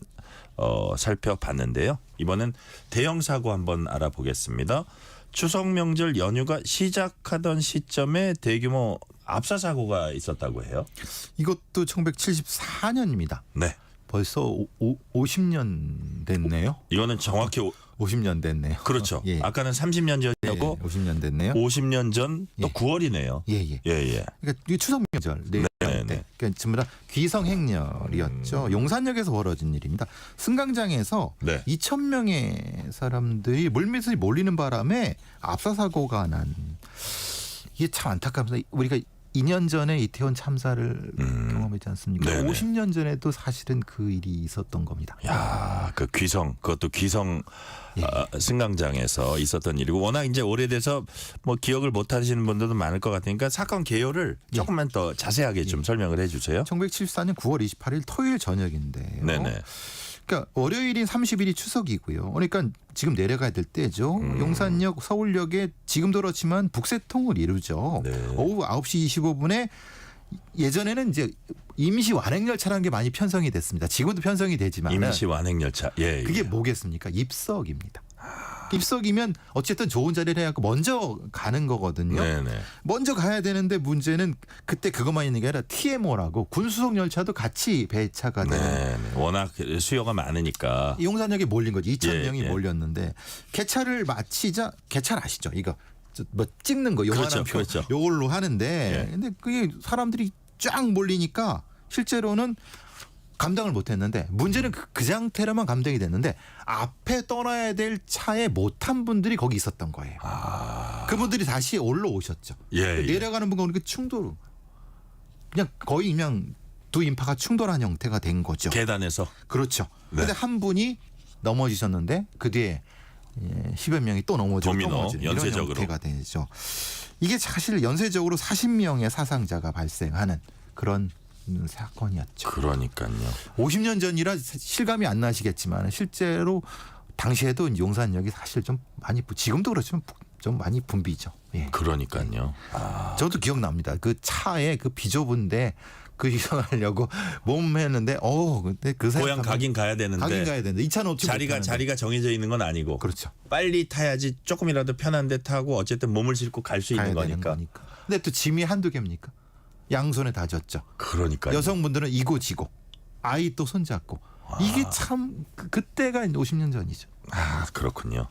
살펴봤는데요. 이번엔 대형 사고 한번 알아보겠습니다. 추석 명절 연휴가 시작하던 시점에 대규모 압사 사고가 있었다고 해요. 이것도 1974년입니다. 네. 벌써 50년 됐네요. 이거는 정확히 50년 됐네요. 그렇죠. 예. 아까는 30년 전이고 50년 됐네요. 50년 전 또 9월이네요. 예. 그러니까 이 추석 명절 때 그러니까 전부 다 귀성 행렬이었죠. 용산역에서 벌어진 일입니다. 승강장에서 2,000명의 사람들이 물밑을 몰리는 바람에 압사 사고가 난 이게 참 안타깝습니다. 우리가 2년 전에 이태원 참사를 경험했지 않습니까? 네네. 50년 전에도 사실은 그 일이 있었던 겁니다. 야, 그 귀성, 그것도 귀성 승강장에서 있었던 일이고 워낙 이제 오래돼서 뭐 기억을 못 하시는 분들도 많을 것 같으니까 사건 개요를 조금만 더 자세하게 좀 설명을 해 주세요. 1974년 9월 28일 토요일 저녁인데요. 네네. 그러니까 월요일인 30일이 추석이고요. 그러니까 지금 내려가야 될 때죠. 용산역, 서울역에 지금도 그렇지만 북새통을 이루죠. 네. 오후 9시 25분에 예전에는 이제 임시 완행열차라는 게 많이 편성이 됐습니다. 지금도 편성이 되지만 임시 완행열차. 예, 그게 예. 뭐겠습니까? 입석입니다. 입석이면 어쨌든 좋은 자리를 해갖고 먼저 가는 거거든요. 네네. 먼저 가야 되는데 문제는 그때 그것만 있는 게 아니라 TMO라고 군수속 열차도 같이 배차가 되는. 네, 워낙 수요가 많으니까. 용산역에 몰린 거지. 2,000명이 예, 예. 몰렸는데 개차를 마치자 개차를 아시죠? 이거 뭐 찍는 거 요만한 그렇죠, 표 그렇죠. 요걸로 하는데 예. 근데 그게 사람들이 쫙 몰리니까 실제로는 감당을 못했는데 문제는 그 상태로만 감당이 됐는데 앞에 떠나야 될 차에 못한 분들이 거기 있었던 거예요. 그분들이 다시 올라오셨죠. 예, 예. 내려가는 분과 그러니까 충돌 그냥 거의 그냥 두 인파가 충돌한 형태가 된 거죠. 계단에서. 그렇죠. 네. 그런데 한 분이 넘어지셨는데 그 뒤에 10여 명이 또 넘어지고 도미노, 또 넘어지는 이런 연쇄적으로. 형태가 되죠. 이게 사실 연쇄적으로 40명의 사상자가 발생하는 그런 사건이었죠. 그러니까요. 50년 전이라 실감이 안 나시겠지만 실제로 당시에도 용산역이 사실 좀 많이 지금도 그렇지만 좀 많이 붐비죠. 예. 그러니까요. 저도 기억납니다. 그 차에 그 비좁은데 그 이동하려고 몸했는데 근데 그 고향 가긴 가야 되는데. 가긴 가야 되는데 이 차는 어떻게 자리가 정해져 있는 건 아니고. 그렇죠. 빨리 타야지 조금이라도 편한 데 타고 어쨌든 몸을 싣고 갈 수 있는 거니까. 근데 또 짐이 한두 개입니까? 양손에 다졌죠. 그러니까요. 여성분들은 이고 지고 아이 또 손잡고 이게 참 그때가 50년 전이죠. 그렇군요.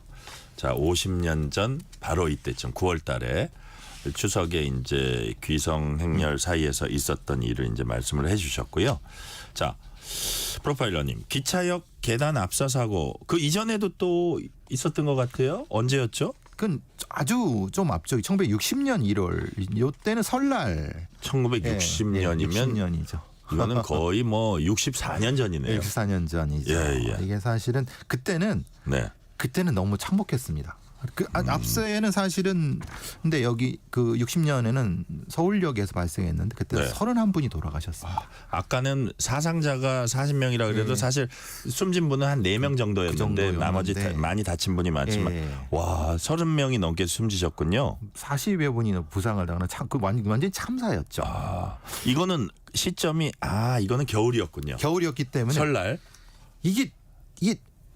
자, 50년 전 바로 이때쯤 9월 달에 추석에 이제 귀성 행렬 사이에서 있었던 일을 이제 말씀을 해 주셨고요. 자, 프로파일러님, 기차역 계단 압사 사고 그 이전에도 또 있었던 것 같아요. 언제였죠? 그건 아주 좀 앞쪽이 1960년 1월 요때는 설날 1960년이면 60년이죠. 이거는 거의 뭐 64년 전이네요. 64년 전이죠. 예. 이게 사실은 그때는 너무 참혹했습니다. 앞서에는 사실은 근데 여기 그 60년에는 서울역에서 발생했는데 그때 31분이 돌아가셨습니다. 아까는 사상자가 40명이라 그래도 사실 숨진 분은 한 4명 정도였는데 나머지 많이 다친 분이 많지만 와 30명이 넘게 숨지셨군요. 40여 분이 부상을 당하는 완전히 참사였죠. 이거는 시점이 이거는 겨울이었군요. 겨울이었기 때문에 설날 이게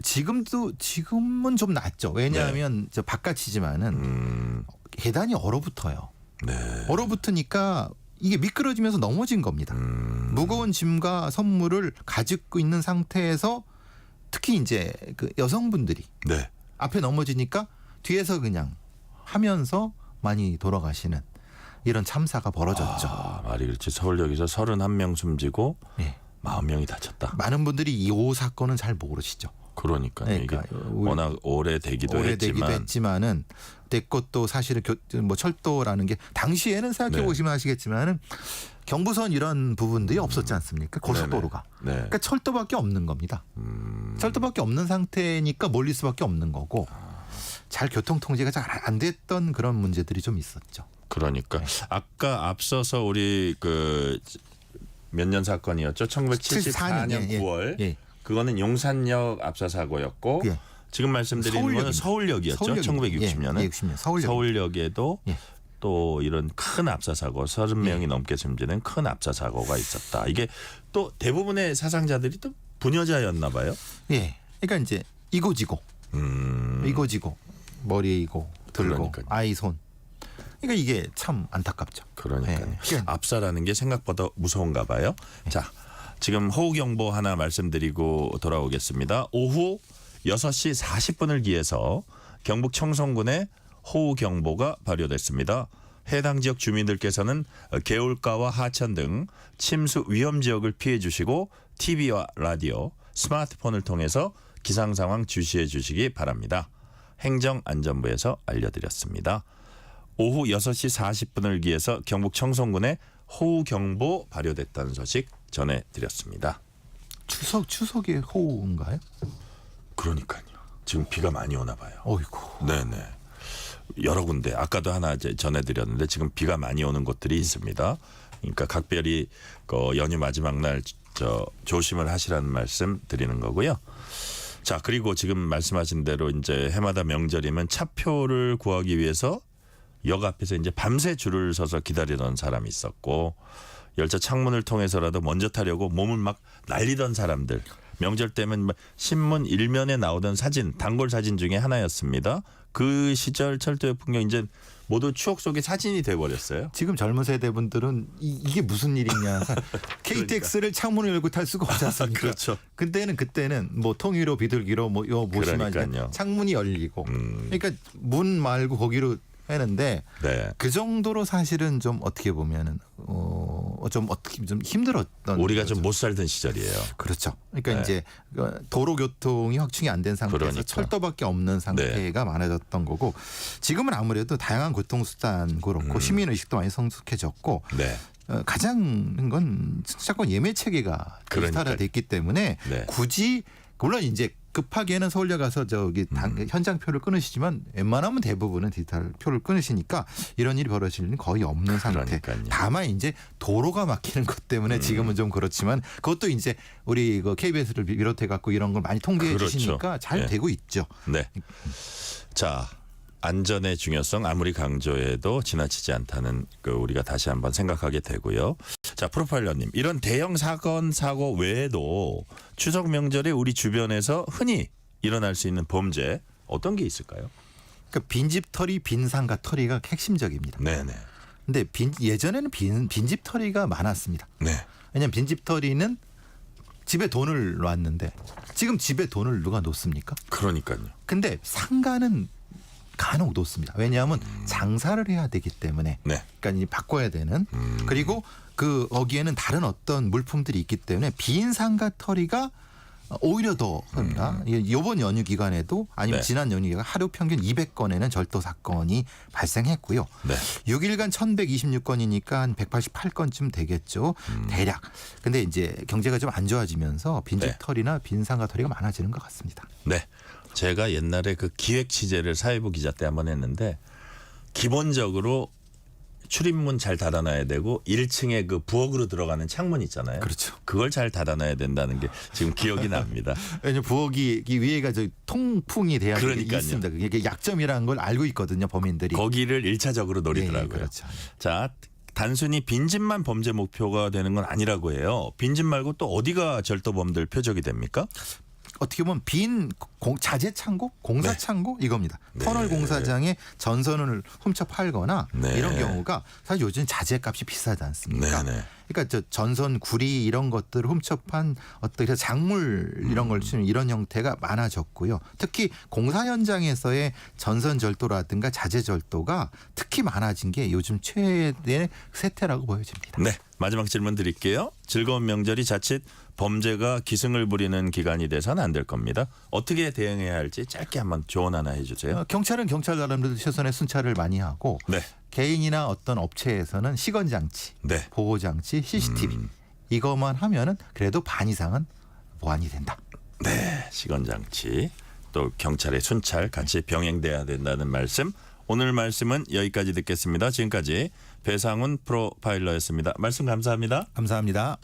지금은 좀 낫죠. 왜냐하면 저 바깥이지만은 계단이 얼어붙어요. 얼어붙으니까 이게 미끄러지면서 넘어진 겁니다. 무거운 짐과 선물을 가지고 있는 상태에서 특히 이제 그 여성분들이 앞에 넘어지니까 뒤에서 그냥 하면서 많이 돌아가시는 이런 참사가 벌어졌죠. 말이 그렇지. 서울역에서 31명 숨지고 40명이 다쳤다. 많은 분들이 이 사건은 잘 모르시죠. 그러니까요. 이게 워낙 오래되기도 했지만은 됐고 또 사실은 뭐 철도라는 게 당시에는 생각해 보시면 아시겠지만은 경부선 이런 부분들이 없었지 않습니까? 고속도로가. 그러니까 철도밖에 없는 겁니다. 철도밖에 없는 상태니까 몰릴 수밖에 없는 거고 잘 교통 통제가 잘 안 됐던 그런 문제들이 좀 있었죠. 그러니까 아까 앞서서 우리 그 몇 년 사건이었죠? 1974년 9월. 그거는 용산역 압사 사고였고 지금 말씀드리는 거는 서울역이었죠. 1960년은. 60년 서울역에도 또 이런 큰 압사 사고 30명이 넘게 숨지는 큰 압사 사고가 있었다. 이게 또 대부분의 사상자들이 또 부녀자였나 봐요. 그러니까 이제 이고지고 머리에 이고 들고 아이 손. 그러니까 이게 참 안타깝죠. 그러니까요. 압사라는 게 생각보다 무서운가 봐요. 자, 지금 호우경보 하나 말씀드리고 돌아오겠습니다. 오후 6시 40분을 기해서 경북 청송군에 호우경보가 발효됐습니다. 해당 지역 주민들께서는 개울가와 하천 등 침수 위험 지역을 피해 주시고 TV와 라디오, 스마트폰을 통해서 기상 상황 주시해 주시기 바랍니다. 행정안전부에서 알려드렸습니다. 오후 6시 40분을 기해서 경북 청송군에 호우경보 발효됐다는 소식 전해드렸습니다. 추석이 호우인가요? 그러니까요. 지금 비가 많이 오나 봐요. 어이구. 네네. 여러 군데 아까도 하나 이제 전해드렸는데 지금 비가 많이 오는 곳들이 있습니다. 그러니까 각별히 그 연휴 마지막 날 조심을 하시라는 말씀 드리는 거고요. 자, 그리고 지금 말씀하신 대로 이제 해마다 명절이면 차표를 구하기 위해서 역 앞에서 이제 밤새 줄을 서서 기다리던 사람이 있었고, 열차 창문을 통해서라도 먼저 타려고 몸을 막 날리던 사람들. 명절 때면 신문 일면에 나오던 사진, 단골 사진 중에 하나였습니다. 그 시절 철도의 풍경 이제 모두 추억 속의 사진이 돼버렸어요. 지금 젊은 세대분들은 이게 무슨 일이냐. KTX를 창문을 열고 탈 수가 없지 않습니까? 그렇죠. 그때는 뭐 통일호 비둘기로 뭐 그러니까요. 창문이 열리고. 그러니까 문 말고 거기로 했는데 네. 그 정도로 사실은 좀 어떻게 보면은 좀 힘들었던 우리가 거죠. 좀 못 살던 시절이에요. 그렇죠. 그러니까 네. 이제 도로 교통이 확충이 안 된 상태에서 그러니까. 철도밖에 없는 상태가 많아졌던 거고, 지금은 아무래도 다양한 교통수단 그렇고 시민 의식도 많이 성숙해졌고, 네. 가장 건 승차권 예매 체계가 디지털화됐기 때문에 네. 굳이 물론 이제 급하게는 서울역 가서 현장표를 끊으시지만 웬만하면 대부분은 디지털 표를 끊으시니까 이런 일이 벌어질 일은 거의 없는 상태. 그러니까요. 다만 이제 도로가 막히는 것 때문에 지금은 좀 그렇지만 그것도 이제 우리 그 KBS를 비롯해 갖고 이런 걸 많이 통계해 그렇죠. 주시니까 잘 네. 되고 있죠. 네. 자, 안전의 중요성 아무리 강조해도 지나치지 않다는 그 우리가 다시 한번 생각하게 되고요. 자, 프로파일러님, 이런 대형 사고 외에도 추석 명절에 우리 주변에서 흔히 일어날 수 있는 범죄 어떤 게 있을까요? 그러니까 빈집털이, 빈상가털이가 핵심적입니다. 네네. 근데 예전에는 빈집털이가 많았습니다. 네. 왜냐하면 빈집털이는 집에 돈을 놨는데 지금 집에 돈을 누가 놓습니까? 그러니까요. 근데 상가는 간혹 놓습니다. 왜냐하면 장사를 해야 되기 때문에. 네. 그러니까 이제 바꿔야 되는. 그리고 거기에는 다른 어떤 물품들이 있기 때문에 빈 상가 털이가 오히려 더 합니다. 이번 연휴 기간에도 아니면 네. 지난 연휴 기간 하루 평균 200건에는 절도 사건이 발생했고요. 네. 6일간 1126건이니까 한 188건쯤 되겠죠. 대략. 근데 이제 경제가 좀 안 좋아지면서 빈집털이나 빈상가 털이가 많아지는 것 같습니다. 네. 제가 옛날에 그 기획 취재를 사회부 기자 때 한번 했는데, 기본적으로 출입문 잘 닫아놔야 되고 1층에 그 부엌으로 들어가는 창문 있잖아요. 그렇죠. 그걸 잘 닫아놔야 된다는 게 지금 기억이 납니다. 왜냐면 부엌이 위에가 저 통풍이 돼야 그러니까요. 있습니다. 그게 약점이라는 걸 알고 있거든요, 범인들이. 거기를 1차적으로 노리더라고요. 네, 그렇죠. 자, 단순히 빈집만 범죄 목표가 되는 건 아니라고 해요. 빈집 말고 또 어디가 절도범들 표적이 됩니까? 어떻게 보면 자재 창고, 공사 창고 이겁니다. 네. 터널 공사장에 전선을 훔쳐 팔거나 네. 이런 경우가 사실 요즘 자재값이 비싸지 않습니까? 네, 네. 그러니까 저 전선 구리 이런 것들을 훔쳐판 어떤 작물 이런 걸 치면 이런 형태가 많아졌고요. 특히 공사 현장에서의 전선 절도라든가 자재 절도가 특히 많아진 게 요즘 최대 세태라고 보여집니다. 네, 마지막 질문 드릴게요. 즐거운 명절이 자칫 범죄가 기승을 부리는 기간이 돼서는 안 될 겁니다. 어떻게 대응해야 할지 짧게 한번 조언 하나 해주세요. 경찰은 경찰 나름대로 최선의 순찰을 많이 하고 네. 개인이나 어떤 업체에서는 시건장치, 네. 보호장치, CCTV 이것만 하면은 그래도 반 이상은 보완이 된다. 네, 시건장치 또 경찰의 순찰 같이 병행돼야 된다는 말씀. 오늘 말씀은 여기까지 듣겠습니다. 지금까지 배상훈 프로파일러였습니다. 말씀 감사합니다. 감사합니다.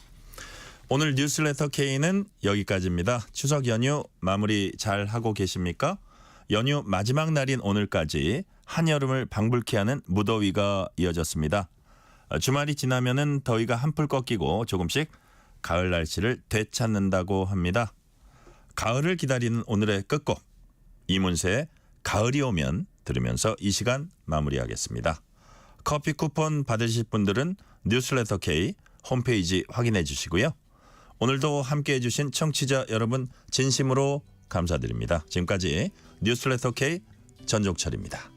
오늘 뉴스레터 K는 여기까지입니다. 추석 연휴 마무리 잘 하고 계십니까? 연휴 마지막 날인 오늘까지 한여름을 방불케 하는 무더위가 이어졌습니다. 주말이 지나면은 더위가 한풀 꺾이고 조금씩 가을 날씨를 되찾는다고 합니다. 가을을 기다리는 오늘의 끝곡, 이문세의 가을이 오면 들으면서 이 시간 마무리하겠습니다. 커피 쿠폰 받으실 분들은 뉴스레터 K 홈페이지 확인해 주시고요. 오늘도 함께해 주신 청취자 여러분 진심으로 감사드립니다. 지금까지 뉴스레터 K 전종철입니다.